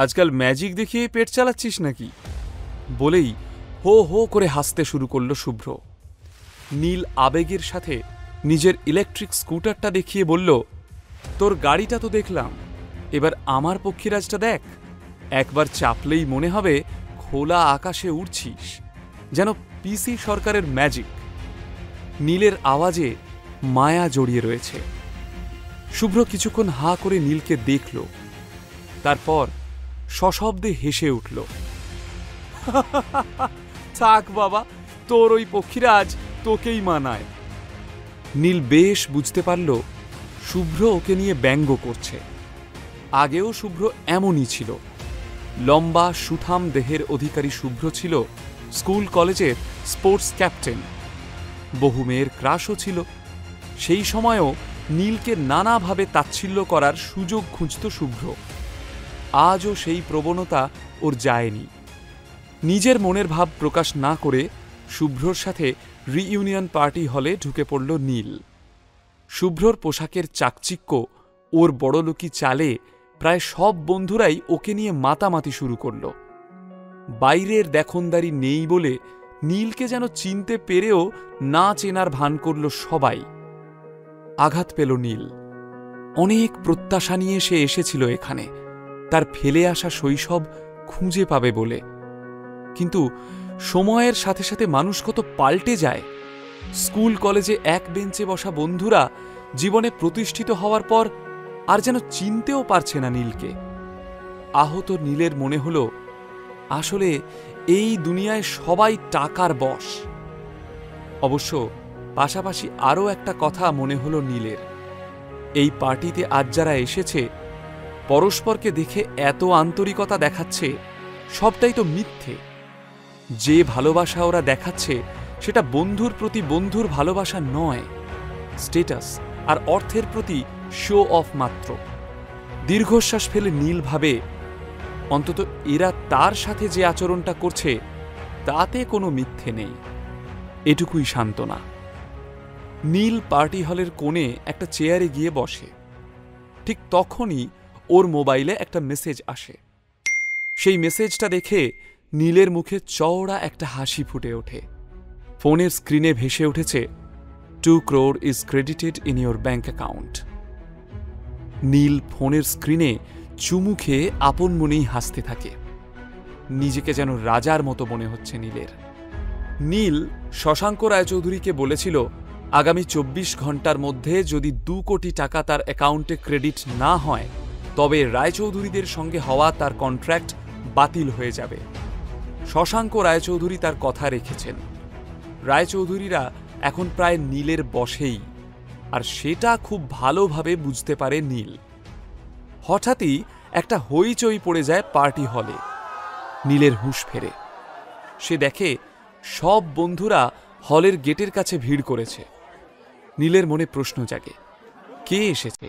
আজকাল ম্যাজিক দেখিয়ে পেট চালাচ্ছিস নাকি? বলেই হো হো করে হাসতে শুরু করল শুভ্র। নীল আবেগের সাথে নিজের ইলেকট্রিক স্কুটারটা দেখিয়ে বলল, তোর গাড়িটা তো দেখলাম, এবার আমার পক্ষীরাজটা দেখ। একবার চাপলেই মনে হবে খোলা আকাশে উড়ছিস, যেন পিসি সরকারের ম্যাজিক। নীলের আওয়াজে মায়া জড়িয়ে রয়েছে। শুভ্র কিছুক্ষণ হা করে নীলকে দেখল, তারপর সশব্দে হেসে উঠল। থাক বাবা, তোর ওই পক্ষীরাজ তোকেই মানায়। নীল বেশ বুঝতে পারল শুভ্র ওকে নিয়ে ব্যঙ্গ করছে। আগেও শুভ্র এমনই ছিল। লম্বা সুঠাম দেহের অধিকারী শুভ্র ছিল স্কুল কলেজের স্পোর্টস ক্যাপ্টেন। বহু মেয়ের ক্রাশও ছিল। সেই সময়ও নীলকে নানাভাবে তাচ্ছিল্য করার সুযোগ খুঁজত শুভ্র। আজও সেই প্রবণতা ওর যায়নি। নিজের মনের ভাব প্রকাশ না করে শুভ্রর সাথে রিইউনিয়ন পার্টি হলে ঢুকে পড়ল নীল। শুভ্রর পোশাকের চাকচিক্য, ওর বড়লোকি চালে প্রায় সব বন্ধুরাই ওকে নিয়ে মাতামাতি শুরু করল। বাইরের দেখনদারি নেই বলে নীলকে যেন চিনতে পেরেও না চেনার ভান করল সবাই। আঘাত পেল নীল। অনেক প্রত্যাশা নিয়ে সে এসেছিল এখানে, তার ফেলে আসা শৈশব খুঁজে পাবে বলে। কিন্তু সময়ের সাথে সাথে মানুষ কত পাল্টে যায়। স্কুল কলেজে এক বেঞ্চে বসা বন্ধুরা জীবনে প্রতিষ্ঠিত হওয়ার পর আর যেন চিনতেও পারছে না নীলকে। আহত নীলের মনে হল, আসলে এই দুনিয়ায় সবাই টাকার বশ। অবশ্য পাশাপাশি আরও একটা কথা মনে হল নীলের, এই পার্টিতে আজ যারা এসেছে পরস্পরকে দেখে এত আন্তরিকতা দেখাচ্ছে, সবটাই তো মিথ্যে। যে ভালোবাসা ওরা দেখাচ্ছে সেটা বন্ধুর প্রতি বন্ধুর ভালোবাসা নয়, স্টেটাস আর অর্থের প্রতি শো অফ মাত্র। দীর্ঘশ্বাস ফেলে নীল ভাবে, অন্তত এরা তার সাথে যে আচরণটা করছে তাতে কোনো মিথ্যে নেই, এটুকুই সান্ত্বনা। নীল পার্টি হলের কোণে একটা চেয়ারে গিয়ে বসে। ঠিক তখনই ওর মোবাইলে একটা মেসেজ আসে। সেই মেসেজটা দেখে নীলের মুখে চওড়া একটা হাসি ফুটে ওঠে। ফোনের স্ক্রিনে ভেসে উঠেছে, 2 crore is credited in your bank account। নীল ফোনের স্ক্রিনে চুমু খেয়ে আপন মনেই হাসতে থাকে। নিজেকে যেন রাজার মতো মনে হচ্ছে নীলের। নীল শশাঙ্ক রায়চৌধুরীকে বলেছিল, আগামী 24 ঘন্টার মধ্যে যদি 2 কোটি টাকা তার অ্যাকাউন্টে ক্রেডিট না হয় তবে রায়চৌধুরীদের সঙ্গে হওয়া তার কন্ট্রাক্ট বাতিল হয়ে যাবে। শশাঙ্ক রায়চৌধুরী তার কথা রেখেছেন। রায়চৌধুরীরা এখন প্রায় নীলের বশেই, আর সেটা খুব ভালোভাবে বুঝতে পারে নীল। হঠাৎই একটা হইচই পড়ে যায় পার্টি হলে। নীলের হুঁশ ফেরে। সে দেখে সব বন্ধুরা হলের গেটের কাছে ভিড় করেছে। নীলের মনে প্রশ্ন জাগে, কে এসেছে?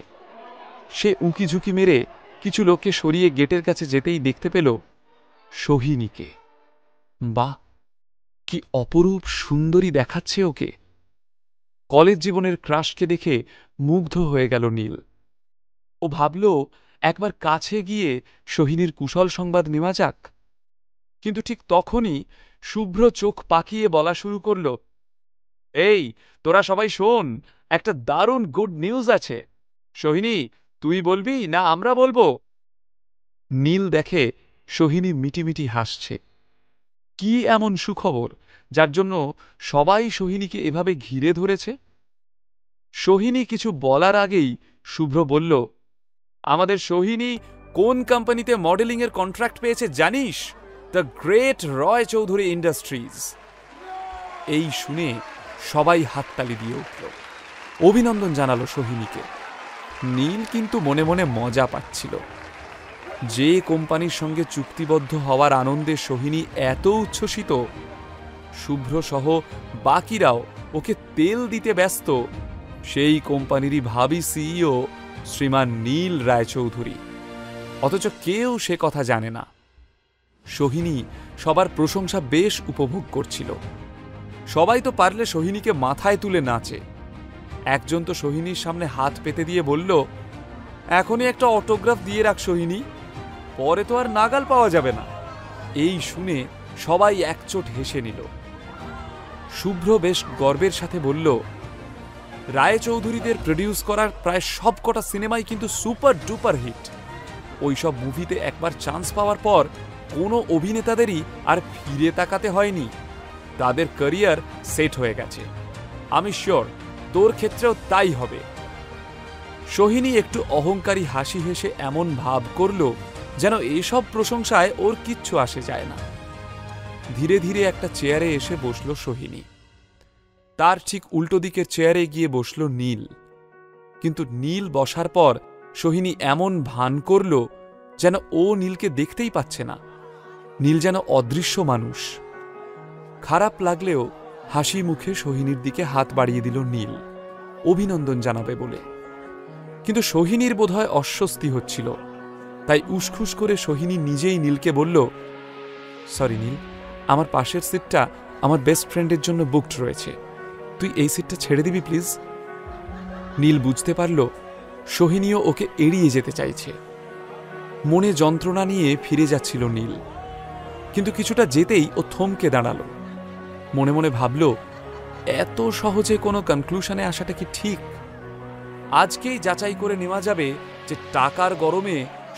সে উঁকি ঝুঁকি মেরে কিছু লোককে সরিয়ে গেটের কাছে যেতেই দেখতে পেল সোহিনীকে। বাহ, কি অপরূপ সুন্দরী দেখাচ্ছে ওকে! কলেজ জীবনের ক্রাশকে দেখে মুগ্ধ হয়ে গেল নীল। ও ভাবল একবার কাছে গিয়ে সোহিনীর কুশল সংবাদ নেওয়া যাক। কিন্তু ঠিক তখনই শুভ্র চোখ পাকিয়ে বলা শুরু করল, এই তোরা সবাই শোন, একটা দারুণ গুড নিউজ আছে। সোহিনী, তুই বলবি না আমরা বলবো? নীল দেখে সোহিনী মিটিমিটি হাসছে। কি এমন সুখবর যার জন্য সবাই সোহিনীকে এভাবে ঘিরে ধরেছে? সোহিনী কিছু বলার আগেই শুভ্র বলল, আমাদের সোহিনী কোন কোম্পানিতে মডেলিং এর কন্ট্রাক্ট পেয়েছে জানিস? The great Roy Chowdhury industries. এই শুনে সবাই হাততালি দিয়ে উঠল, অভিনন্দন জানালো সোহিনীকে। নীল কিন্তু মনে মনে মজা পাচ্ছিল। যে কোম্পানির সঙ্গে চুক্তিবদ্ধ হওয়ার আনন্দে সোহিনী এত উচ্ছ্বসিত, শুভ্র সহ বাকিরাও ওকে তেল দিতে ব্যস্ত, সেই কোম্পানিরই ভাবি সিইও শ্রীমান নীল রায়চৌধুরী। অথচ কেউ সে কথা জানে না। সোহিনী সবার প্রশংসা বেশ উপভোগ করছিল। সবাই তো পারলে সোহিনীকে মাথায় তুলে নাচে। একজন তো সোহিনীর সামনে হাত পেতে দিয়ে বলল, এখনই একটা অটোগ্রাফ দিয়ে রাখ সোহিনী, পরে তো আর নাগাল পাওয়া যাবে না। এই শুনে সবাই একচোট হেসে নিল। শুভ্র বেশ গর্বের সাথে বলল, রায়চৌধুরীদের প্রডিউস করার প্রায় সবকটা সিনেমাই কিন্তু সুপার ডুপার হিট। ওইসব মুভিতে একবার চান্স পাওয়ার পর কোনো অভিনেতাদেরই আর ফিরে তাকাতে হয়নি। তাদের ক্যারিয়ার সেট হয়ে গেছে। আমি শিওর তোর ক্ষেত্রেও তাই হবে। সোহিনী একটু অহংকারী হাসি হেসে এমন ভাব করল যেন এসব প্রশংসায় ওর কিচ্ছু আসে যায় না। ধীরে ধীরে একটা চেয়ারে এসে বসল সোহিনী। তার ঠিক উল্টো দিকের চেয়ারে গিয়ে বসল নীল। কিন্তু নীল বসার পর সোহিনী এমন ভান করল যেন ও নীলকে দেখতেই পাচ্ছে না। নীল যেন অদৃশ্য মানুষ। খারাপ লাগলেও হাসি মুখে সোহিনীর দিকে হাত বাড়িয়ে দিল নীল, অভিনন্দন জানাবে বলে। কিন্তু সোহিনীর বোধহয় অস্বস্তি হচ্ছিল, তাই উসখুস করে সোহিনী নিজেই নীলকে বলল, সরি নীল, আমার পাশের সিটটা আমার বেস্ট ফ্রেন্ডের জন্য বুকড রয়েছে, তুই এই সিটটা ছেড়ে দিবি প্লিজ। নীল বুঝতে পারল সোহিনীও ওকে এড়িয়ে যেতে চাইছে। মনে যন্ত্রণা নিয়ে ফিরে যাচ্ছিল নীল। কিন্তু কিছুটা যেতেই ও থমকে দাঁড়াল। মনে মনে ভাবল, এত সহজে কোনো কনক্লুশনে আসাটা কি ঠিক? আজকেই যাচাই করে নেওয়া যাবে যে টাকার গরমে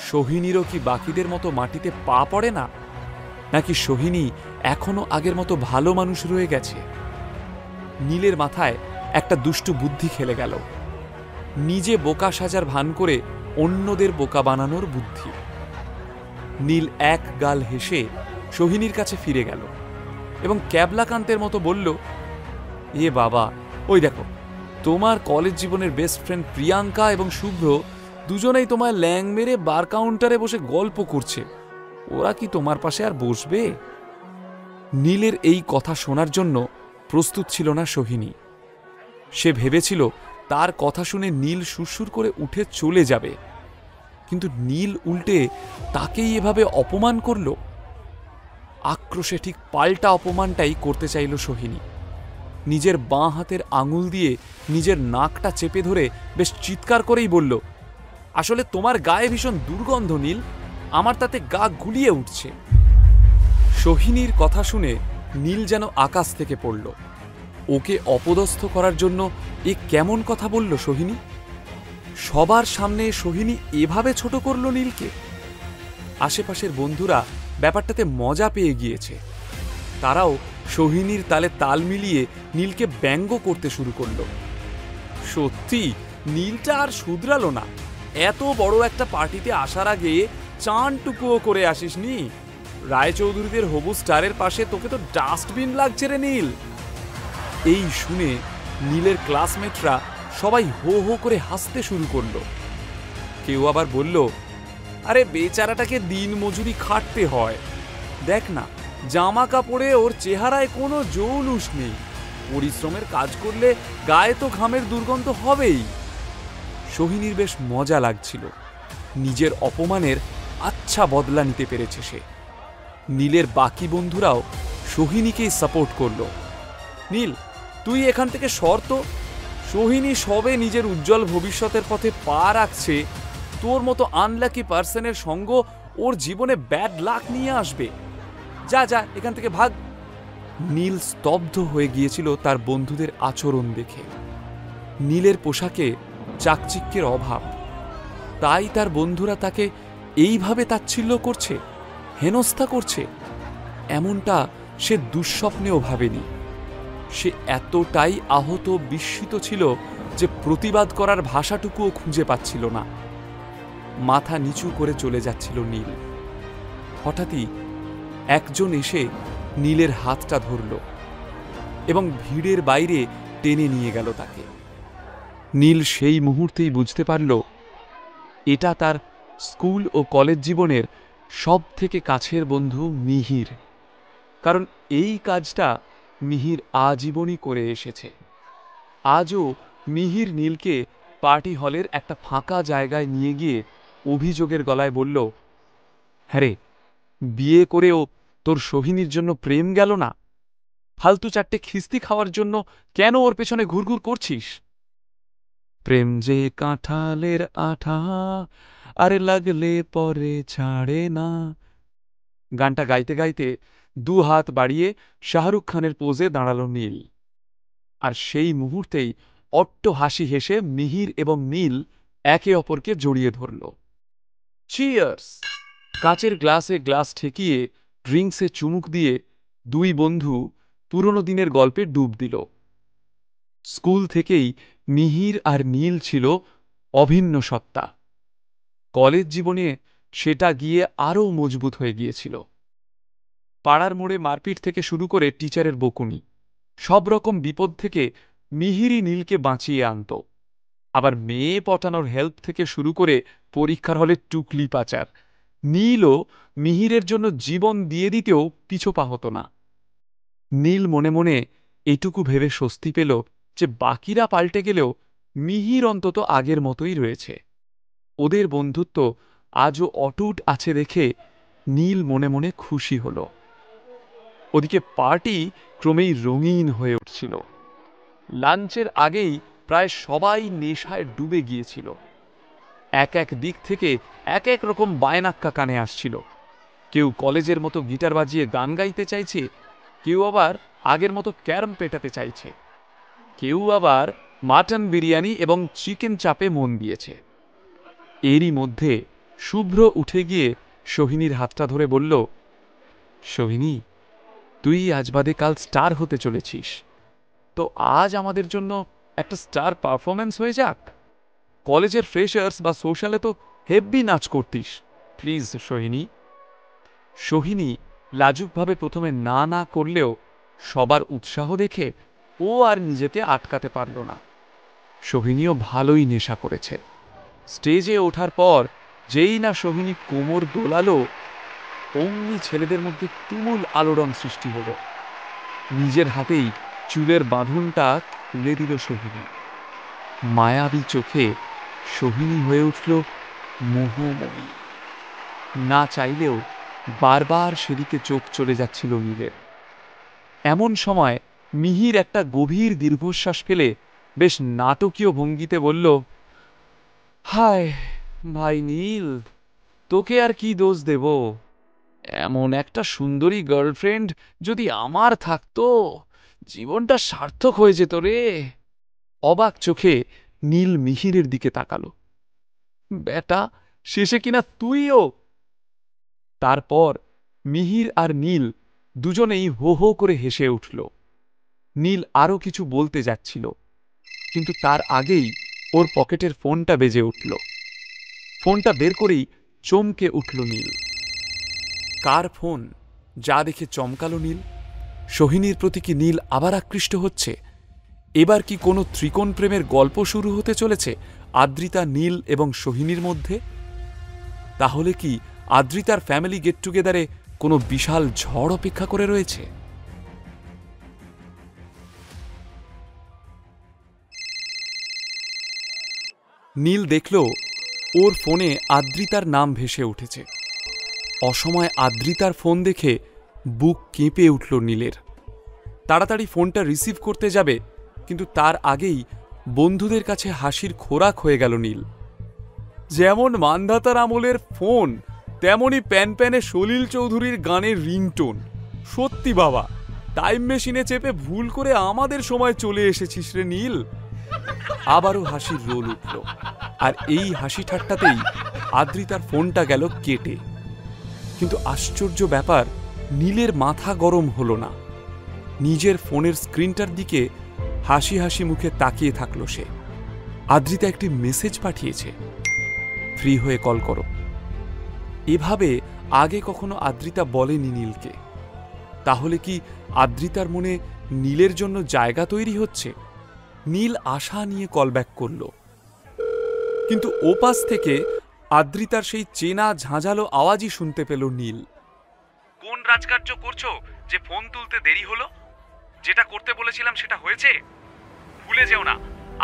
সোহিনীরও কি বাকিদের মতো মাটিতে পা পড়ে না, নাকি সোহিনী এখনো আগের মতো ভালো মানুষ রয়ে গেছে। নীলের মাথায় একটা দুষ্টু বুদ্ধি খেলে গেল, নিজে বোকা সাজার ভান করে অন্যদের বোকা বানানোর বুদ্ধি। নীল এক গাল হেসে সোহিনীর কাছে ফিরে গেল এবং ক্যাবলাকান্তের মতো বলল, এ বাবা, ওই দেখো, তোমার কলেজ জীবনের বেস্ট ফ্রেন্ড প্রিয়াঙ্কা এবং শুভ্র দুজনেই তোমার ল্যাং মেরে বার কাউন্টারে বসে গল্প করছে। ওরা কি তোমার পাশে আর বসবে? নীলের এই কথা শোনার জন্য প্রস্তুত ছিল না সোহিনী। সে ভেবেছিল তার কথা শুনে নীল সুরসুর করে উঠে চলে যাবে, কিন্তু নীল উল্টে তাকেই এভাবে অপমান করল। আক্রোশে ঠিক পাল্টা অপমানটাই করতে চাইল সোহিনী। নিজের বাঁ হাতের আঙুল দিয়ে নিজের নাকটা চেপে ধরে বেশ চিৎকার করেই বলল, আসলে তোমার গায়ে ভীষণ দুর্গন্ধ নীল, আমার তাতে গা গুলিয়ে উঠছে। সোহিনীর কথা শুনে নীল যেন আকাশ থেকে পড়ল। ওকে অপদস্থ করার জন্য এ কেমন কথা বলল সোহিনী? সবার সামনে সোহিনী এভাবে ছোট করল নীলকে। আশেপাশের বন্ধুরা ব্যাপারটাতে মজা পেয়ে গিয়েছে। তারাও সোহিনীর তালে তাল মিলিয়ে নীলকে ব্যঙ্গ করতে শুরু করল। সত্যি নীলটা আর শুধরালো না। এত বড় একটা পার্টিতে আসার আগে চানটুকুও করে আসিসনি? রায়চৌধুরীদের হবু স্টারের পাশে তোকে তো ডাস্টবিন লাগছে রে নীল। এই শুনে নীলের ক্লাসমেটরা সবাই হো হো করে হাসতে শুরু করল। কেউ আবার বলল, আরে বেচারাটাকে দিন মজুরি খাটতে হয়, দেখ না, জামা কাপড়ে ওর চেহারায় কোনো জৌলুস নেই। পরিশ্রমের কাজ করলে গায়ে তো ঘামের দুর্গন্ধ হবেই। সোহিনীর বেশ মজা লাগছিল। নিজের অপমানের আচ্ছা বদলা নিতে পেরেছে সে। নীলের বাকি বন্ধুরাও সোহিনীকেই সাপোর্ট করল। নীল, তুই এখান থেকে সর তো। সোহিনী সবে নিজের উজ্জ্বল ভবিষ্যতের পথে পা রাখছে, তোর মতো আনলাকি পার্সনের সঙ্গ ওর জীবনে ব্যাড লাক নিয়ে আসবে। যা যা, এখান থেকে ভাগ। নীল স্তব্ধ হয়ে গিয়েছিল তার বন্ধুদের আচরণ দেখে। নীলের পোশাকে চাকচিক্যের অভাব, তাই তার বন্ধুরা তাকে এইভাবে তাচ্ছিল্য করছে, হেনস্থা করছে, এমনটা সে দুঃস্বপ্নেও ভাবেনি। সে এতটাই আহত, বিস্মিত ছিল যে প্রতিবাদ করার ভাষাটুকুও খুঁজে পাচ্ছিল না। মাথা নিচু করে চলে যাচ্ছিল নীল। হঠাৎই একজন এসে নীলের হাতটা ধরল এবং ভিড়ের বাইরে টেনে নিয়ে গেল তাকে। নীল সেই মুহূর্তেই বুঝতে পারল এটা তার স্কুল ও কলেজ জীবনের সব থেকে কাছের বন্ধু মিহির। কারণ এই কাজটা মিহির আজীবনই করে এসেছে। আজও মিহির নীলকে পার্টি হলের একটা ফাঁকা জায়গায় নিয়ে গিয়ে অভিযোগের গলায় বলল, হ্যাঁ রে, বিয়ে করেও তোর সোহিনীর জন্য প্রেম গেল না? ফালতু চারটে খিস্তি খাওয়ার জন্য কেন ওর পেছনে ঘুরঘুর করছিস? প্রেম যে কাঁঠালের আঠা, আরে লাগলে পরে ছাড়ে না। গানটা গাইতে গাইতে দু হাত বাড়িয়ে শাহরুখ খানের পোজে দাঁড়ালো নীল। আর সেই মুহূর্তেই অট্ট হাসি হেসে মিহির এবং নীল একে অপরকে জড়িয়ে ধরল। চিয়ার্স! কাচের গ্লাসে গ্লাস ঠেকিয়ে ড্রিঙ্কসে চুমুক দিয়ে দুই বন্ধু পুরনো দিনের গল্পে ডুব দিল। স্কুল থেকেই মিহির আর নীল ছিল অভিন্ন সত্তা। কলেজ জীবনে সেটা গিয়ে আরও মজবুত হয়ে গিয়েছিল। পাড়ার মোড়ে মারপিট থেকে শুরু করে টিচারের বকুনি, সব রকম বিপদ থেকে মিহিরই নীলকে বাঁচিয়ে আনত। আবার মেয়ে পটানোর হেল্প থেকে শুরু করে পরীক্ষার হলে টুকলি পাচার, নীলও মিহিরের জন্য জীবন দিয়ে দিতেও পিছপা হতো না। নীল মনে মনে এটুকু ভেবে স্বস্তি পেল যে বাকিরা পাল্টে গেলেও মিহির অন্তত আগের মতোই রয়েছে। ওদের বন্ধুত্ব আজও অটুট আছে দেখে নীল মনে মনে খুশি হল। ওদিকে পার্টি ক্রমেই রঙিন হয়ে উঠছিল। লাঞ্চের আগেই প্রায় সবাই নেশায় ডুবে গিয়েছিল। এক এক দিক থেকে এক এক রকম বায়নাক্কা কানে আসছিল। কেউ কলেজের মতো গিটার বাজিয়ে গান গাইতে চাইছে, কেউ আবার আগের মতো ক্যারম পেটাতে চাইছে, কেউ আবার মাটন বিরিয়ানি এবং চিকেন চাপে মন দিয়েছে। এরই মধ্যে শুভ্র উঠে গিয়ে সোহিনীর হাতটা ধরে বলল, সোহিনী, তুই আজ বাদে কাল স্টার হতে চলেছিস, তো আজ আমাদের জন্য একটা স্টার পারফরমেন্স হয়ে যাক। কলেজের ফ্রেশার্স বা সোশ্যালে তো হেভি নাচ করতিস, প্লিজ সোহিনী। সোহিনী লাজুকভাবে প্রথমে না না করলেও সবার উৎসাহ দেখে ও আর নিজেকে আটকাতে পারল না। সোহিনীও ভালোই নেশা করেছে। স্টেজে ওঠার পর যেই না সোহিনী কোমর দোলালো, অমনি ছেলেদের মধ্যে তুমুল আলোড়ন সৃষ্টি হলো। নিজের হাতেই চুলের বাঁধনটা তুলে দিল সোহিনী। মায়াবী চোখে সোহিনী হয়ে উঠল মোহময়ী। না চাইলেও বারবার সেদিকে চোখ চলে যাচ্ছিল নীলের। এমন সময় মিহির একটা গভীর দীর্ঘশ্বাস ফেলে বেশ নাটকীয় ভঙ্গিতে বলল, হায় ভাই নীল, তোকে আর কি দোষ দেব? এমন একটা সুন্দরী গার্লফ্রেন্ড যদি আমার থাকতো, জীবনটা সার্থক হয়ে যেত রে। অবাক চোখে নীল মিহিরের দিকে তাকালো। বেটা, শেষে কিনা তুইও? তারপর মিহির আর নীল দুজনেই হো হো করে হেসে উঠল। নীল আরো কিছু বলতে যাচ্ছিল, কিন্তু তার আগেই ওর পকেটের ফোনটা বেজে উঠল। ফোনটা বের করেই চমকে উঠল নীল। কার ফোন? যা দেখে চমকালো নীল। সোহিনীর প্রতি কি নীল আবার আকৃষ্ট হচ্ছে? এবার কি কোনো ত্রিকোণ প্রেমের গল্প শুরু হতে চলেছে আদ্রিতা, নীল এবং সোহিনীর মধ্যে? তাহলে কি আদ্রিতার ফ্যামিলি গেট টুগেদারে কোনো বিশাল ঝড় অপেক্ষা করে রয়েছে? নীল দেখল ওর ফোনে আদ্রিতার নাম ভেসে উঠেছে। অসময়ে আদ্রিতার ফোন দেখে বুক কেঁপে উঠল নীলের। তাড়াতাড়ি ফোনটা রিসিভ করতে যাবে, কিন্তু তার আগেই বন্ধুদের কাছে হাসির খোরাক হয়ে গেল নীল। যেমন মান্ধাতার আমলের ফোন, তেমনই প্যান প্যানে সলিল চৌধুরীর গানের রিংটোন। সত্যি বাবা, টাইম মেশিনে চেপে ভুল করে আমাদের সময় চলে এসেছিস রে নীল। আবারও হাসির রোল উঠল, আর এই হাসি ঠাট্টাতেই আদ্রিতার ফোনটা গেল কেটে। কিন্তু আশ্চর্য ব্যাপার, নীলের মাথা গরম হলো না। নিজের ফোনের স্ক্রিনটার দিকে হাসি হাসি মুখে তাকিয়ে থাকল সে। আদ্রিতা একটি মেসেজ পাঠিয়েছে, ফ্রি হয়ে কল করো। এভাবে আগে কখনো আদ্রিতা বলেনি নীলকে। তাহলে কি আদ্রিতার মনে নীলের জন্য জায়গা তৈরি হচ্ছে? নীল আশা নিয়ে কলব্যাক করল, কিন্তু ওপাশ থেকে আদ্রিতার সেই চেনা ঝাঁঝালো আওয়াজই শুনতে পেল নীল। কোন রাজকার্য করছো যে ফোন তুলতে দেরি হলো? যেটা করতে বলেছিলাম সেটা হয়েছে? ভুলে যেও না,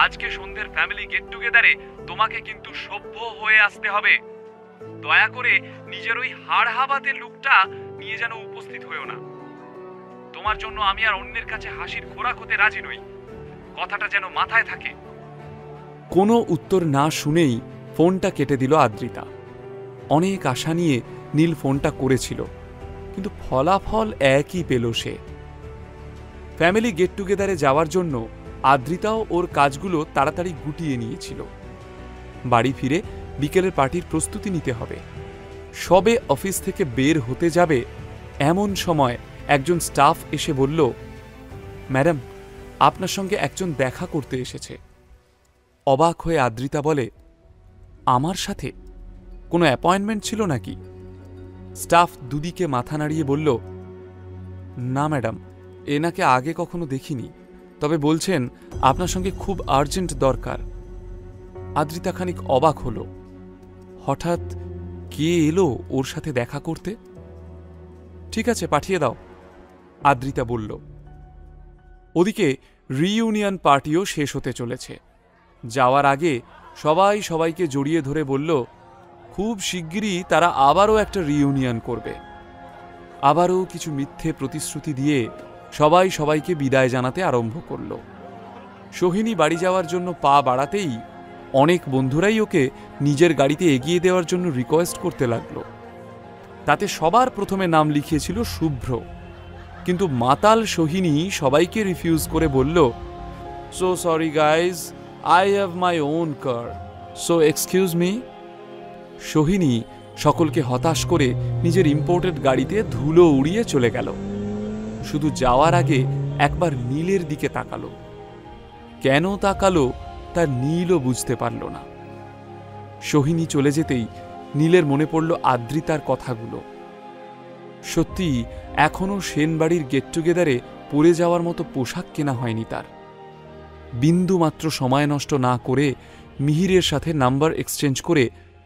আজকে সন্ধ্যের ফ্যামিলি গেট টুগেদারে তোমাকে কিন্তু সভ্য হয়ে আসতে হবে। দয়া করে নিজের ওই হাড় হাবাতে লুকটা নিয়ে যেন উপস্থিত হয়েও না। তোমার জন্য আমি আর অন্যের কাছে হাসির খোরাক হতে রাজি নই, কথাটা যেন মাথায় থাকে। কোনো উত্তর না শুনেই ফোনটা কেটে দিল আদ্রিতা। অনেক আশা নিয়ে নীল ফোনটা করেছিল, কিন্তু ফলাফল একই পেল সে। ফ্যামিলি গেট টুগেদারে যাওয়ার জন্য আদ্রিতাও ওর কাজগুলো তাড়াতাড়ি গুটিয়ে নিয়েছিল। বাড়ি ফিরে বিকেলের পার্টির প্রস্তুতি নিতে হবে। সবে অফিস থেকে বের হতে যাবে এমন সময় একজন স্টাফ এসে বলল, ম্যাডাম, আপনার সঙ্গে একজন দেখা করতে এসেছে। অবাক হয়ে আদ্রিতা বলে, আমার সাথে? কোনো অ্যাপয়েন্টমেন্ট ছিল নাকি? স্টাফ দুদিকে মাথা নাড়িয়ে বলল, না ম্যাডাম, এনাকে আগে কখনো দেখিনি, তবে বলছেন আপনার সঙ্গে খুব আর্জেন্ট দরকার। আদ্রিতা খানিক অবাক হল। হঠাৎ কে এলো ওর সাথে দেখা করতে? ঠিক আছে, পাঠিয়ে দাও, আদ্রিতা বলল। ওদিকে রিইউনিয়ন পার্টিও শেষ হতে চলেছে। যাওয়ার আগে সবাই সবাইকে জড়িয়ে ধরে বলল, খুব শিগগিরই তারা আবারও একটা রিইউনিয়ন করবে। আবারও কিছু মিথ্যে প্রতিশ্রুতি দিয়ে সবাই সবাইকে বিদায় জানাতে আরম্ভ করল। সোহিনী বাড়ি যাওয়ার জন্য পা বাড়াতেই অনেক বন্ধুরাই ওকে নিজের গাড়িতে এগিয়ে দেওয়ার জন্য রিকোয়েস্ট করতে লাগল। তাতে সবার প্রথমে নাম লিখিয়েছিল শুভ্র, কিন্তু মাতাল সোহিনী সবাইকে রিফিউজ করে বলল, So sorry guys, I have my own car. So excuse me. Sohini সকলকে হতাশ করে নিজের ইম্পোর্টেড গাড়িতে ধুলো উড়িয়ে চলে গেল। শুধু যাওয়ার আগে একবার নীলের দিকে তাকালো। কেন তাকালো তা নীলও বুঝতে পারল না। সোহিনী চলে যেতেই নীলের মনে পড়ল আদ্রিতার কথাগুলো। সত্যি এখনও সেনবাড়ির গেট টুগেদারে পরে যাওয়ার মতো পোশাক কেনা হয়নি তার। বিন্দু মাত্র সময় নষ্ট না করে মিহিরের সাথে নাম্বার এক্সচেঞ্জ করে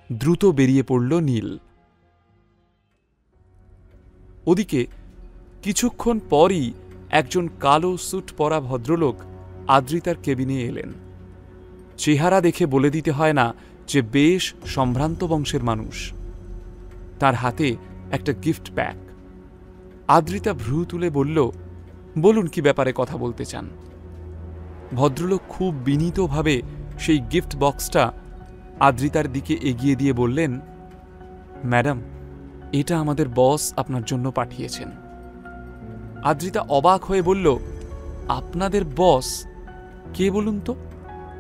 দ্রুত বেরিয়ে পড়ল নীল। ওদিকে কিছুক্ষণ পরই একজন কালো স্যুট পরা ভদ্রলোক আদ্রিতার কেবিনে এলেন। চেহারা দেখে বলে দিতে হয় না যে বেশ সম্ভ্রান্ত বংশের মানুষ। তার হাতে একটা গিফট প্যাক। আদ্রিতা ভ্রু তুলে বলল, বলুন কি ব্যাপারে কথা বলতে চান। ভদ্রলোক খুব বিনীতভাবে সেই গিফট বক্সটা আদ্রিতার দিকে এগিয়ে দিয়ে বললেন, ম্যাডাম, এটা আমাদের বস আপনার জন্য পাঠিয়েছেন। আদ্রিতা অবাক হয়ে বলল, আপনাদের বস কে বলুন তো,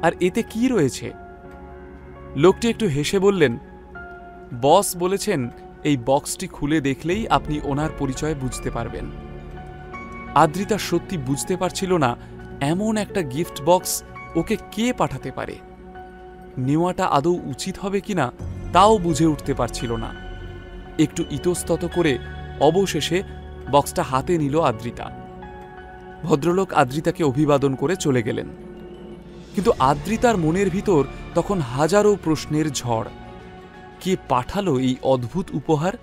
আর এতে কি রয়েছে? লোকটি একটু হেসে বললেন, বস বলেছেন এই বক্সটি খুলে দেখলেই আপনি ওনার পরিচয় বুঝতে পারবেন। আদ্রিতা সত্যি বুঝতে পারছিল না এমন একটা গিফট বক্স ওকে কে পাঠাতে পারে। নেওয়াটা আদৌ উচিত হবে কিনা তাও বুঝে উঠতে পারছিল না। একটু ইতস্তত করে অবশেষে বক্সটা হাতে নিল আদ্রিতা। ভদ্রলোক আদ্রিতাকে অভিবাদন করে চলে গেলেন। কিন্তু আদ্রিতার মনের ভিতর তখন হাজারো প্রশ্নের ঝড়। কে পাঠালো এই অদ্ভুত উপহার?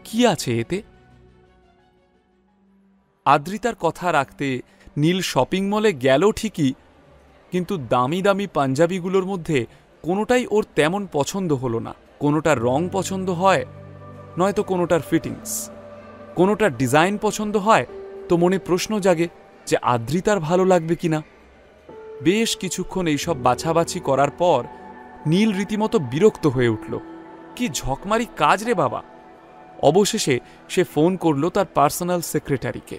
কি আছে এতে? আদ্রিতার কথা রাখতে নীল শপিং মলে গেল ঠিকই, কিন্তু দামি দামি পাঞ্জাবিগুলোর মধ্যে কোনোটাই ওর তেমন পছন্দ হলো না। কোনোটার রং পছন্দ হয়, নয়তো কোনোটার ফিটিংস। কোনোটার ডিজাইন পছন্দ হয় তো মনে প্রশ্ন জাগে যে আদ্রিতার ভালো লাগবে কিনা। বেশ কিছুক্ষণ এইসব বাছাবাছি করার পর নীল রীতিমতো বিরক্ত হয়ে উঠল। কি ঝকমারি কাজ রে বাবা! অবশেষে সে ফোন করল তার পার্সোনাল সেক্রেটারিকে।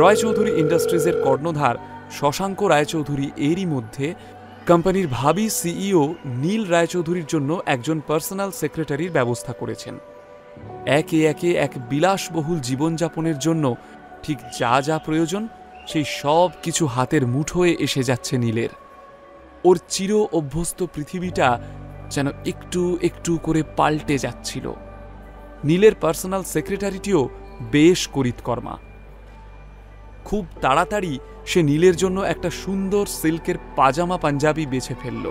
রায়চৌধুরী ইন্ডাস্ট্রিজের কর্ণধার শশাঙ্ক রায়চৌধুরী এরই মধ্যে কোম্পানির ভাবী সিইও নীল রায়চৌধুরীর জন্য একজন পার্সোনাল সেক্রেটারির ব্যবস্থা করেছেন। একে একে এক বিলাসবহুল জীবনযাপনের জন্য ঠিক যা যা প্রয়োজন সেই সব কিছু হাতের মুঠোয় এসে যাচ্ছে নীলের। ওর চির অভ্যস্ত পৃথিবীটা যেন একটু একটু করে পাল্টে যাচ্ছিল। নীলের পার্সোনাল সেক্রেটারিটিও বেশ করিতকর্মা। খুব তাড়াতাড়ি সে নীলের জন্য একটা সুন্দর সিল্কের পাজামা পাঞ্জাবি বেছে ফেলল,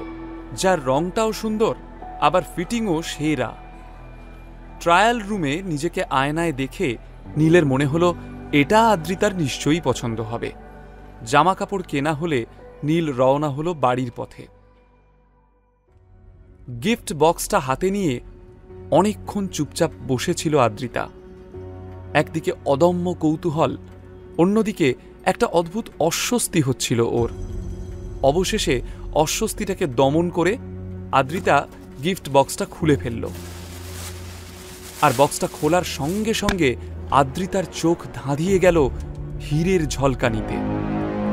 যার রংটাও সুন্দর, আবার ফিটিংও সেরা। ট্রায়াল রুমে নিজেকে আয়নায় দেখে নীলের মনে হলো এটা আদ্রিতার নিশ্চয়ই পছন্দ হবে। জামা কাপড় কেনা হলে নীল রওনা হলো বাড়ির পথে। গিফট বক্সটা হাতে নিয়ে অনেকক্ষণ চুপচাপ বসেছিল আদ্রিতা। একদিকে অদম্য কৌতূহল, অন্যদিকে একটা অদ্ভুত অস্বস্তি হচ্ছিল ওর। অবশেষে অস্বস্তিটাকে দমন করে আদ্রিতা গিফট বক্সটা খুলে ফেলল। আর বক্সটা খোলার সঙ্গে সঙ্গে আদ্রিতার চোখ ধাঁধিয়ে গেল হীরের ঝলকানিতে।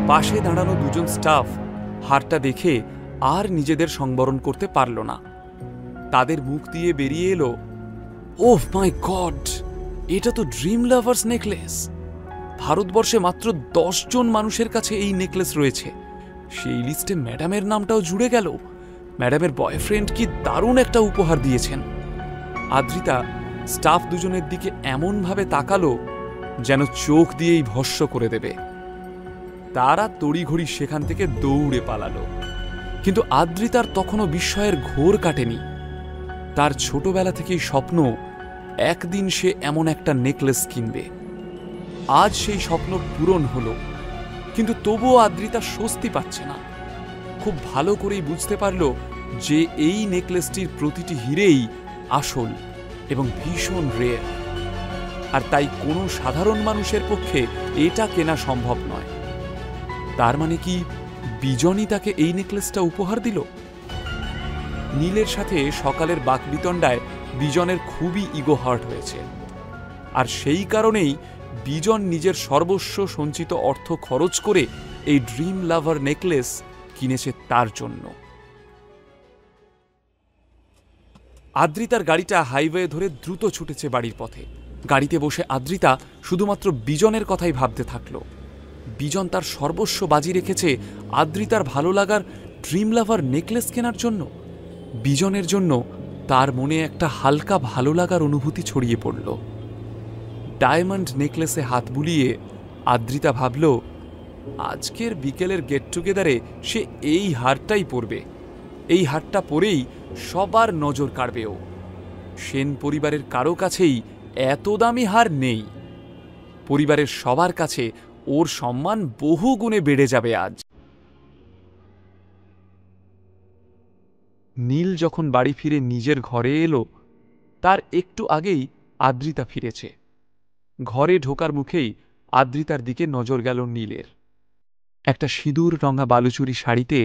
পাশে দাঁড়ানো দুজন স্টাফ হারটা দেখে আর নিজেদের সংবরণ করতে পারল না। তাদের মুখ দিয়ে বেরিয়ে এলো, ওহ মাই গড, এটা তো ড্রিম লাভার্স নেকলেস। ভারতবর্ষে মাত্র 10 জন মানুষের কাছে এই নেকলেস রয়েছে। সেই লিস্টে ম্যাডামের নামটাও জুড়ে গেল। ম্যাডামের বয়ফ্রেন্ড কি দারুণ একটা উপহার দিয়েছেন। আদ্রিতা স্টাফ দুজনের দিকে এমনভাবে তাকালো যেন চোখ দিয়েই ভস্ম করে দেবে। তারা তড়িঘড়ি সেখান থেকে দৌড়ে পালালো। কিন্তু আদ্রিতার তখনও বিস্ময়ের ঘোর কাটেনি। তার ছোটবেলা থেকেই স্বপ্ন একদিন সে এমন একটা নেকলেস কিনবে। আজ সেই স্বপ্ন পূরণ হলো, কিন্তু তবুও আদ্রিতা স্বস্তি পাচ্ছে না। খুব ভালো করেই বুঝতে পারল যে এই নেকলেসটির প্রতিটি হীরেই আসল এবং ভীষণ রেয়ার, আর তাই কোনো সাধারণ মানুষের পক্ষে এটা কেনা সম্ভব নয়। তার মানে কি বিজনই তাকে এই নেকলেসটা উপহার দিল? নীলের সাথে সকালের বাকবিতণ্ডায় বিজনের খুবই ইগো হার্ট হয়েছে, আর সেই কারণেই বিজন নিজের সর্বস্ব সঞ্চিত অর্থ খরচ করে এই ড্রিম লাভার নেকলেস কিনেছে তার জন্য। আদ্রিতার গাড়িটা হাইওয়ে ধরে দ্রুত ছুটেছে বাড়ির পথে। গাড়িতে বসে আদ্রিতা শুধুমাত্র বিজনের কথাই ভাবতে থাকল। বিজন তার সর্বস্ব বাজি রেখেছে আদ্রিতার ভালো লাগার ড্রিম লাভার নেকলেস কেনার জন্য। বিজনের জন্য তার মনে একটা হালকা ভালো লাগার অনুভূতি ছড়িয়ে পড়ল। ডায়মন্ড নেকলেসে হাত বুলিয়ে আদ্রিতা ভাবল, আজকের বিকেলের গেট টুগেদারে সে এই হারটাই পরবে। এই হারটা পরেই সবার নজর কাড়বে ও। সেন পরিবারের কারো কাছেই এত দামি হার নেই। পরিবারের সবার কাছে ওর সম্মান বহু গুণে বেড়ে যাবে আজ। নীল যখন বাড়ি ফিরে নিজের ঘরে এলো, তার একটু আগেই আদ্রিতা ফিরেছে। ঘরে ঢোকার মুখেই আদ্রিতার দিকে নজর গেল নীলের। একটা সিঁদুর রঙা বালুচুরি শাড়িতে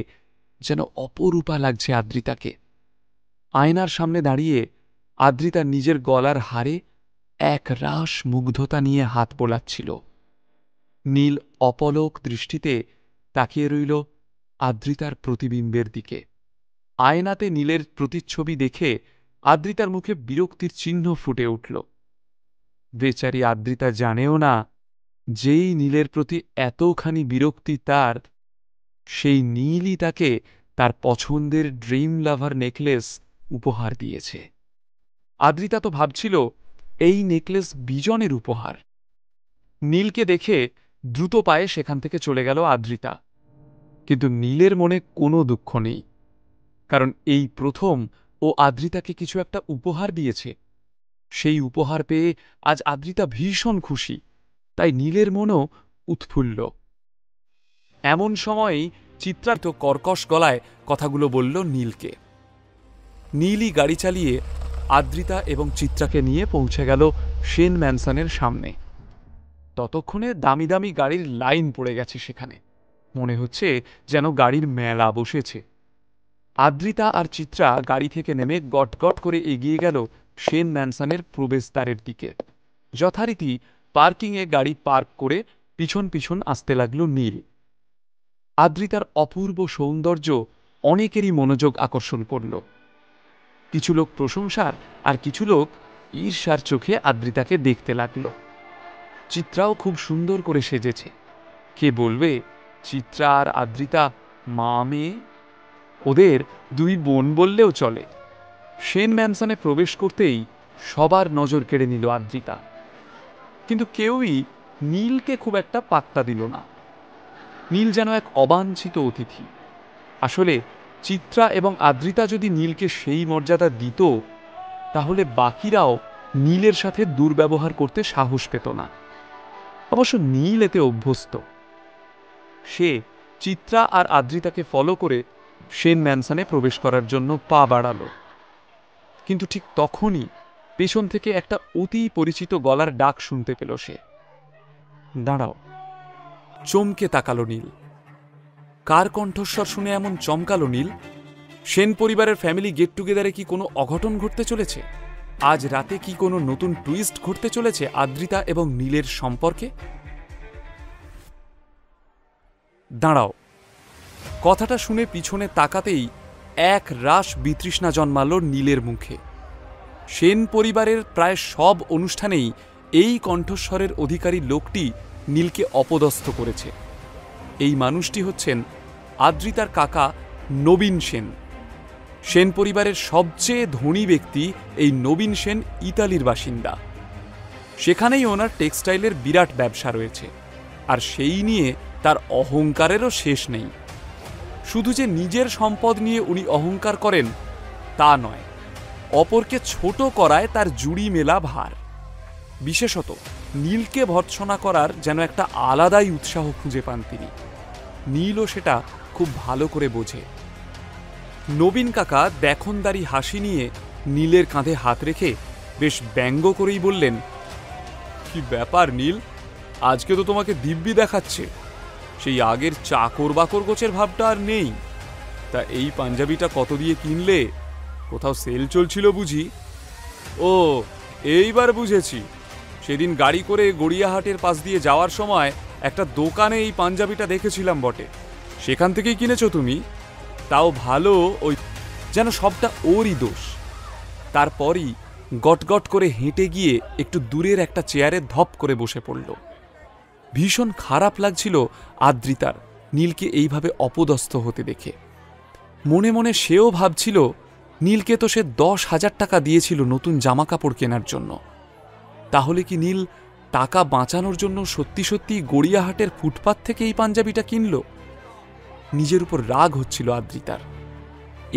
যেন অপরূপা লাগছে আদ্রিতাকে। আয়নার সামনে দাঁড়িয়ে আদ্রিতা নিজের গলার হারে এক রাস মুগ্ধতা নিয়ে হাত বোলাচ্ছিল। নীল অপলক দৃষ্টিতে তাকিয়ে রইল আদ্রিতার প্রতিবিম্বের দিকে। আয়নাতে নীলের প্রতিচ্ছবি দেখে আদ্রিতার মুখে বিরক্তির চিহ্ন ফুটে উঠল। বেচারি আদ্রিতা জানেও না, যেই নীলের প্রতি এতখানি বিরক্তি তার, সেই নীলই তাকে তার পছন্দের ড্রিম লাভার নেকলেস উপহার দিয়েছে। আদ্রিতা তো ভাবছিল এই নেকলেস বিজনের উপহার। নীলকে দেখে দ্রুত পায়ে সেখান থেকে চলে গেল আদ্রিতা। কিন্তু নীলের মনে কোনো দুঃখ নেই, কারণ এই প্রথম ও আদ্রিতাকে কিছু একটা উপহার দিয়েছে। সেই উপহার পেয়ে আজ আদ্রিতা ভীষণ খুশি, তাই নীলের মনও উৎফুল্ল। এমন সময়েই চিত্রা তো কর্কশ গলায় কথাগুলো বলল নীলকে। নীলই গাড়ি চালিয়ে আদ্রিতা এবং চিত্রাকে নিয়ে পৌঁছে গেল সেন ম্যানসনের সামনে। ততক্ষণে দামি দামি গাড়ির লাইন পড়ে গেছে সেখানে। মনে হচ্ছে যেন গাড়ির মেলা বসেছে। আদ্রিতা আর চিত্রা গাড়ি থেকে নেমে গটগট করে এগিয়ে গেল সেন ম্যানসনের প্রবেশদ্বারের দিকে। যথারীতি পার্কিংয়ে গাড়ি পার্ক করে পিছন পিছন আসতে লাগল নীল। আদ্রিতার অপূর্ব সৌন্দর্য অনেকেরই মনোযোগ আকর্ষণ করল। কিছু লোক প্রশংসার আর কিছু লোক ঈর্ষার চোখে আদ্রিতাকে দেখতে লাগল। চিত্রাও খুব সুন্দর করে সেজেছে। কে বলবে চিত্রা আর আদ্রিতা মা মেয়ে? ওদের দুই বোন বললেও চলে। সেন ম্যানসনে প্রবেশ করতেই সবার নজর কেড়ে নিল আদ্রিতা। কিন্তু কেউই নীলকে খুব একটা পাত্তা দিল না। নীল যেন এক অবাঞ্ছিত অতিথি। আসলে চিত্রা এবং আদ্রিতা যদি নীলকে সেই মর্যাদা দিত, তাহলে বাকিরাও নীলের সাথে দুর্ব্যবহার করতে সাহস পেত না। অবশ্য নীল এতে অভ্যস্ত। সে চিত্রা আর আদ্রিতাকে ফলো করে সেন ম্যানসনে প্রবেশ করার জন্য পা বাড়ালো। কিন্তু ঠিক তখনই পেছন থেকে একটা অতি পরিচিত গলার ডাক শুনতে পেল সে। দাঁড়াও। চমকে তাকালো নীল। কার কণ্ঠস্বর শুনে এমন চমকালো নীল? সেন পরিবারের ফ্যামিলি গেট টুগেদারে কি কোনো অঘটন ঘটতে চলেছে? আজ রাতে কি কোনো নতুন টুইস্ট ঘটতে চলেছে আদ্রিতা এবং নীলের সম্পর্কে? দাঁড়াও। কথাটা শুনে পিছনে তাকাতেই এক রাশ বিতৃষ্ণা জন্মালো নীলের মুখে। সেন পরিবারের প্রায় সব অনুষ্ঠানেই এই কণ্ঠস্বরের অধিকারী লোকটি নীলকে অপদস্থ করেছে। এই মানুষটি হচ্ছেন আদ্রিতার কাকা নবীন সেন। সেন পরিবারের সবচেয়ে ধনী ব্যক্তি এই নবীন সেন ইতালির বাসিন্দা। সেখানেই ওনার টেক্সটাইলের বিরাট ব্যবসা রয়েছে, আর সেই নিয়ে তার অহংকারেরও শেষ নেই। শুধু যে নিজের সম্পদ নিয়ে উনি অহংকার করেন তা নয়, অপরকে ছোট করায় তার জুড়ি মেলা ভার। বিশেষত নীলকে ভর্ৎসনা করার যেন একটা আলাদাই উৎসাহ খুঁজে পান তিনি। নীলও সেটা খুব ভালো করে বোঝে। নবীন কাকা দেখনদারি হাসি নিয়ে নীলের কাঁধে হাত রেখে বেশ ব্যঙ্গ করেই বললেন, কি ব্যাপার নীল, আজকে তো তোমাকে দিব্যি দেখাচ্ছে। সেই আগের চাকর বাকর গোছের ভাবটা আর নেই। তা এই পাঞ্জাবিটা কত দিয়ে কিনলে? কোথাও সেল চলছিল বুঝি? ও, এইবার বুঝেছি। সেদিন গাড়ি করে গড়িয়াহাটের পাশ দিয়ে যাওয়ার সময় একটা দোকানে এই পাঞ্জাবিটা দেখেছিলাম বটে, সেখান থেকেই কিনেছো তুমি? তাও ভালো, ওই যেন সবটা ওরই দোষ। তারপরই গটগট করে হেঁটে গিয়ে একটু দূরের একটা চেয়ারে ধপ করে বসে পড়ল। ভীষণ খারাপ লাগছিল আদ্রিতার নীলকে এইভাবে অপদস্থ হতে দেখে। মনে মনে সেও ভাবছিল, নীলকে তো সে 10,000 টাকা দিয়েছিল নতুন জামা কাপড় কেনার জন্য। তাহলে কি নীল টাকা বাঁচানোর জন্য সত্যি সত্যি গড়িয়াহাটের ফুটপাত থেকে এই পাঞ্জাবিটা কিনল? নিজের উপর রাগ হচ্ছিল আদ্রিতার।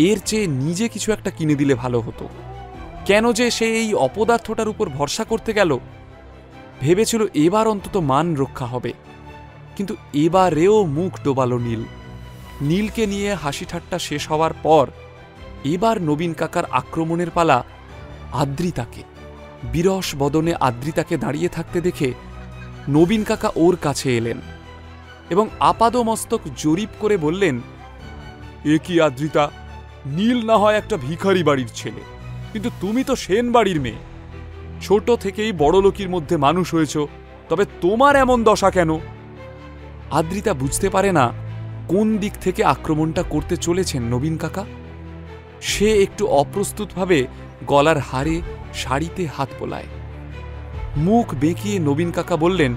এর চেয়ে নিজে কিছু একটা কিনে দিলে ভালো হতো। কেন যে সে এই অপদার্থটার উপর ভরসা করতে গেল? ভেবেছিল এবার অন্তত মান রক্ষা হবে, কিন্তু এবারেও মুখ ডোবালো নীল। নীলকে নিয়ে হাসি ঠাট্টা শেষ হওয়ার পর এবার নবীন কাকার আক্রমণের পালা আদ্রিতাকে। বিরস বদনে আদ্রিতাকে দাঁড়িয়ে থাকতে দেখে নবীন কাকা ওর কাছে এলেন এবং আপাদমস্তক জরিপ করে বললেন, এ কি আদ্রিতা, নীল না হয় একটা ভিখারি বাড়ির ছেলে, কিন্তু তুমি তো সেন বাড়ির মেয়ে। ছোট থেকেই বড়লোকির মধ্যে মানুষ হয়েছ, তবে তোমার এমন দশা কেন? আদ্রিতা বুঝতে পারে না কোন দিক থেকে আক্রমণটা করতে চলেছেন নবীন কাকা। সে একটু অপ্রস্তুতভাবে গলার হারে শাড়িতে হাত বোলায়। মুখ বেঁকিয়ে নবীন কাকা বললেন,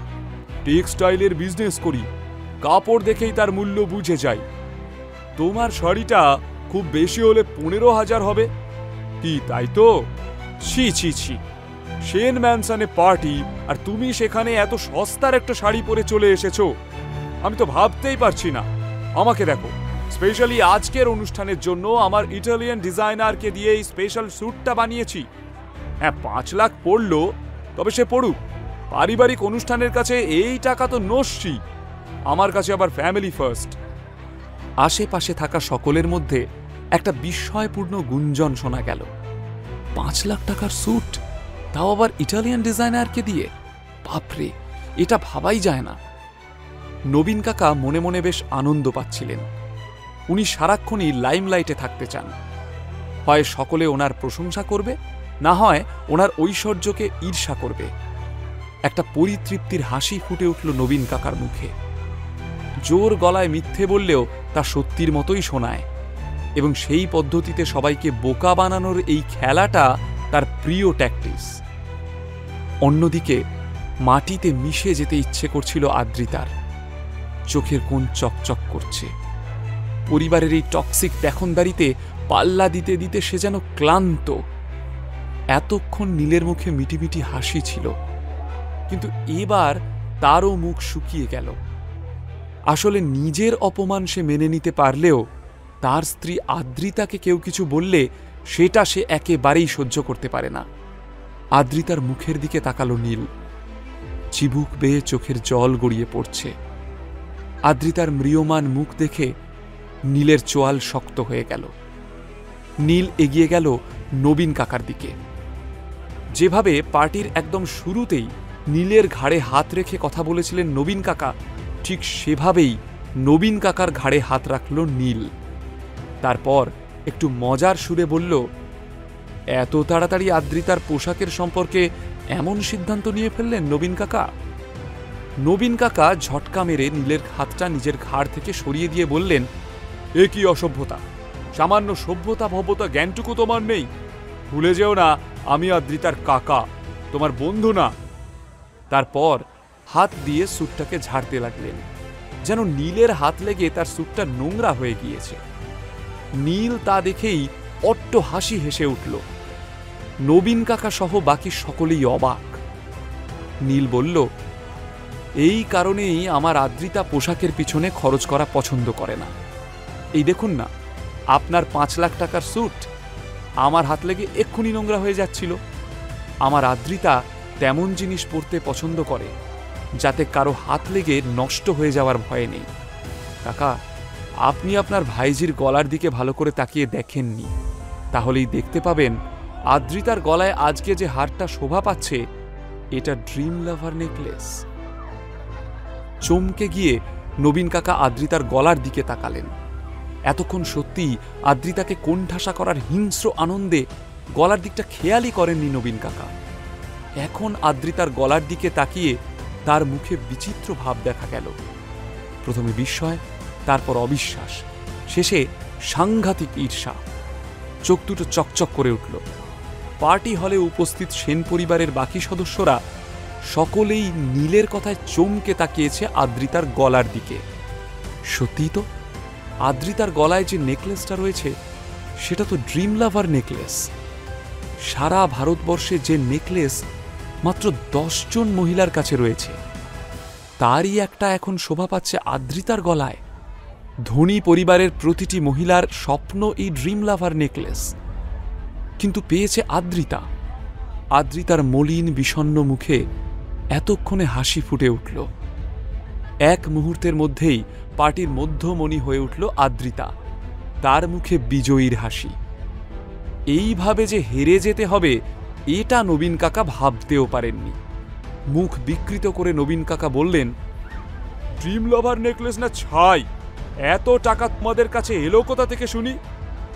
টেক্সটাইলের বিজনেস করি, কাপড় দেখেই তার মূল্য বুঝে যাই। তোমার শাড়িটা খুব বেশি হলে 15,000 হবে কি, তাই তো? ছি ছি ছি, সেন ম্যানসনে পার্টি আর তুমি সেখানে এত সস্তার একটা শাড়ি পরে চলে এসেছো, আমি তো ভাবতেই পারছি না। আমাকে দেখো, স্পেশালি আজকের অনুষ্ঠানের জন্য আমার ইটালিয়ান ডিজাইনারকে দিয়ে এই স্পেশাল স্যুটটা বানিয়েছি। হ্যাঁ, 5 লাখ পড়লো, তবে সে পড়ুক, পারিবারিক অনুষ্ঠানের কাছে এই টাকা তো নস্যি, আমার কাছে আবার ফ্যামিলি ফার্স্ট। আশেপাশে থাকা সকলের মধ্যে একটা বিস্ময়পূর্ণ গুঞ্জন শোনা গেল। 5 লাখ টাকার স্যুট, তাও আবার ইটালিয়ান ডিজাইনারকে দিয়ে? বাপরে, এটা ভাবাই যায় না। নবীন কাকা মনে মনে বেশ আনন্দ পাচ্ছিলেন। উনি সারাক্ষণই লাইমলাইটে থাকতে চান। হয় সকলে ওনার প্রশংসা করবে, না হয় ওনার ঐশ্বর্যকে ঈর্ষা করবে। একটা পরিতৃপ্তির হাসি ফুটে উঠল নবীন কাকার মুখে। জোর গলায় মিথ্যে বললেও তা সত্যির মতোই শোনায়, এবং সেই পদ্ধতিতে সবাইকে বোকা বানানোর এই খেলাটা তার প্রিয় ট্যাকটিস। অন্যদিকে মাটিতে মিশে যেতে ইচ্ছে করছিল আদ্রিতার। চোখের কোণ চকচক করছে। পরিবারের এই টক্সিক দেখনদারিতে পাল্লা দিতে দিতে সে যেন ক্লান্ত। এতক্ষণ নীলের মুখে মিটিমিটি হাসি ছিল, কিন্তু এবার তারও মুখ শুকিয়ে গেল। আসলে নিজের অপমান সে মেনে নিতে পারলেও তার স্ত্রী আদ্রিতাকে কেউ কিছু বললে সেটা সে একেবারেই সহ্য করতে পারে না। আদ্রিতার মুখের দিকে তাকালো নীল। চিবুক বেয়ে চোখের জল গড়িয়ে পড়ছে। আদ্রিতার ম্রিয়মান মুখ দেখে নীলের চোয়াল শক্ত হয়ে গেল। নীল এগিয়ে গেল নবীন কাকার দিকে। যেভাবে পার্টির একদম শুরুতেই নীলের ঘাড়ে হাত রেখে কথা বলেছিলেন নবীন কাকা, ঠিক সেভাবেই নবীন কাকার ঘাড়ে হাত রাখল নীল। তারপর একটু মজার সুরে বলল, এত তাড়াতাড়ি আদ্রিতার পোশাকের সম্পর্কে এমন সিদ্ধান্ত নিয়ে ফেললেন নবীন কাকা? নবীন কাকা ঝটকা মেরে নীলের হাতটা নিজের ঘাড় থেকে সরিয়ে দিয়ে বললেন, এ কি অসভ্যতা! সামান্য সভ্যতা ভব্যতা জ্ঞানটুকু তোমার নেই? ভুলে যেও না, আমি আদ্রিতার কাকা, তোমার বন্ধু না। তারপর হাত দিয়ে স্যুটটাকে ঝাড়তে লাগলেন, যেন নীলের হাত লেগে তার স্যুটটা নোংরা হয়ে গিয়েছে। নীল তা দেখেই অট্ট হাসি হেসে উঠল। নবীন কাকা সহ বাকি সকলেই অবাক। নীল বলল, এই কারণেই আমার আদ্রিতা পোশাকের পিছনে খরচ করা পছন্দ করে না। এই দেখুন না, আপনার 5 লাখ টাকার স্যুট আমার হাত লেগে এক্ষুনি নোংরা হয়ে যাচ্ছিল। আমার আদ্রিতা তেমন জিনিস পরতে পছন্দ করে যাতে কারো হাত লেগে নষ্ট হয়ে যাওয়ার ভয় নেই। কাকা, আপনি আপনার ভাইজির গলার দিকে ভালো করে তাকিয়ে দেখেননি, তাহলেই দেখতে পাবেন আদ্রিতার গলায় আজকে যে হারটা শোভা পাচ্ছে এটা ড্রিম লাভার নেকলেস। চমকে গিয়ে নবীন কাকা আদ্রিতার গলার দিকে তাকালেন। এতক্ষণ সত্যি আদ্রিতাকে কোণঠাসা করার হিংস্র আনন্দে গলার দিকটা খেয়ালই করেননি নবীন কাকা। এখন আদ্রিতার গলার দিকে তাকিয়ে তার মুখে বিচিত্র ভাব দেখা গেল। প্রথমে বিস্ময়, তারপর অবিশ্বাস, শেষে সাংঘাতিক ঈর্ষা। চোখ দুটো চকচক করে উঠল। পার্টি হলে উপস্থিত সেন পরিবারের বাকি সদস্যরা সকলেই নীলের কথায় চমকে তাকিয়েছে আদ্রিতার গলার দিকে। সত্যিই তো, আদ্রিতার গলায় যে নেকলেসটা রয়েছে সেটা তো ড্রিম লাভার নেকলেস। সারা ভারতবর্ষে যে নেকলেস মাত্র 10 জন মহিলার কাছে রয়েছে, তারই একটা এখন শোভা পাচ্ছে আদ্রিতার গলায়। ধনী পরিবারের প্রতিটি মহিলার স্বপ্ন এই ড্রিম লাভার নেকলেস, কিন্তু পেয়েছে আদ্রিতা। আদ্রিতার মলিন বিষণ্ণ মুখে এতক্ষণে হাসি ফুটে উঠল। এক মুহূর্তের মধ্যেই পার্টির মধ্যমণি হয়ে উঠল আদ্রিতা, তার মুখে বিজয়ীর হাসি। এইভাবে যে হেরে যেতে হবে এটা নবীন কাকা ভাবতেও পারেননি। মুখ বিকৃত করে নবীন কাকা বললেন, ড্রিম লাভার নেকলেস না ছাই, এত টাকা তোমাদের কাছে এলো কোথা থেকে শুনি?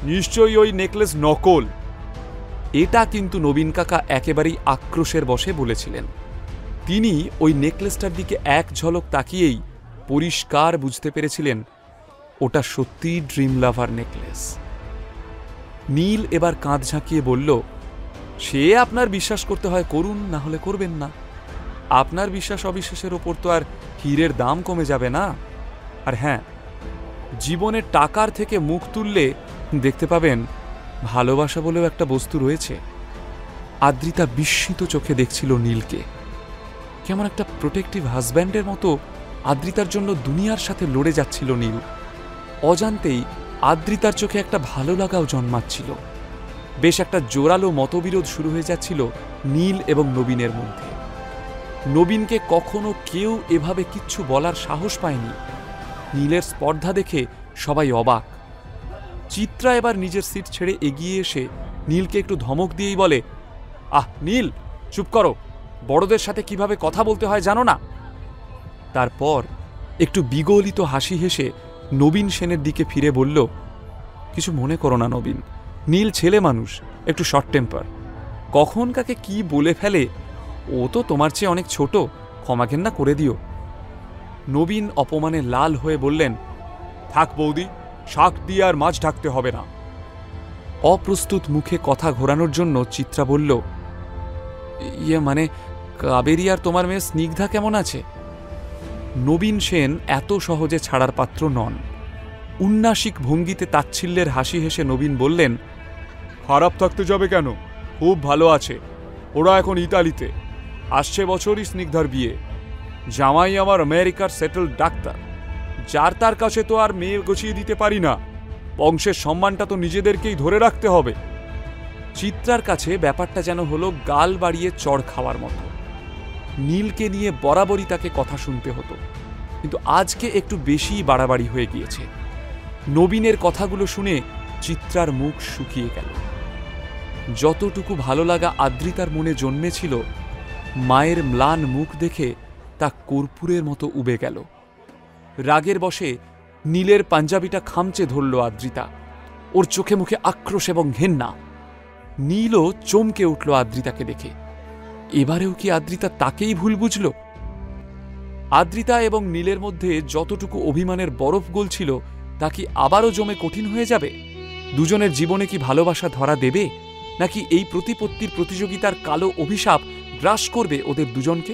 নিশ্চয়ই ওই নেকলেস নকল। এটা কিন্তু নবীন কাকা একেবারেই আক্রোশের বশে বলেছিলেন। তিনি ওই নেকলেসটার দিকে এক ঝলক তাকিয়েই পরিষ্কার বুঝতে পেরেছিলেন ওটা সত্যিই ড্রিম লাভার নেকলেস। নীল এবার কাঁধ ঝাঁকিয়ে বলল, সে আপনার বিশ্বাস করতে হয় করুন, না হলে করবেন না। আপনার বিশ্বাস অবিশ্বাসের ওপর তো আর হীরের দাম কমে যাবে না। আর হ্যাঁ, জীবনে টাকার থেকে মুখ তুললে দেখতে পাবেন ভালোবাসা বলেও একটা বস্তু রয়েছে। আদ্রিতা বিস্মিত চোখে দেখছিল নীলকে। কেমন একটা প্রোটেক্টিভ হাজব্যান্ডের মতো আদ্রিতার জন্য দুনিয়ার সাথে লড়ে যাচ্ছিল নীল। অজান্তেই আদ্রিতার চোখে একটা ভালো লাগাও জন্মাচ্ছিল। বেশ একটা জোরালো মতবিরোধ শুরু হয়ে যাচ্ছিল নীল এবং নবীনের মধ্যে। নবীনকে কখনো কেউ এভাবে কিচ্ছু বলার সাহস পায়নি। নীলের স্পর্ধা দেখে সবাই অবাক। চিত্রা এবার নিজের সিট ছেড়ে এগিয়ে এসে নীলকে একটু ধমক দিয়েই বলে, আহ নীল, চুপ করো, বড়দের সাথে কিভাবে কথা বলতে হয় জানো না? তারপর একটু বিগলিত হাসি হেসে নবীন সেনের দিকে ফিরে বলল, কিছু মনে করো না নবীন, নীল ছেলে মানুষ, একটু শর্ট টেম্পার, কখন কাকে কি বলে ফেলে, ও তো তোমার চেয়ে অনেক ছোট, ক্ষমাঘেন্না করে দিও। নবীন অপমানে লাল হয়ে বললেন, থাক বৌদি, শাক দিয়ে আর মাছ ঢাকতে হবে না। অপ্রস্তুত মুখে কথা ঘোরানোর জন্য চিত্রা বলল, ইয়ে মানে কাবেরী আর তোমার মেয়ে স্নিগ্ধা কেমন আছে? নবীন সেন এত সহজে ছাড়ার পাত্র নন। উন্নাসিক ভঙ্গিতে তাচ্ছিল্যের হাসি হেসে নবীন বললেন, খারাপ থাকতে যাবে কেন, খুব ভালো আছে। ওরা এখন ইতালিতে, আসছে বছরই স্নিগ্ধার বিয়ে। জামাই আমার আমেরিকার সেটেলড ডাক্তার, যার তার কাছে তো আর মেয়ে গছিয়ে দিতে পারি না। বংশের সম্মানটা তো নিজেদেরকেই ধরে রাখতে হবে। চিত্রার কাছে ব্যাপারটা যেন হলো গাল বাড়িয়ে চড় খাওয়ার মতো। নীলকে নিয়ে বরাবরই তাকে কথা শুনতে হতো, কিন্তু আজকে একটু বেশি বাড়াবাড়ি হয়ে গিয়েছে। নবীনের কথাগুলো শুনে চিত্রার মুখ শুকিয়ে গেল। যতটুকু ভালো লাগা আদ্রিতার মনে জন্মেছিল, মায়ের ম্লান মুখ দেখে তা কর্পূরের মতো উবে গেল। রাগের বশে নীলের পাঞ্জাবিটা খামচে ধরল আদ্রিতা। ওর চোখে মুখে আক্রোশ এবং ঘেন্না। নীলও চমকে উঠল আদ্রিতাকে দেখে। এবারেও কি আদ্রিতা তাকেই ভুল বুঝল? আদ্রিতা এবং নীলের মধ্যে যতটুকু অভিমানের বরফ গলছিল তা কি আবারও জমে কঠিন হয়ে যাবে? দুজনের জীবনে কি ভালোবাসা ধরা দেবে, নাকি এই প্রতিপত্তির প্রতিযোগিতার কালো অভিশাপ গ্রাস করবে ওদের দুজনকে?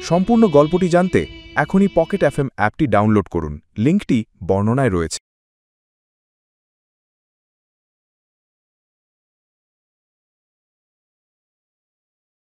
সম্পূর্ণ গল্পটি জানতে এখনই পকেট এফএম অ্যাপটি ডাউনলোড করুন, লিঙ্কটি বর্ণনায় রয়েছে।